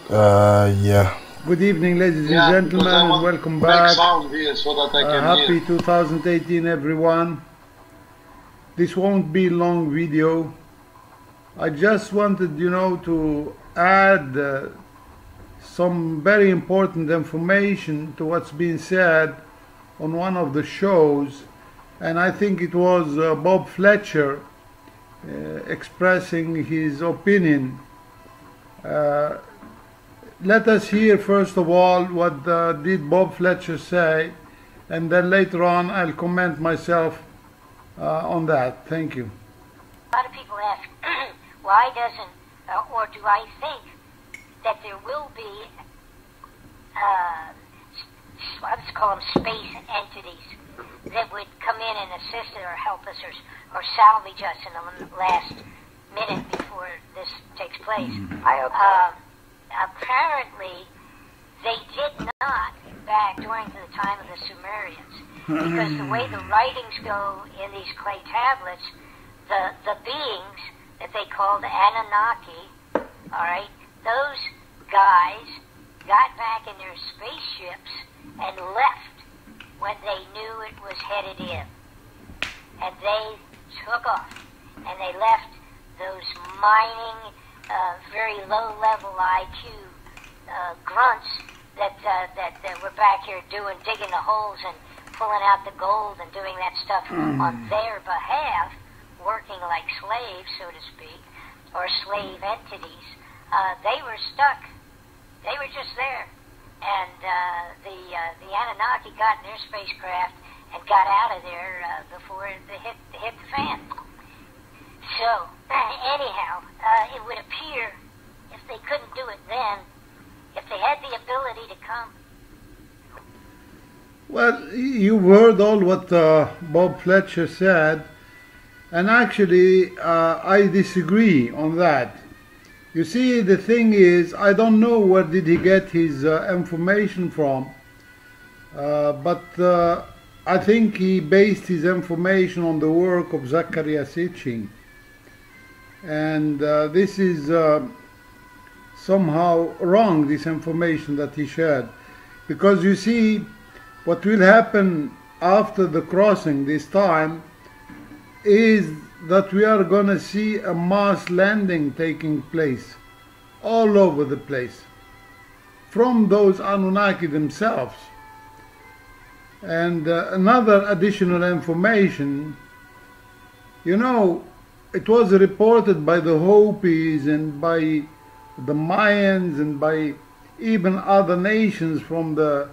Yeah. Good evening, ladies and gentlemen, and welcome back. Sound here so that I can happy 2018, everyone. This won't be a long video. I just wanted, you know, to add some very important information to what's been said on one of the shows, and I think it was Bob Fletcher expressing his opinion. Let us hear first of all what did Bob Fletcher say, and then later on I'll comment myself on that. Thank you. A lot of people ask, why doesn't, or do I think that there will be, let's call them space entities that would come in and assist or help us or salvage us in the last minute before this takes place? Apparently, they did not back during the time of the Sumerians, because the way the writings go in these clay tablets, the beings that they called Anunnaki, all right, those guys got back in their spaceships and left when they knew it was headed in, and they took off, and they left those mining, very low-level IQ grunts that were back here digging the holes and pulling out the gold and doing that stuff on their behalf, working like slaves, so to speak, or slave entities. They were stuck. They were just there. And the Anunnaki got in their spacecraft and got out of there before it hit the fan. So, anyhow, it would appear, if they couldn't do it then, if they had the ability to come. Well, you've heard all what Bob Fletcher said, and actually I disagree on that. You see, the thing is, I don't know where did he get his information from, but I think he based his information on the work of Zecharia Sitchin. And this is somehow wrong, this information that he shared. Because you see, what will happen after the crossing this time is that we are going to see a mass landing taking place all over the place from those Anunnaki themselves. And another additional information, you know, it was reported by the Hopis and by the Mayans and by even other nations from the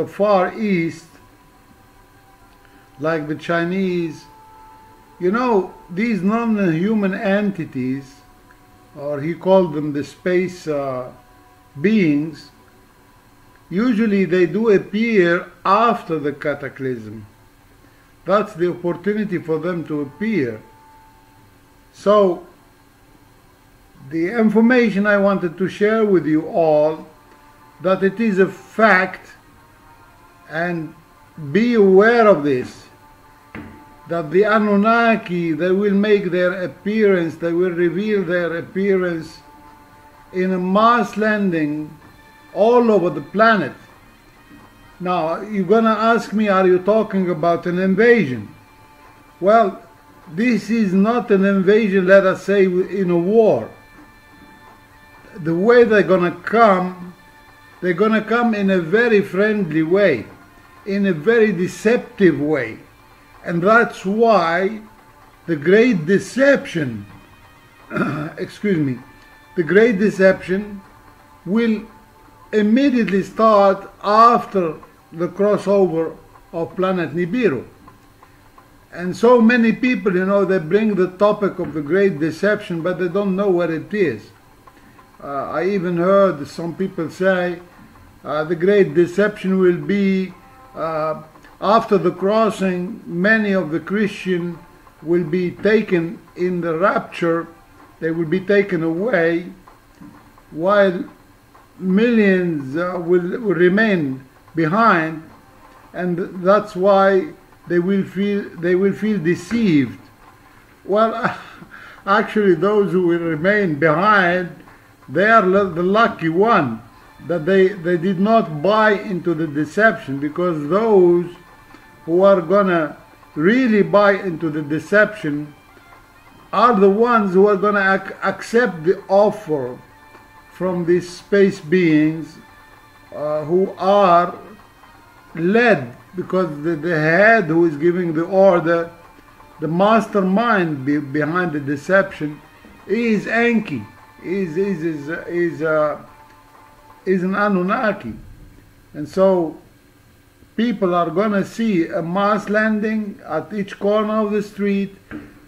Far East, like the Chinese. You know, these non-human entities, or he called them the space beings, usually they do appear after the cataclysm. That's the opportunity for them to appear. So, the information I wanted to share with you all, that it is a fact, and be aware of this, that the Anunnaki, they will make their appearance, they will reveal their appearance in a mass landing all over the planet. Now, you're going to ask me, are you talking about an invasion? Well, this is not an invasion, let us say, in a war. The way they're going to come in a very friendly way, in a very deceptive way. And that's why the great deception, the great deception will immediately start after the crossover of planet Nibiru. And so many people, you know, they bring the topic of the great deception, but they don't know what it is. I even heard some people say the great deception will be after the crossing. Many of the Christians will be taken in the rapture, they will be taken away, while millions will remain behind, and that's why they will feel deceived. Well, actually, those who will remain behind, they are the lucky one, that they did not buy into the deception, because those who are gonna really buy into the deception are the ones who are gonna accept the offer from these space beings who are led, because the head who is giving the order, the mastermind behind the deception, is Enki, is an Anunnaki. And so people are going to see a mass landing at each corner of the street.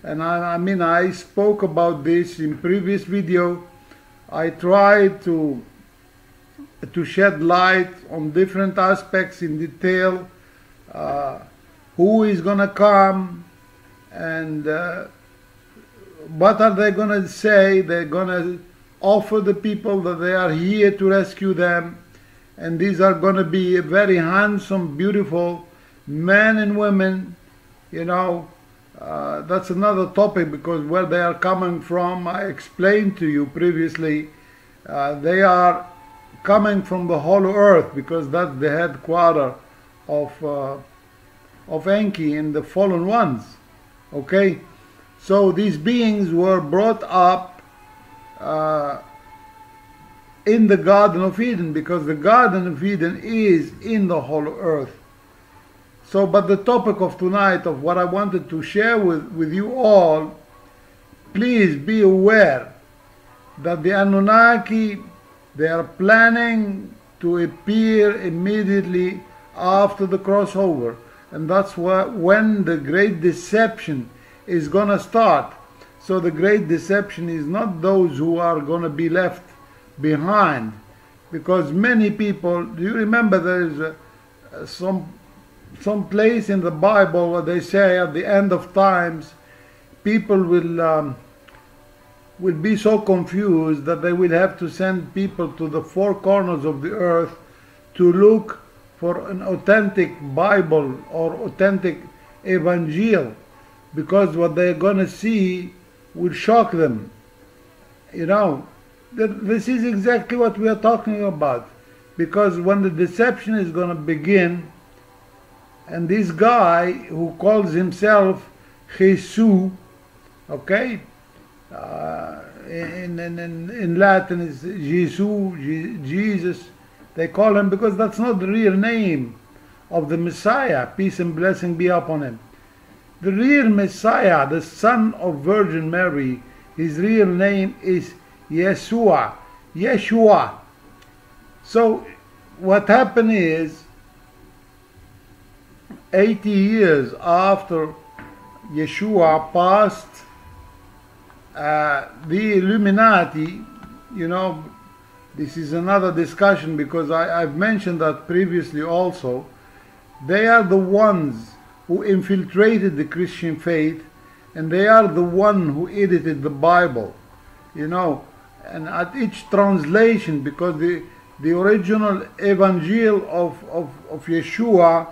And I mean, I spoke about this in previous video. I tried to shed light on different aspects in detail, who is going to come, and what are they going to say. They're going to offer the people that they are here to rescue them, and these are going to be very handsome, beautiful men and women. You know, that's another topic, because where they are coming from, I explained to you previously, they are coming from the hollow earth, because that's the headquarter of Enki and the fallen ones. Okay, so these beings were brought up in the Garden of Eden, because the Garden of Eden is in the hollow earth. So, but the topic of tonight, of what I wanted to share with you all, please be aware that the Anunnaki, they are planning to appear immediately after the crossover, and that's when the great deception is gonna start. So the great deception is not those who are gonna be left behind, because many people, do you remember there is some place in the Bible where they say at the end of times people will be so confused that they will have to send people to the four corners of the earth to look for an authentic Bible or authentic Evangel, because what they're going to see will shock them. You know, this is exactly what we are talking about. Because when the deception is going to begin, and this guy who calls himself Jesus, okay, in Latin is Jesus, they call him, because that's not the real name of the Messiah, peace and blessing be upon him. The real Messiah, the son of Virgin Mary, his real name is Yeshua. Yeshua. So what happened is, 80 years after Yeshua passed, the Illuminati, you know, this is another discussion because I've mentioned that previously also, they are the ones who infiltrated the Christian faith, and they are the one who edited the Bible, you know, and at each translation, because the original Evangel of Yeshua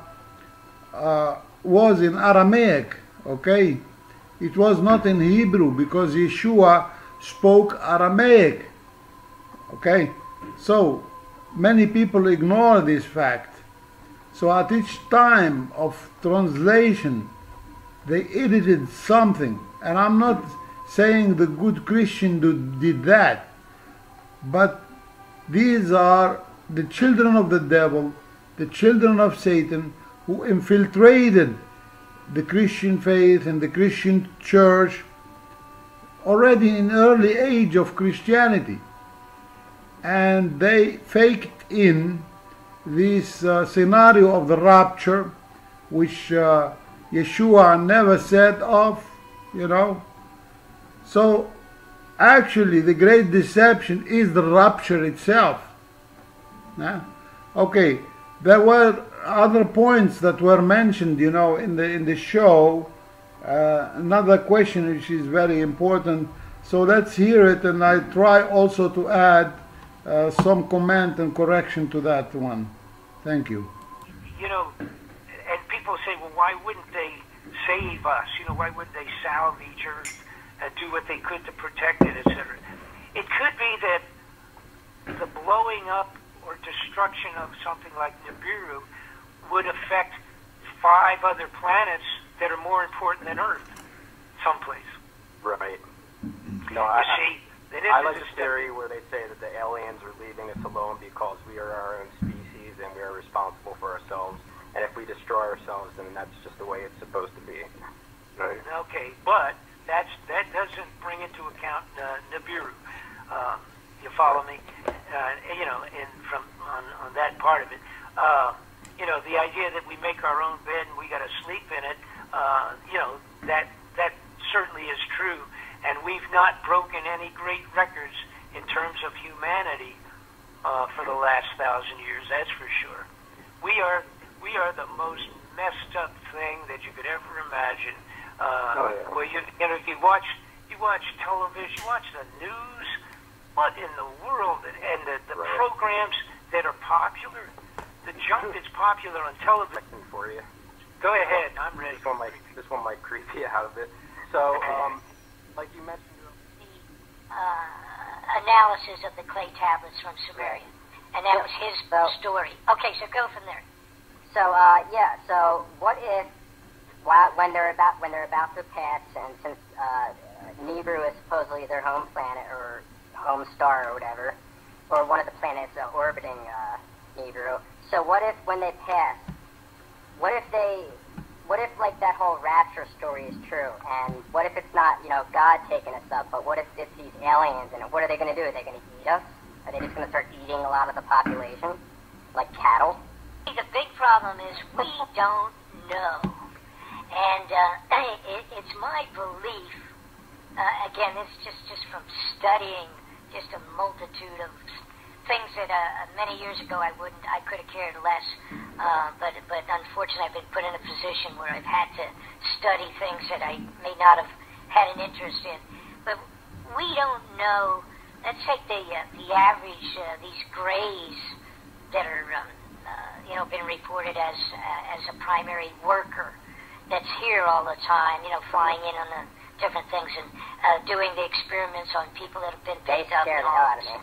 was in Aramaic, okay? It was not in Hebrew, because Yeshua spoke Aramaic, okay? So many people ignore this fact. So at each time of translation, they edited something. And I'm not saying the good Christian did that, but these are the children of the devil, the children of Satan, who infiltrated the Christian faith and the Christian church already in early age of Christianity. And they faked in this scenario of the rapture, which Yeshua never said of, you know. So actually the great deception is the rapture itself. Yeah? Okay, there were other points that were mentioned, you know, in the show. Another question which is very important, so let's hear it, and I try also to add some comment and correction to that one. Thank you. You know, and people say, well, why wouldn't they save us? You know, why wouldn't they salvage Earth and do what they could to protect it, etc.? It could be that the blowing up or destruction of something like Nibiru would affect 5 other planets that are more important than Earth, someplace. Right. No, I like the theory where they say that the aliens are leaving us alone because we are our own species and we are responsible for ourselves. And if we destroy ourselves, then that's just the way it's supposed to be. Right. Okay, but that doesn't bring into account Nibiru. You follow me? You know, on that part of it. You know, the idea that we make our own bed and we got to sleep in it. You know, that certainly is true. And we've not broken any great records in terms of humanity for the last 1,000 years. That's for sure. We are the most messed up thing that you could ever imagine. Well, you know, if you watch television, you watch the news. What in the world? And the programs that are popular, the junk that's popular on television. For you. Go ahead. I'm ready. This one might creep you out of it. So, like you mentioned, analysis of the clay tablets from Sumeria, and that was his story. Okay, so go from there. So yeah. So what if when they're about to pass, and since Nibiru is supposedly their home planet or home star or whatever, or one of the planets orbiting Nibiru. So what if when they pass? What if like that whole rapture story is true, and what if it's not, you know, God taking us up, but what if it's these aliens, and what are they going to do? Are they going to eat us? Are they just going to start eating a lot of the population, like cattle? The big problem is we don't know, and it's my belief. Again, it's just from studying just a multitude of things that many years ago I could have cared less, but unfortunately I've been put in a position where I've had to study things that I may not have had an interest in. But we don't know. Let's take the average these grays that are you know, been reported as a primary worker that's here all the time, you know, flying in on the different things and doing the experiments on people that have been picked up and all.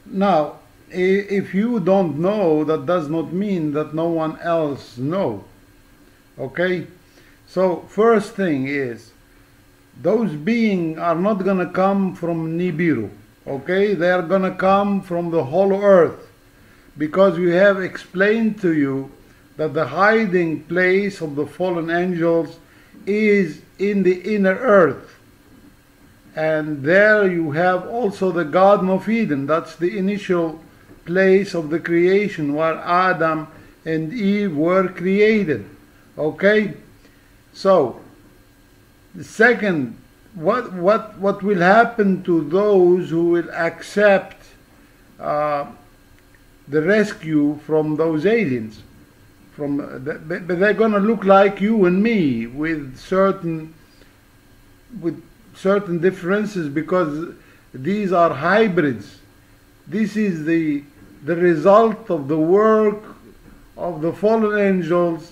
Now, if you don't know, that does not mean that no one else knows. Okay? So, first thing is, those beings are not going to come from Nibiru. Okay? They are going to come from the hollow earth. Because we have explained to you that the hiding place of the fallen angels is in the inner earth. And there you have also the Garden of Eden. That's the initial place of the creation where Adam and Eve were created. Okay? So, the second, what will happen to those who will accept the rescue from those aliens? But they're going to look like you and me with certain differences, because these are hybrids. This is the result of the work of the fallen angels.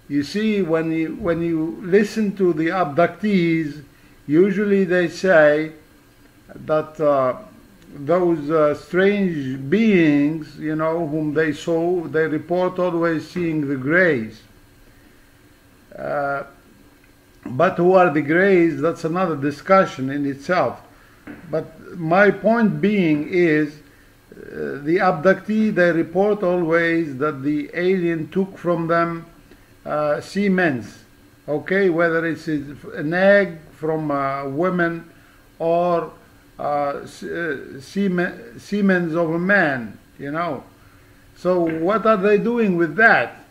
You see, when you listen to the abductees, usually they say that those strange beings, you know, whom they saw, they report always seeing the grays. But who are the grays? That's another discussion in itself. But my point being is, the abductee, they report always that the alien took from them semens, okay, whether it's an egg from a woman or semens of a man, you know. So what are they doing with that?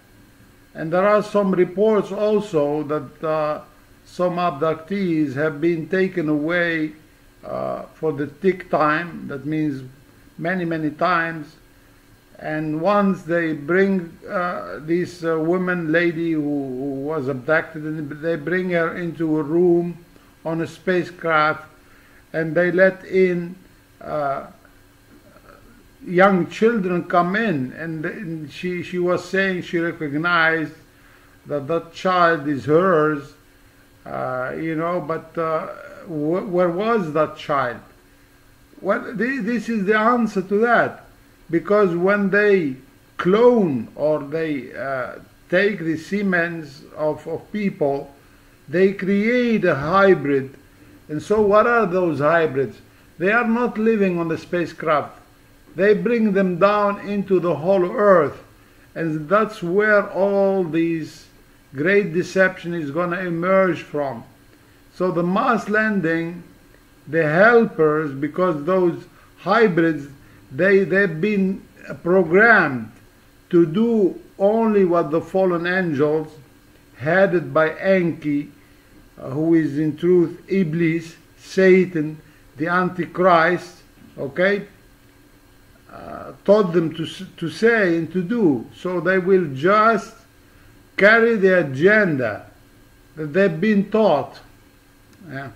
And there are some reports also that some abductees have been taken away for the tick time. That means many times. And once they bring this woman, lady who was abducted, and they bring her into a room on a spacecraft, and they let in young children come in, and she was saying she recognized that child is hers, you know, but where was that child? Well, this is the answer to that. Because when they clone or they take the semens of people, they create a hybrid. And so what are those hybrids? They are not living on the spacecraft. They bring them down into the hollow earth. And that's where all these great deception is going to emerge from. So the mass landing, the helpers, because those hybrids, they've been programmed to do only what the fallen angels, headed by Enki, who is in truth Iblis, Satan, the Antichrist, okay, taught them to say and to do. So they will just carry the agenda that they've been taught. Yeah.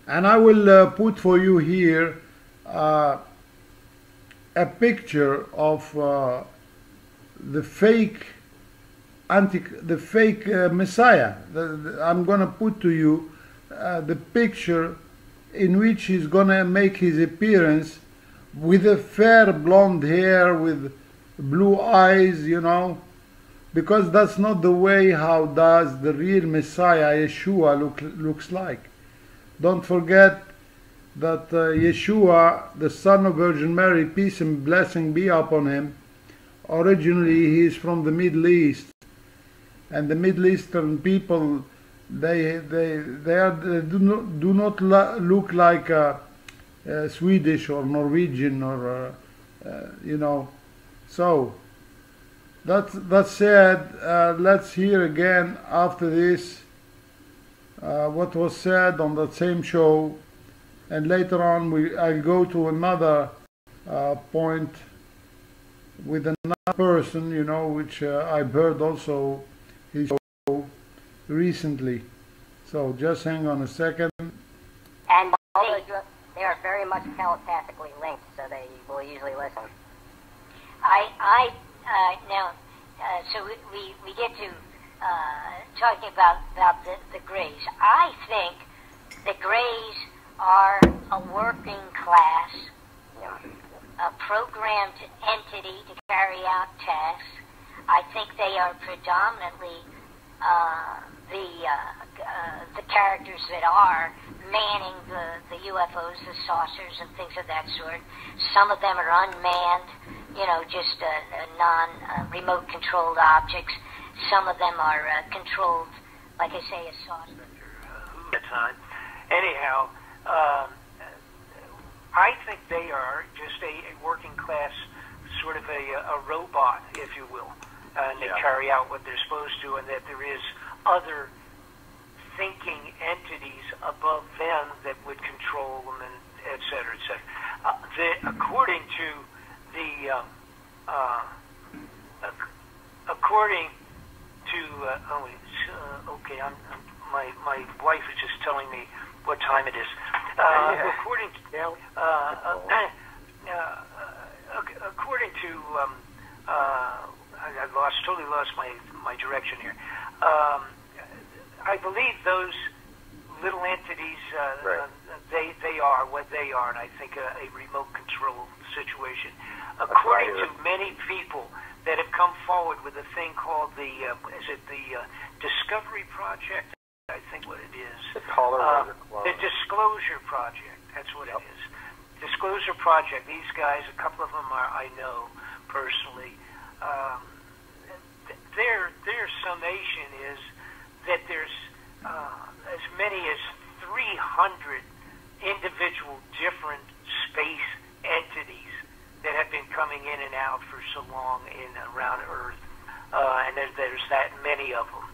And I will put for you here a picture of the fake Messiah. I'm going to put to you the picture in which he's going to make his appearance with a fair blonde hair, with blue eyes, you know, because that's not the way how does the real Messiah, Yeshua, looks like. Don't forget that Yeshua, the son of Virgin Mary, peace and blessing be upon him, originally he is from the Middle East, and the Middle Eastern people, they do not look like Swedish or Norwegian or you know. So that said, let's hear again after this what was said on that same show. And later on, I'll go to another point with another person, you know, which I've heard also his show recently. So just hang on a second. And they are very much telepathically linked, so they will usually listen. Now, so we get to talking about the Greys. I think the Greys are a working class, a programmed entity to carry out tasks. I think they are predominantly the characters that are manning the UFOs, the saucers, and things of that sort. Some of them are unmanned, just non-remote controlled objects. Some of them are controlled, like I say, a saucer. Anyhow, I think they are just a working class, sort of a robot, if you will. And they carry out what they're supposed to, and that there is other thinking entities above them that would control them, and et cetera, et cetera. According to okay, my wife is just telling me what time it is. According to I totally lost my direction here. I believe those little entities, they are what they are, and I think a remote control situation. According to many people that have come forward with a thing called the Discovery Project? I think what it is. The Disclosure Project. That's what it is. Disclosure Project. These guys, a couple of them I know personally. Their summation is that there's as many as 300 individual different space entities that have been coming in and out for so long in around Earth, and there's that many of them.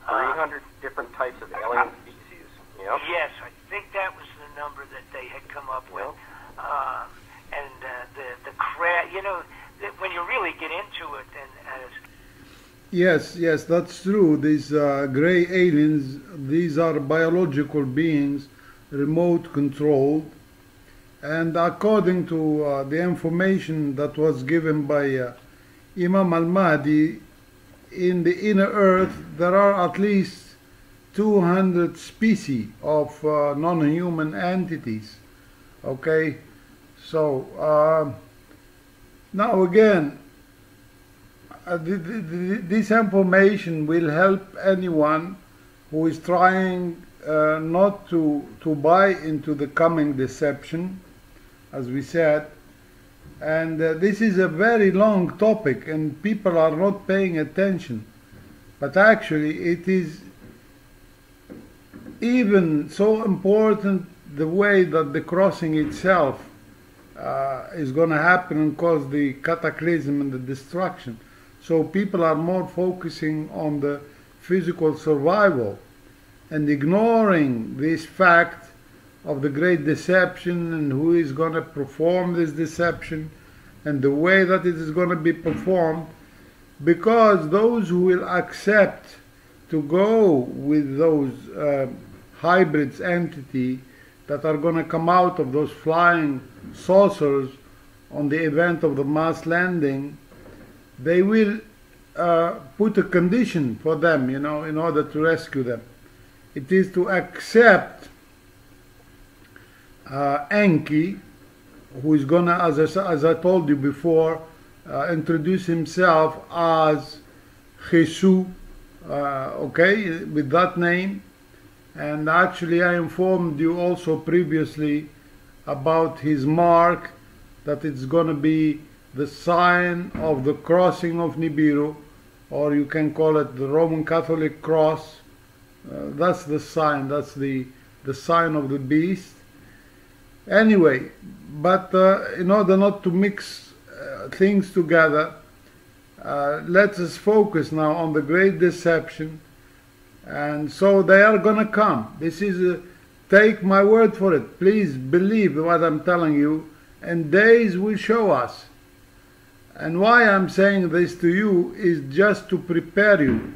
300 different types of alien species. Yes, I think that was the number that they had come up with. And the crap, when you really get into it, and as Yes, that's true. These gray aliens, these are biological beings, remote controlled. And according to the information that was given by Imam Mahdi, in the inner earth there are at least 200 species of non-human entities. Okay, so now again, this information will help anyone who is trying not to buy into the coming deception, as we said. And this is a very long topic and people are not paying attention, but actually it is even so important the way that the crossing itself is going to happen and cause the cataclysm and the destruction. So people are more focusing on the physical survival and ignoring this fact of the great deception and who is going to perform this deception and the way that it is going to be performed, because those who will accept to go with those hybrids entity that are going to come out of those flying saucers on the event of the mass landing, they will put a condition for them, in order to rescue them. It is to accept Enki, who is gonna, as I told you before, introduce himself as Jesus, okay, with that name. And actually I informed you also previously about his mark, that it's gonna be the sign of the crossing of Nibiru, or you can call it the Roman Catholic cross. That's the sign, that's the sign of the beast. Anyway, but in order not to mix things together, let us focus now on the great deception. And so they are going to come. This is, take my word for it. Please believe what I'm telling you, and days will show us. And why I'm saying this to you is just to prepare you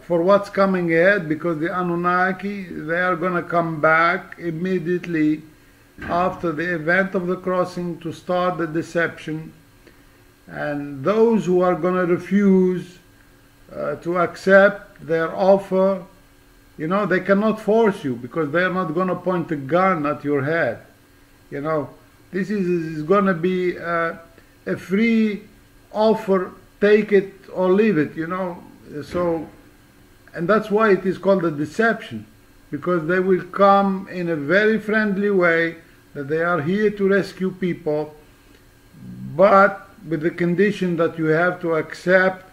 for what's coming ahead, because the Anunnaki, they are going to come back immediately after the event of the crossing to start the deception. And those who are going to refuse to accept their offer. You know, they cannot force you because they are not going to point a gun at your head. You know, this is going to be a free offer, take it or leave it, you know. So, and that's why it is called a deception, because they will come in a very friendly way that they are here to rescue people, but with the condition that you have to accept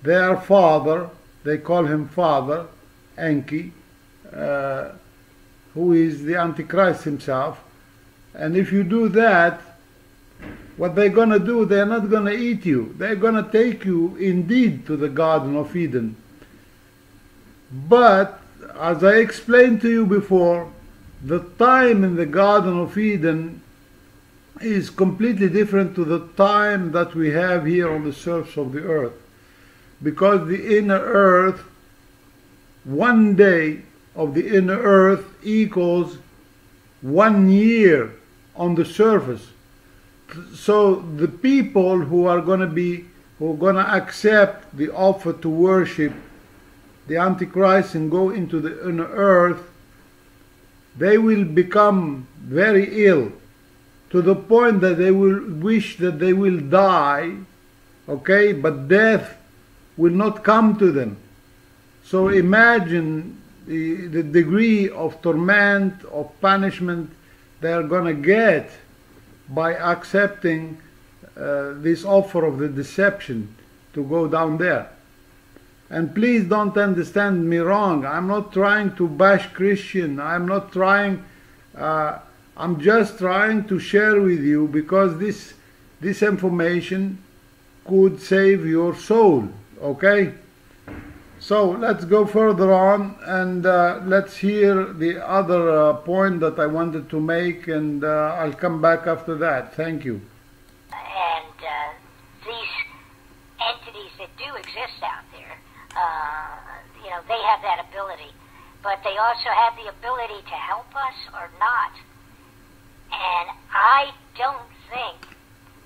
their father. They call him Father, Enki, who is the Antichrist himself. And if you do that, what they're going to do, they're not going to eat you. They're going to take you indeed to the Garden of Eden. But, as I explained to you before, the time in the Garden of Eden is completely different to the time that we have here on the surface of the earth. Because the inner earth, one day of the inner earth equals 1 year on the surface. So the people who are going to accept the offer to worship the Antichrist and go into the inner earth, they will become very ill, to the point that they will wish that they will die, okay, but death will not come to them. So imagine the degree of torment, of punishment they are going to get by accepting this offer of the deception to go down there. And please don't understand me wrong. I'm not trying to bash Christian. I'm not trying, I'm just trying to share with you, because this information could save your soul, okay? So let's go further on, and let's hear the other point that I wanted to make, and I'll come back after that. Thank you. And these entities that do exist out there, you know, they have that ability, but they also have the ability to help us or not. And I don't think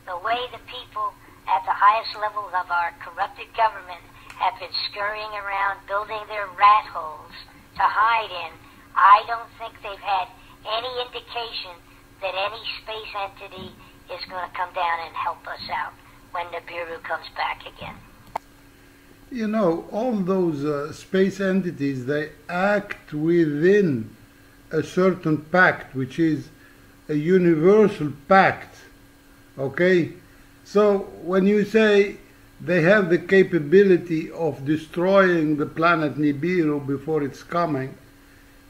the way the people at the highest levels of our corrupted government have been scurrying around building their rat holes to hide in, I don't think they've had any indication that any space entity is going to come down and help us out when Nibiru comes back again. You know, all those space entities, they act within a certain pact, which is a universal pact, okay? So when you say they have the capability of destroying the planet Nibiru before it's coming,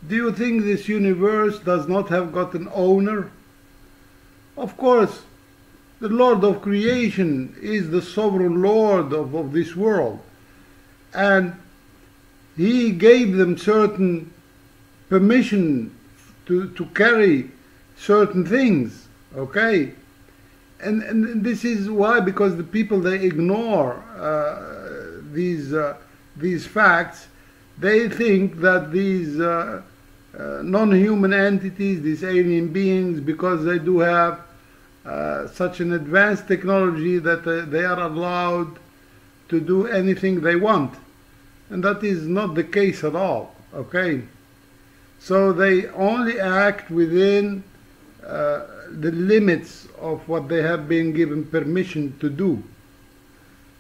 do you think this universe does not have got an owner? Of course, the Lord of creation is the sovereign Lord of this world. And he gave them certain permission to carry certain things, okay? And this is why, because the people, they ignore these facts. They think that these non-human entities, these alien beings, because they do have such an advanced technology, that they are allowed to do anything they want. And that is not the case at all, okay? So they only act within the limits of what they have been given permission to do.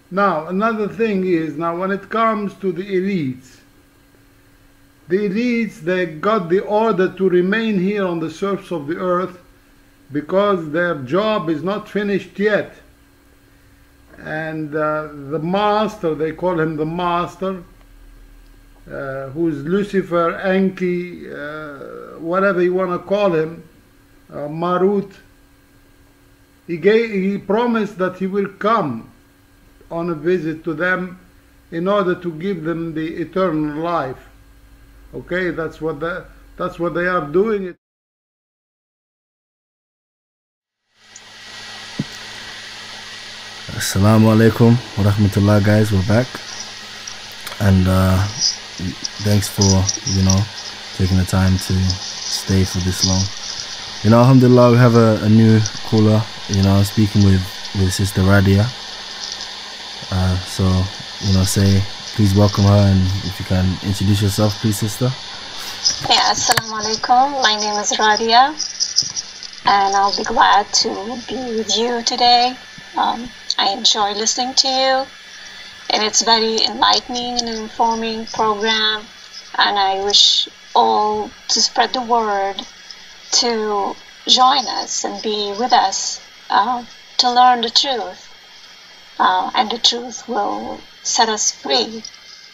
Now, another thing is, now when it comes to the elites, they got the order to remain here on the surface of the earth because their job is not finished yet. And the master, they call him the master, who is Lucifer, Enki, whatever you want to call him, Marut, he promised that he will come on a visit to them in order to give them the eternal life. Okay, that's what they are doing. Assalamu alaikum wa rahmatullah, guys. We're back, and thanks for, you know, taking the time to stay for this long. You know, alhamdulillah, we have a new caller, you know, speaking with Sister Radia. So, you know, say please welcome her, and if you can introduce yourself, please, sister. Yeah, Assalamu alaikum. My name is Radia, and I'll be glad to be with you today. I enjoy listening to you, and it's very enlightening and informing program, and I wish all to spread the word to join us and be with us to learn the truth, and the truth will set us free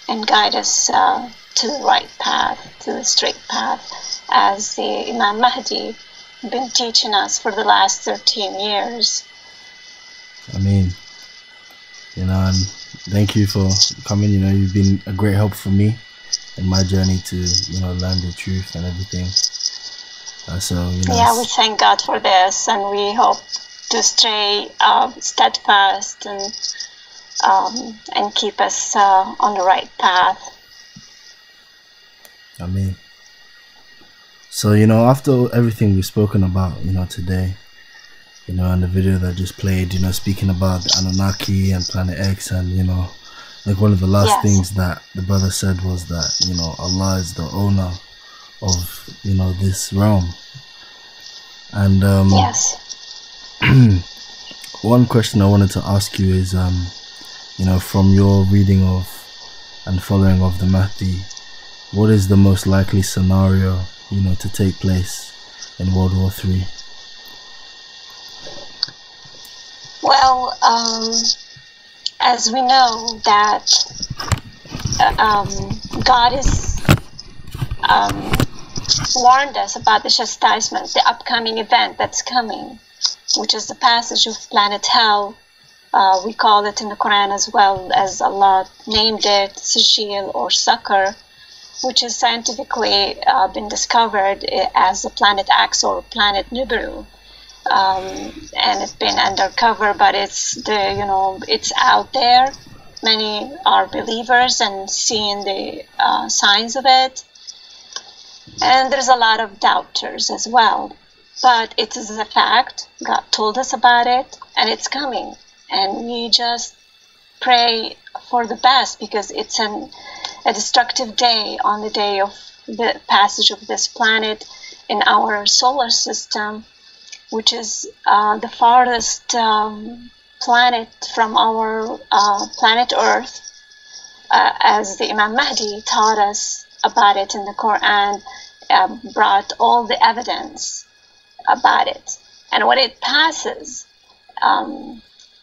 and guide us to the right path, to the straight path, as the Imam Mahdi been teaching us for the last 13 years. I mean, you know, and thank you for coming. You know, you've been a great help for me in my journey to, you know, learn the truth and everything. So, you know, yeah, we thank God for this, and we hope to stay steadfast and keep us on the right path. I mean, so, you know, after everything we've spoken about, you know, today, you know, and the video that just played, you know, speaking about the Anunnaki and Planet X, and, you know, like one of the last things that the brother said was that, you know, Allah is the owner of, you know, this realm. And one question I wanted to ask you is, you know, from your reading of and following of the Mahdi, what is the most likely scenario, you know, to take place in World War III? Well, as we know that God is warned us about the chastisement, the upcoming event that's coming, which is the passage of planet Hell. We call it in the Quran, as well as Allah named it, Sijil or Sucker, which is scientifically been discovered as the planet X or planet Nibiru. And it's been undercover, but it's the, you know, it's out there. Many are believers and seeing the signs of it, and there's a lot of doubters as well. But it is a fact. God told us about it, and it's coming. And we just pray for the best, because it's a destructive day on the day of the passage of this planet in our solar system, which is the farthest planet from our planet Earth, as the Imam Mahdi taught us about it in the Quran, brought all the evidence about it. And when it passes,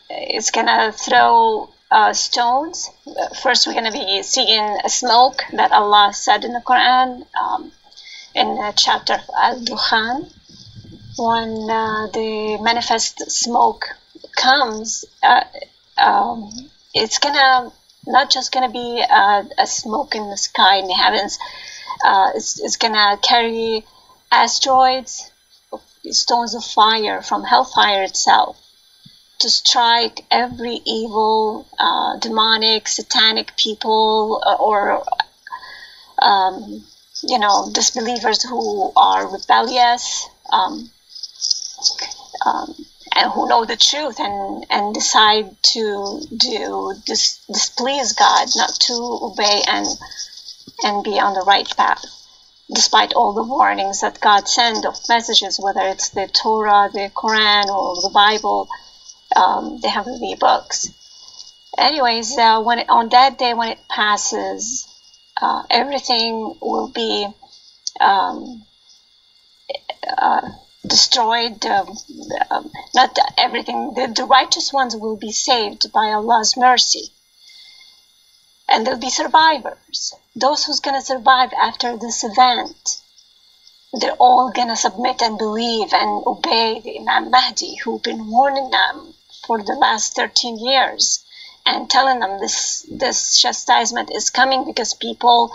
it's gonna throw stones. First, we're gonna be seeing smoke that Allah said in the Quran, in chapter of Al-Dukhan. When the manifest smoke comes, it's gonna not just gonna be a smoke in the sky, in the heavens. It's gonna carry asteroids, stones of fire from hellfire itself, to strike every evil, demonic, satanic people, or you know, disbelievers who are rebellious, and who know the truth and decide to displease God, not to obey and be on the right path, despite all the warnings that God sent of messages, whether it's the Torah, the Quran, or the Bible, the heavenly books. Anyways, on that day when it passes, everything will be destroyed. Not everything. The righteous ones will be saved by Allah's mercy, and there'll be survivors. Those who's gonna survive after this event, they're all gonna submit and believe and obey the Imam Mahdi, who've been warning them for the last 13 years and telling them this chastisement is coming because people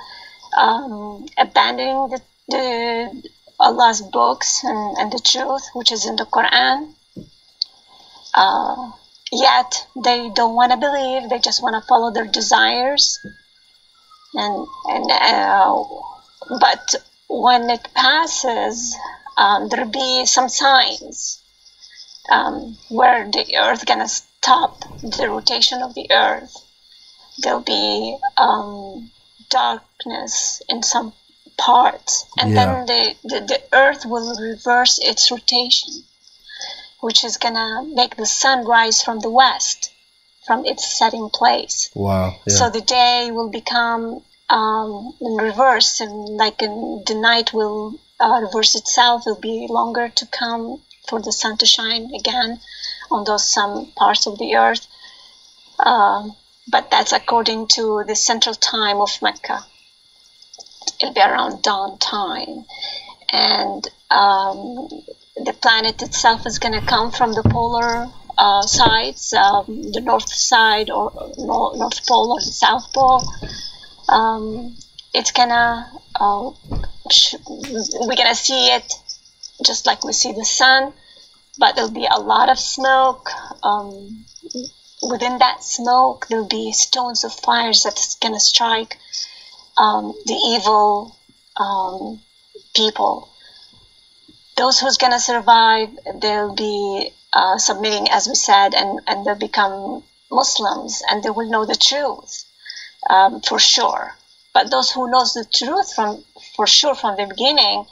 abandoning the Allah's books and the truth, which is in the Quran. Yet they don't want to believe. They just want to follow their desires. But when it passes, there'll be some signs where the earth gonna stop the rotation of the earth. there'll be darkness in some parts, and then the earth will reverse its rotation, which is gonna make the sun rise from the west, from its setting place. Wow. Yeah. So the day will become in reverse, and the night will reverse itself. It'll be longer to come for the sun to shine again on those some parts of the earth. But that's according to the central time of Mecca. It'll be around dawn time. And the planet itself is going to come from the polar sides, the north side or North Pole or the South Pole. It's gonna, we're gonna see it just like we see the sun, but there'll be a lot of smoke. Within that smoke, there'll be stones of fires that's gonna strike the evil people. Those who's gonna survive, they'll be submitting, as we said, and they'll become Muslims, and they will know the truth for sure. But those who knows the truth for sure from the beginning,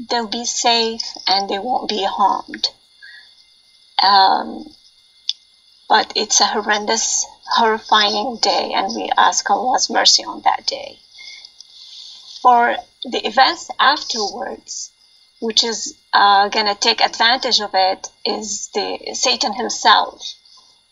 they'll be safe and they won't be harmed. But it's a horrendous, horrifying day, and we ask Allah's mercy on that day. For the events afterwards, which is going to take advantage of it, is the Satan himself,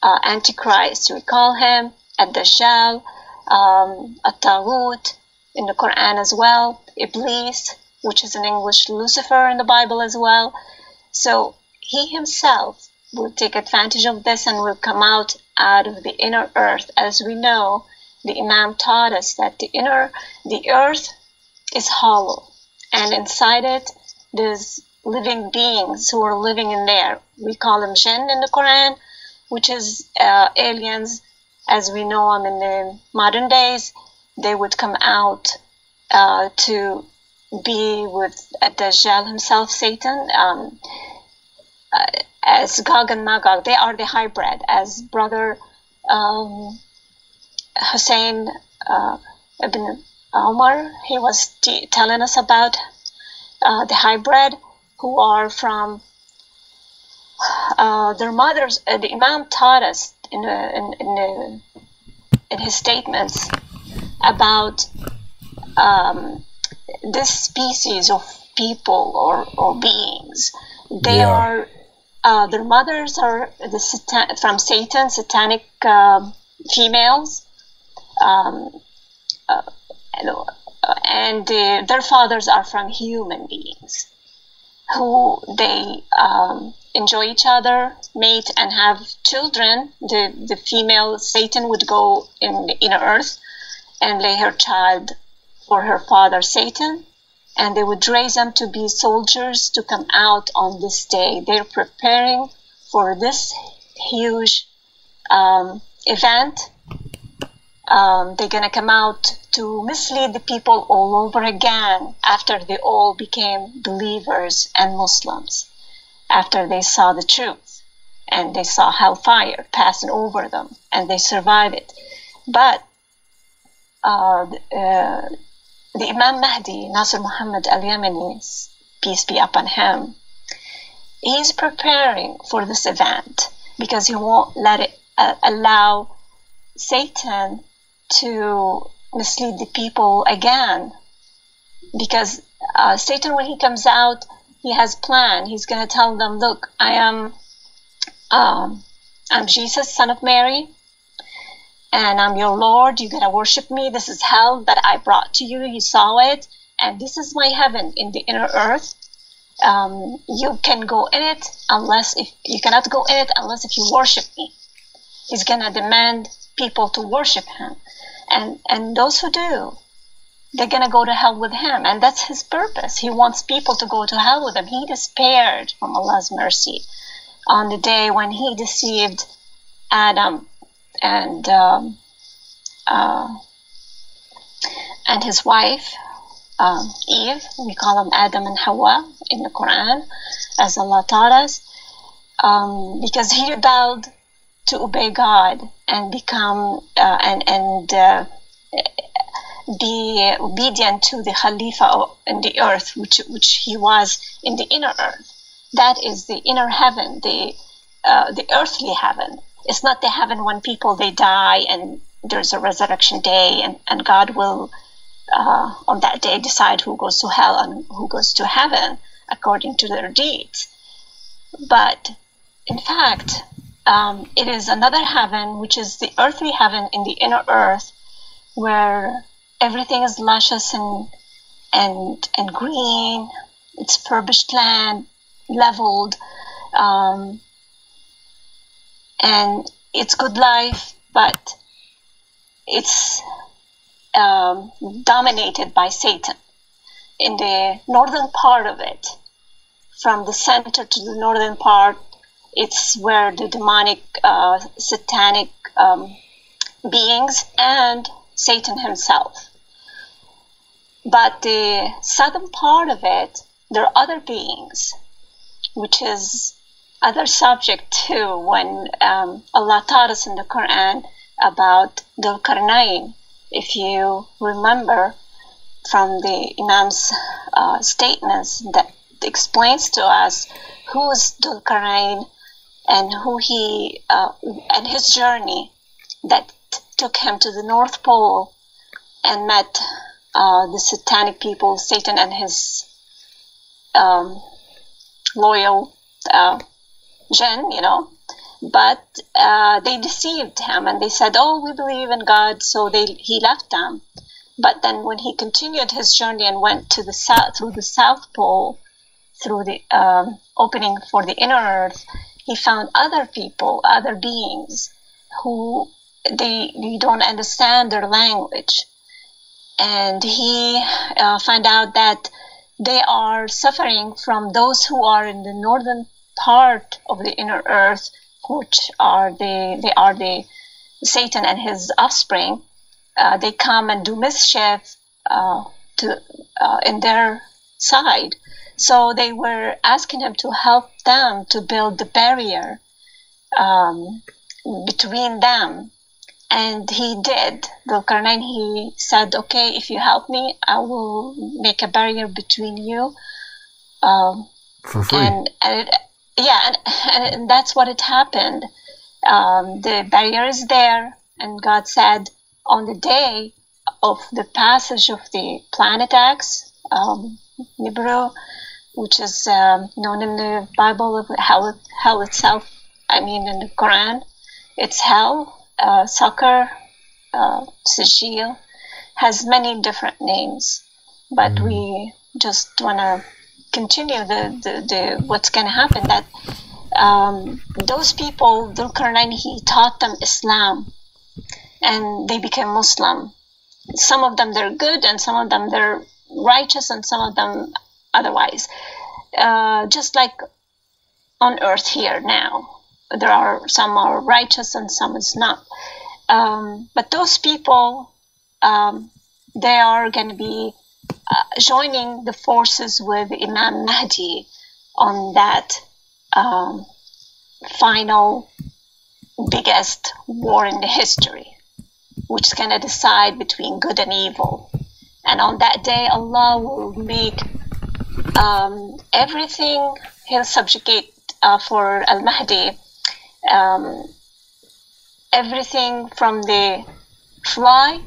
Antichrist, we call him, Ad-Dajjal, At-Taghut in the Quran as well, Iblis, which is in English Lucifer in the Bible as well. So he himself will take advantage of this and will come out of the inner earth. As we know, the Imam taught us that the earth is hollow, and inside it there's living beings who are living in there. We call them jinn in the Quran, which is aliens. As we know them in the modern days, they would come out to be with Ad-Dajjal himself, Satan, as Gog and Magog. They are the hybrid, as Brother Hussein Ibn Umar, he was telling us about the hybrid, who are from their mothers. The Imam taught us in his statements about this species of people or beings. They are their mothers are from Satan, satanic females, and their fathers are from human beings, who they enjoy each other, mate, and have children. The female Satan would go in the inner earth and lay her child for her father Satan, and they would raise them to be soldiers to come out on this day. They're preparing for this huge event. They're going to come out to mislead the people all over again after they all became believers and Muslims, after they saw the truth and they saw hellfire passing over them and they survived it. But the Imam Mahdi, Nasr Muhammad al-Yamani, peace be upon him, he's preparing for this event because he won't let it allow Satan to mislead the people again. Because Satan, when he comes out, he has plan. He's going to tell them, look, I'm Jesus, son of Mary, and I'm your Lord. You gotta worship me. This is hell that I brought to you. You saw it, and this is my heaven in the inner earth. You can go in it you cannot go in it unless if you worship me. He's gonna demand people to worship him, and those who do, they're gonna go to hell with him, and that's his purpose. He wants people to go to hell with him. He despaired from Allah's mercy on the day when he deceived Adam and his wife Eve. We call them Adam and Hawa in the Quran, as Allah taught us, because he rebelled to obey God and become be obedient to the Khalifa in the earth, which he was in the inner earth. That is the inner heaven, the earthly heaven. It's not the heaven when people they die and there's a resurrection day, and God will on that day decide who goes to hell and who goes to heaven according to their deeds. But in fact, it is another heaven, which is the earthly heaven in the inner earth, where everything is luscious and green. It's furbished land, leveled, and it's good life, but it's dominated by Satan. In the northern part of it, from the center to the northern part, it's where the demonic, satanic beings and Satan himself. But the southern part of it, there are other beings, which is other subject too, when Allah taught us in the Quran about Dhul Qarnayn. If you remember from the Imam's statements that explains to us who is Dhul Qarnayn and who he and his journey that took him to the North Pole and met the satanic people, Satan and his loyal jinn, but they deceived him and they said, "Oh, we believe in God," so he left them. But then when he continued his journey and went to the south, through the South Pole, through the opening for the inner earth, he found other people, other beings who they don't understand their language. And he found out that they are suffering from those who are in the northern part of the inner earth, which are the Satan and his offspring. They come and do mischief in their side. So they were asking him to help them to build the barrier between them. And he did. Dhul Qarnayn, he said, "Okay, if you help me, I will make a barrier between you." For free. And that's what it happened. The barrier is there, and God said, on the day of the passage of the planet X, Nibiru, which is known in the Bible of hell itself, in the Quran, it's hell. Sucker, Sijil, has many different names, but we just want to continue the what's going to happen. That those people, Dhul Qarnayn, he taught them Islam, and they became Muslim. Some of them they're good, and some of them they're righteous, and some of them otherwise. Just like on earth here now. There are some are righteous and some is not. But those people, they are going to be joining the forces with Imam Mahdi on that final biggest war in the history, which is going to decide between good and evil. And on that day, Allah will make everything, he'll subjugate for Al-Mahdi, everything from the fly,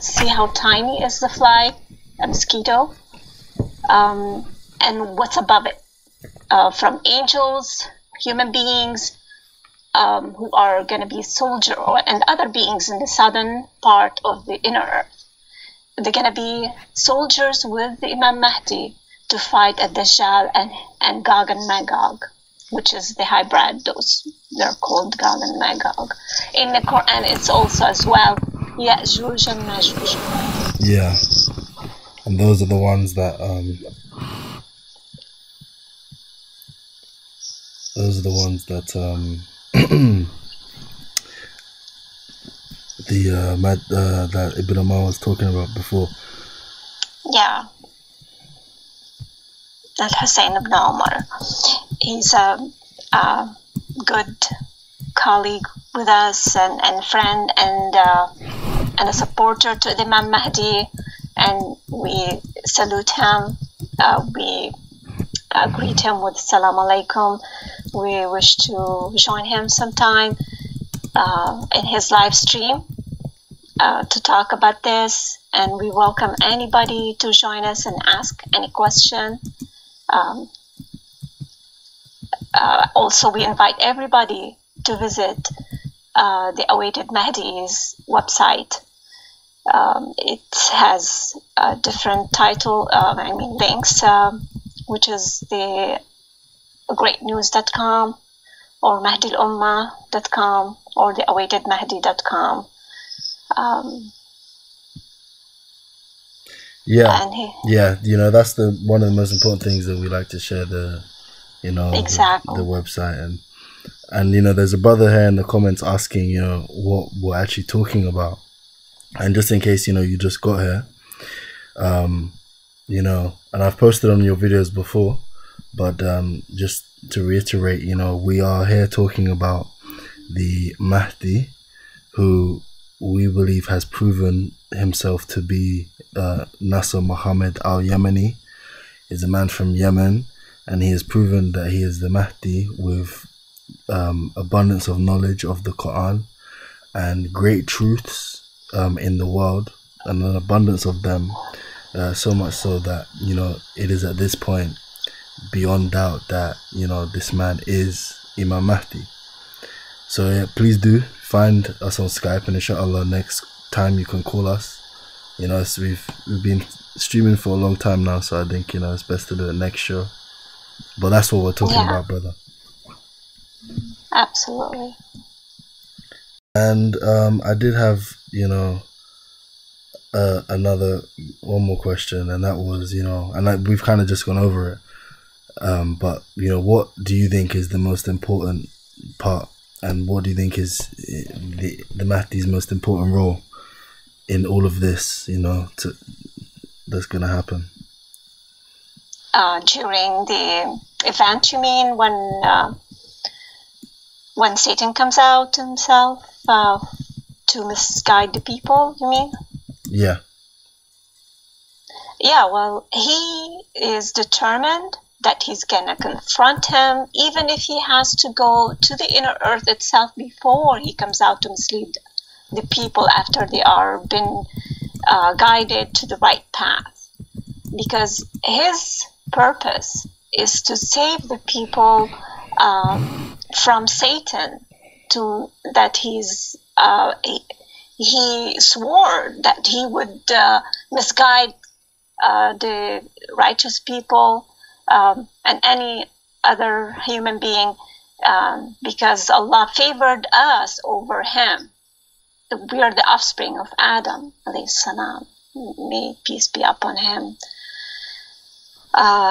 see how tiny is the fly, a mosquito, and what's above it, from angels, human beings who are going to be soldiers, and other beings in the southern part of the inner earth. They're going to be soldiers with the Imam Mahdi to fight at Dajjal and Gog and Magog, which is the hybrid. They're called Gog and Magog. In the Quran, it's also as well Ya'juj and Ma'juj. Yeah, and those are the ones that that Ibn Ammar was talking about before. Yeah. Al-Hussein ibn Umar. He's a good colleague with us and friend and a supporter to the Imam Mahdi, and we salute him. We greet him with Assalamu alaikum. We wish to join him sometime in his live stream to talk about this, and we welcome anybody to join us and ask any question. Also, we invite everybody to visit the Awaited Mahdi's website. It has a different title, links, which is the greatnews.com or mahdilumma.com or the awaitedmahdi.com. Yeah, you know, that's one of the most important things that we like to share, exactly. the website. And you know, there's a brother here in the comments asking, you know, what we're actually talking about. And just in case, you know, you just got here, you know, and I've posted on your videos before, but just to reiterate, you know, we are here talking about the Mahdi, who we believe has proven himself to be Nasser Muhammad al-Yemeni. Is a man from Yemen, and he has proven that he is the Mahdi with abundance of knowledge of the Quran and great truths in the world, and an abundance of them, so much so that, you know, it is at this point beyond doubt that, you know, this man is Imam Mahdi. So yeah, please do find us on Skype, and inshallah next time you can call us. You know, we've been streaming for a long time now, so I think, you know, it's best to do it next show. But that's what we're talking about, brother. Absolutely. And I did have, you know, one more question, and that was, you know, and we've kind of just gone over it, but, you know, what do you think is the most important part, and what do you think is the Mahdi's most important role in all of this, you know, that's going to happen? During the event, you mean, when Satan comes out himself to misguide the people, you mean? Yeah. Yeah, well, he is determined that he's going to confront him, even if he has to go to the inner earth itself before he comes out to mislead the people after they are been guided to the right path. Because his purpose is to save the people from Satan, that he swore that he would misguide the righteous people and any other human being, because Allah favored us over him. We are the offspring of Adam, alayhi salam. May peace be upon him.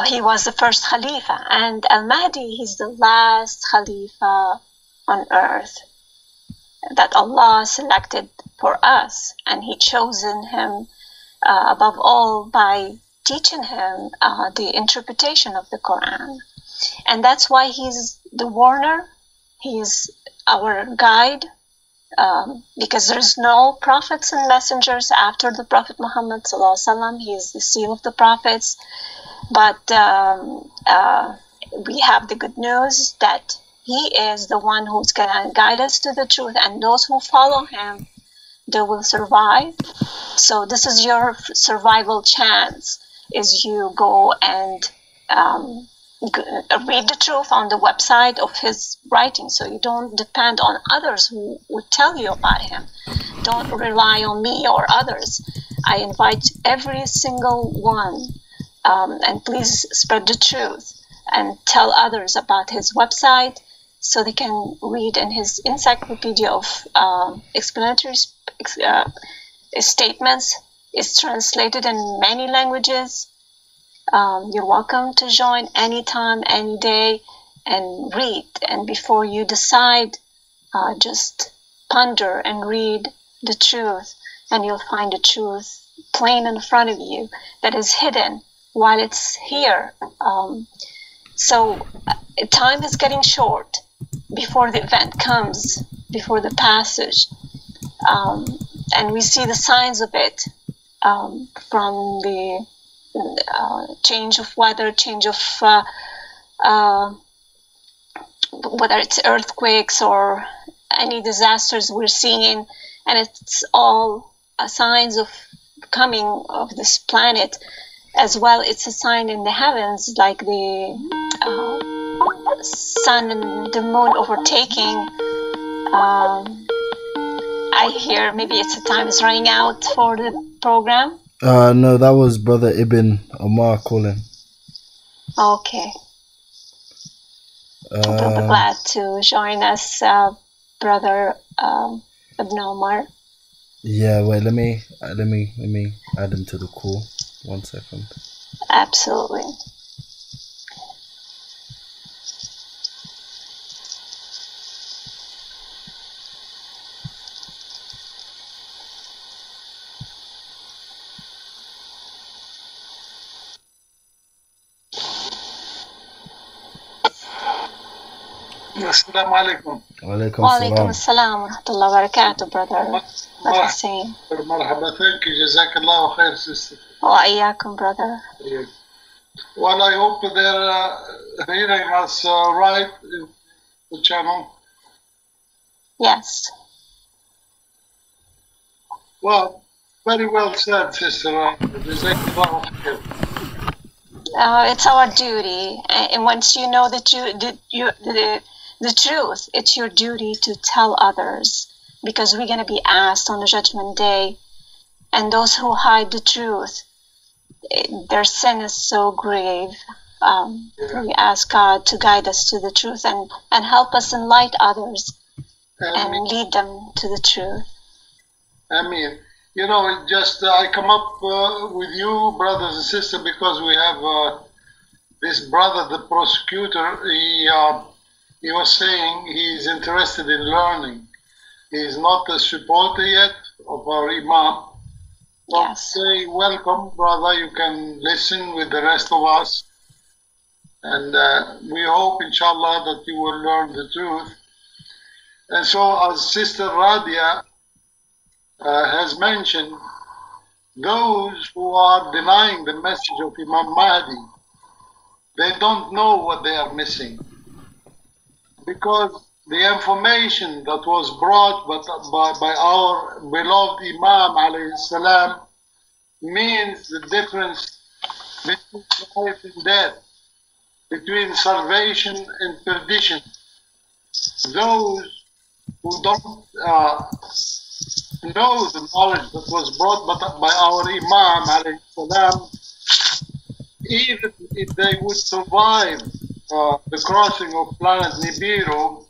He was the first Khalifa, and Al-Mahdi, he's the last Khalifa on earth that Allah selected for us, and he chosen him above all by teaching him the interpretation of the Quran. And that's why he's the warner, he's our guide, because there's no prophets and messengers after the Prophet Muhammad sallallahu alaihi wasallam. He is the seal of the prophets. But we have the good news that he is the one who's going to guide us to the truth, and those who follow him, they will survive. So this is your survival chance, is you go and read the truth on the website of his writing, so you don't depend on others who would tell you about him. Don't rely on me or others. I invite every single one, and please spread the truth and tell others about his website so they can read in his encyclopedia of explanatory statements. It's translated in many languages. You're welcome to join anytime, any day, and read. And before you decide, just ponder and read the truth, and you'll find the truth plain in front of you that is hidden while it's here. So time is getting short. before the event comes, before the passage. And we see the signs of it from the change of weather, change of whether it's earthquakes or any disasters we're seeing, and it's all signs of coming of this planet as well. It's a sign in the heavens, like the sun and the moon overtaking. I hear maybe it's the time is running out for the program. No, that was Brother Ibn Omar calling. Okay. We'll be glad to join us, Brother Ibn Omar. Yeah, wait, let me add him to the call. 1 second. Absolutely. Assalamu alaikum. Alaikum assalam wa rahmatullahi wa barakatuh, brother. Marhaba, thank you. Jazakallah khair, sister. Wa ayyakum, brother. Well, I hope they're hearing us right in the channel. Yes. Well, very well said, sister. Jazakallah khair. It's our duty, and once you know the truth, it's your duty to tell others, because we're going to be asked on the judgment day, and those who hide the truth, their sin is so grave. We ask God to guide us to the truth and help us enlighten others and lead them to the truth. I mean, you know, it just I come up with you, brothers and sisters, because we have this brother, the prosecutor. He was saying he's interested in learning. He's not a supporter yet of our Imam. So yes. Say, welcome, brother. You can listen with the rest of us. And we hope, inshallah, that you will learn the truth. And so, as Sister Radia has mentioned, those who are denying the message of Imam Mahdi, they don't know what they are missing. Because the information that was brought by our beloved Imam alayhi salam means the difference between life and death, between salvation and perdition. Those who don't know the knowledge that was brought by our Imam alayhi salam, even if they would survive the crossing of planet Nibiru,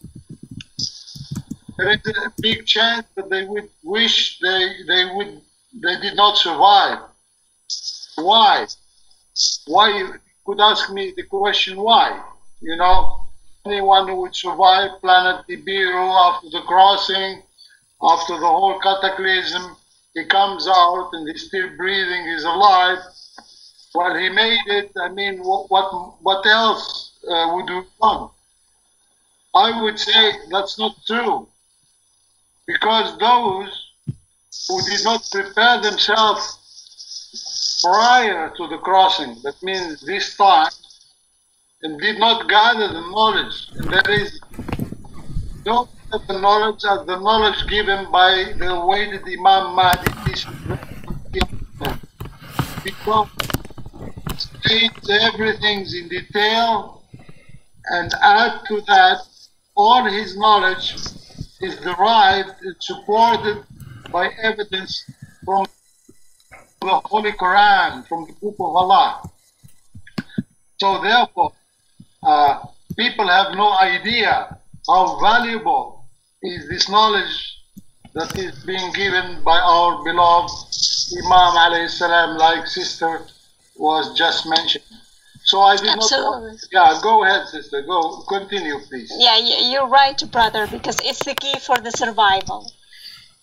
there is a big chance that they would wish they did not survive. Why? Why? You could ask me the question why. You know, anyone who would survive planet Nibiru after the crossing, after the whole cataclysm, he comes out and he's still breathing, he's alive. Well, he made it. I mean, what else would we want? I would say that's not true. Because those who did not prepare themselves prior to the crossing, that means this time, and did not gather the knowledge, and there is no the knowledge as the knowledge given by the awaited Imam Mahdi, because states everything in detail, and add to that all his knowledge is derived and supported by evidence from the Holy Quran, from the Book of Allah. So therefore, people have no idea how valuable is this knowledge that is being given by our beloved Imam alayhi salam, like sister was just mentioned. So I did Absolutely. not. Yeah, go ahead, sister. Go, continue, please. Yeah, you're right, brother, because it's the key for the survival.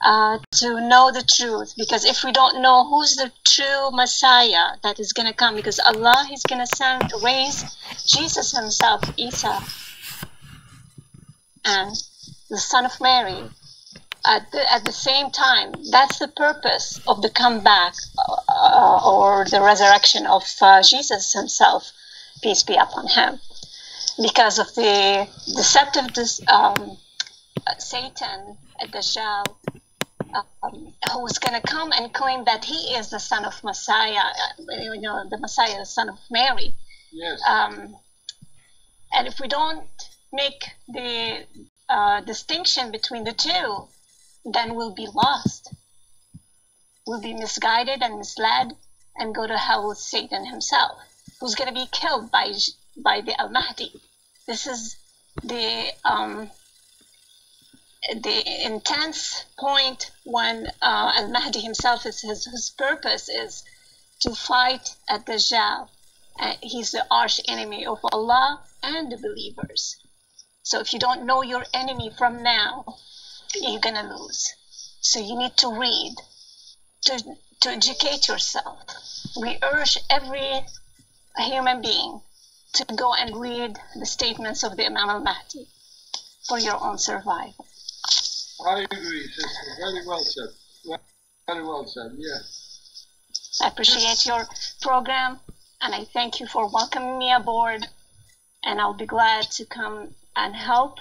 To know the truth, because if we don't know who's the true Messiah that is going to come, because Allah is going to raise Jesus himself, Isa. and the Son of Mary at the same time. That's the purpose of the comeback or the resurrection of Jesus himself, peace be upon him, because of the deceptive Satan, Dajjal, who's going to come and claim that he is the son of Messiah, the Messiah, the son of Mary. Yes. And if we don't make the distinction between the two, then we'll be lost. We'll be misguided and misled and go to hell with Satan himself, who's going to be killed by the Al Mahdi. This is the intense point when Al Mahdi himself his purpose is to fight at Dajjal. He's the arch enemy of Allah and the believers. So if you don't know your enemy from now, you're gonna lose. So you need to read, to educate yourself. We urge every human being to go and read the statements of the Imam al-Mahdi for your own survival. I agree, sister. Very well said. Very well said, yes. I appreciate your program, and I thank you for welcoming me aboard, and I'll be glad to come and help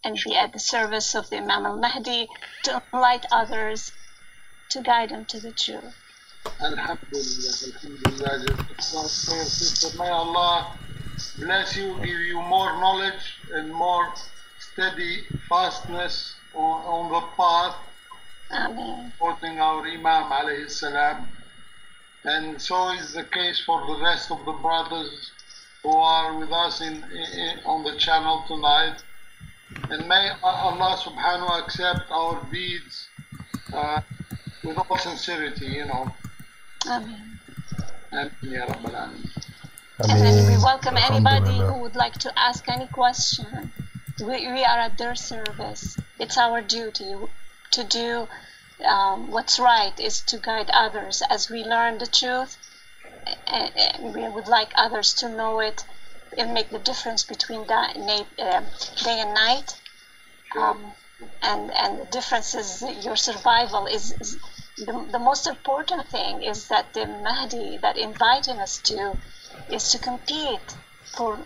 and be at the service of the Imam al-Mahdi to enlighten others, to guide them to the truth. Alhamdulillah, sister. May Allah bless you, give you more knowledge and more steady fastness on the path, supporting our Imam alayhi salam. And so is the case for the rest of the brothers who are with us on the channel tonight. And may Allah subhanahu wa ta'ala accept our deeds with all sincerity, you know. Amen. Amen, ya Rabbal Alameen. And then we welcome anybody who would like to ask any question. We are at their service. It's our duty to do what's right, is to guide others as we learn the truth. And we would like others to know it and make the difference between day and night. And the difference is your survival is the most important thing is that the Mahdi that inviting us to is to compete for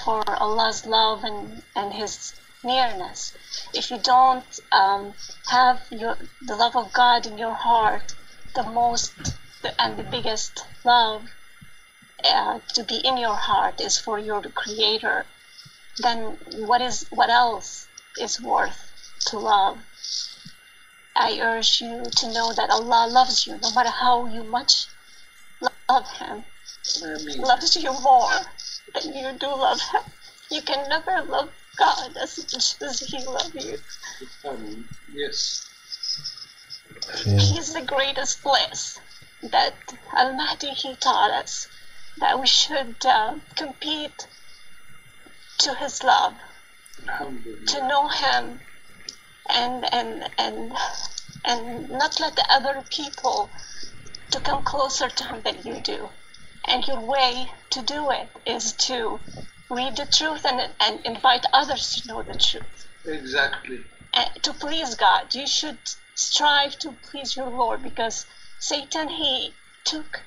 Allah's love and His nearness. If you don't have the love of God in your heart, the biggest love to be in your heart is for your Creator, then what else is worth to love? I urge you to know that Allah loves you, no matter how you much love Him. He loves you more than you do love Him. You can never love God as much as He loves you. Yes. He's the greatest bliss that Al-Mahdi, he taught us that we should compete to His love, to know Him, and not let the other people to come closer to Him than you do. And your way to do it is to read the truth and invite others to know the truth. Exactly. And to please God, you should strive to please your Lord, because Satan, he took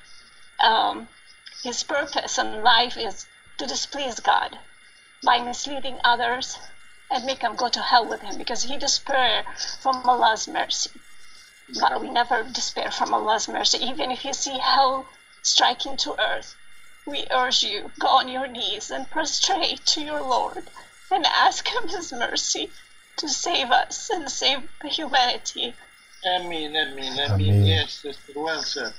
his purpose in life is to displease God by misleading others and make them go to hell with him, because he despair from Allah's mercy. But we never despair from Allah's mercy. Even if you see hell striking to earth, we urge you, go on your knees and prostrate to your Lord and ask Him His mercy to save us and save humanity. Ameen, ameen, ameen. Yes, sister, well said.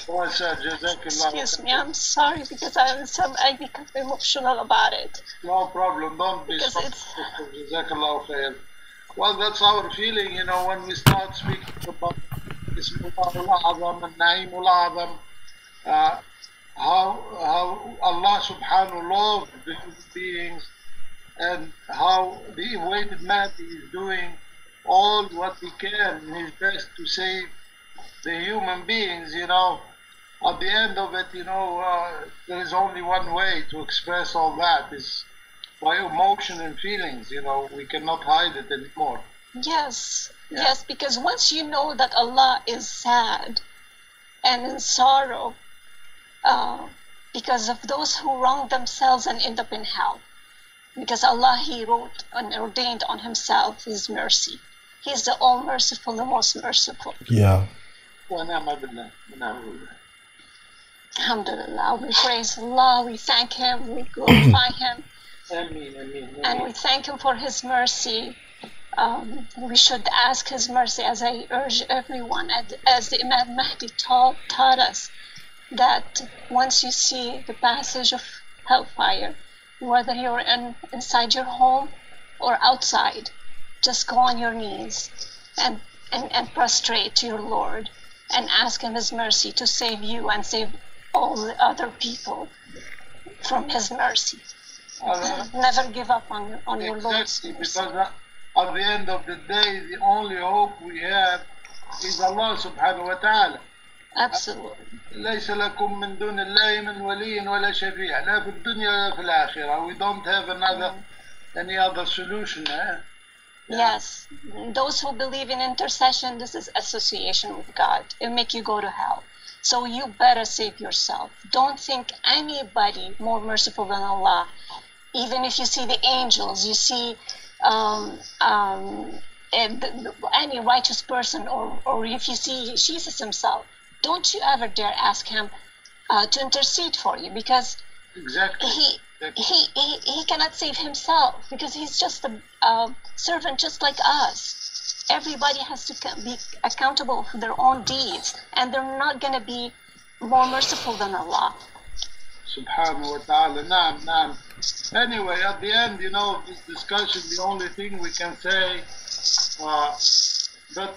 Well said, Jazakallah. Excuse me, I'm sorry because I become emotional about it. No problem, don't be sorry, sister. Jazakallah khair. Well, that's our feeling, you know, when we start speaking about Ismullah al-Azam and Naim al-Azam, how Allah subhanahu loved the human beings, and how the awaited Mahdi is doing all what he can in his best to save the human beings, you know. At the end of it, you know, there is only one way to express all that, is by emotion and feelings. You know, we cannot hide it anymore. Yes, yes, because once you know that Allah is sad and in sorrow because of those who wrong themselves and end up in hell, because Allah, He wrote and ordained on Himself His mercy. He is the all merciful, the most merciful. Yeah. Alhamdulillah, we praise Allah, we thank Him, we glorify Him, and we thank Him for His mercy. We should ask His mercy, as I urge everyone, as the Imam Mahdi taught us, that once you see the passage of hellfire, whether you're inside your home or outside, just go on your knees and prostrate to your Lord and ask Him His mercy to save you and save all the other people from His mercy. Never give up on your Lord's mercy. Because at the end of the day, the only hope we have is Allah subhanahu wa ta'ala. Absolutely. ليس لكم من دون الله من ولي ولا شفيع لا في الدنيا ولا في الآخرة. We don't have any other solution. Yes, those who believe in intercession, this is association with God. It'll make you go to hell. So you better save yourself. Don't think anybody more merciful than Allah. Even if you see the angels, you see any righteous person, or if you see Jesus Himself, don't you ever dare ask Him to intercede for you, because he cannot save Himself, because He's just a servant just like us. Everybody has to be accountable for their own deeds, and they're not going to be more merciful than Allah. Subhanahu wa ta'ala. Naam, naam. Anyway, at the end, you know, of this discussion, the only thing we can say that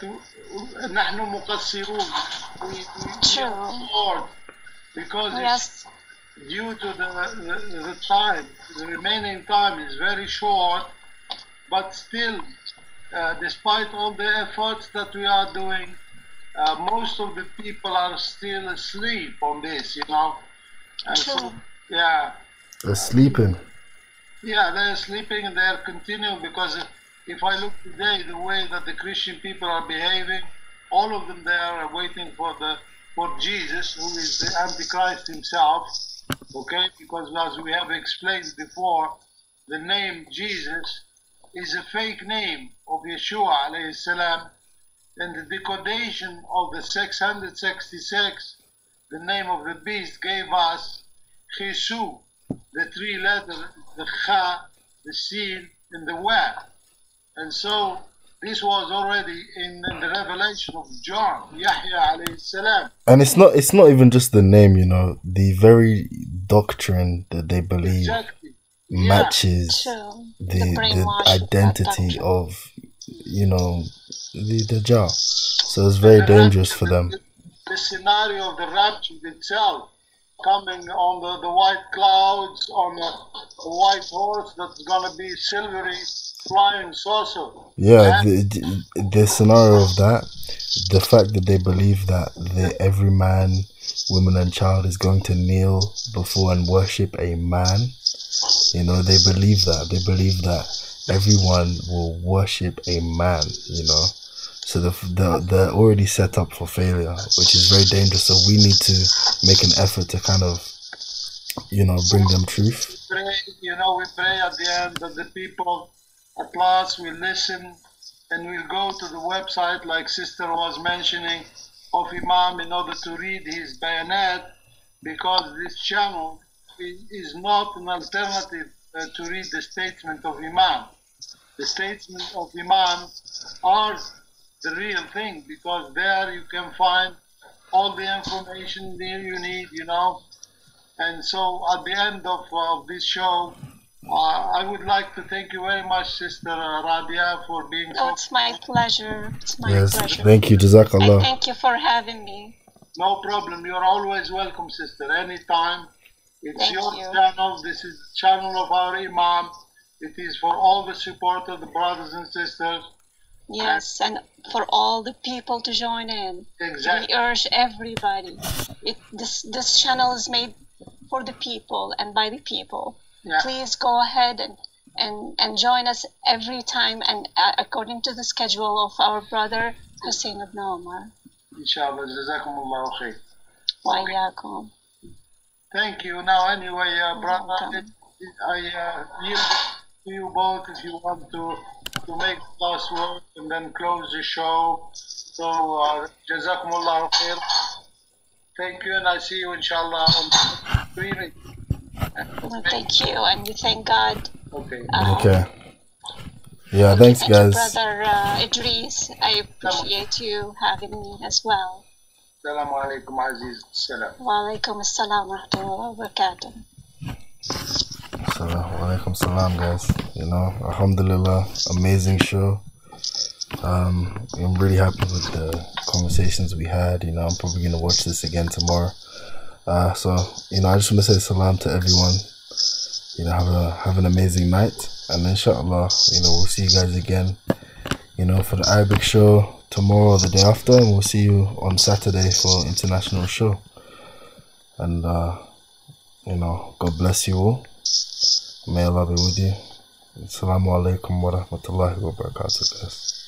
نحن مقصرون. We Lord, because it's due to the time, the remaining time is very short, but still, despite all the efforts that we are doing, most of the people are still asleep on this, you know. And so, they're sleeping. Yeah, they're sleeping and they're continuing, because if I look today, the way that the Christian people are behaving, all of them, they are waiting for Jesus, who is the Antichrist himself, okay? Because as we have explained before, the name Jesus is a fake name of Yeshua alayhi salam, and the decodation of the 666, the name of the beast, gave us Chesu, the 3 letters, the Kha, the Sin, and the Wa. And so this was already in the revelation of John, Yahya alayhi salam. And it's not even just the name, you know, the very doctrine that they believe matches the identity of, you know, the Dajjal. So it's very dangerous for them. The scenario of the rapture itself, coming on the white clouds, on a white horse that's going to be silvery, flying saucer. Yeah, the scenario of that, the fact that they believe that every man, woman and child is going to kneel before and worship a man. You know, they believe that. They believe that everyone will worship a man, you know. So they're already set up for failure, which is very dangerous. So we need to make an effort to kind of, you know, bring them truth. We pray at the end that the people at last will listen, and will go to the website, like Sister was mentioning, of Imam, in order to read his bayanat, because this channel is not an alternative to read the statement of Imam. The statement of Imam are the real thing, because there you can find all the information there you need, you know. And so at the end of this show, I would like to thank you very much, Sister Rabia, for being it's my pleasure. It's my pleasure. Thank you, Jazakallah. And thank you for having me. No problem. You're always welcome, Sister, anytime. It's your channel. This is the channel of our Imam. It is for all the supporters, the brothers and sisters. Yes, and for all the people to join in. Exactly. We urge everybody. This channel is made for the people and by the people. Please go ahead and join us every time, and according to the schedule of our brother Hussein ibn Omar. Inshallah, jazakumullahu khair. Wa iyyakum. Thank you. Now, anyway, brother, I yield to you both if you want to make the last word and then close the show. So, jazakumullahu khair. Thank you, and I see you, inshallah, on streaming. Well, thank you, and we thank God. Okay. Okay. Yeah, thanks, guys. Brother Idris, I appreciate you having me as well. Assalamu alaikum, Aziz. Salam. Wa alaikum assalam wa rahmatullahi wa barakatuh. Assalamu alaikum salam, guys. You know, alhamdulillah, amazing show. I'm really happy with the conversations we had. You know, I'm probably going to watch this again tomorrow. So, you know, I just want to say salam to everyone. You know, have an amazing night. And inshallah, you know, we'll see you guys again, you know, for the Arabic show tomorrow or the day after. And we'll see you on Saturday for international show. And, you know, God bless you all. May Allah be with you. Assalamu alaikum wa rahmatullahi wa barakatuh, guys.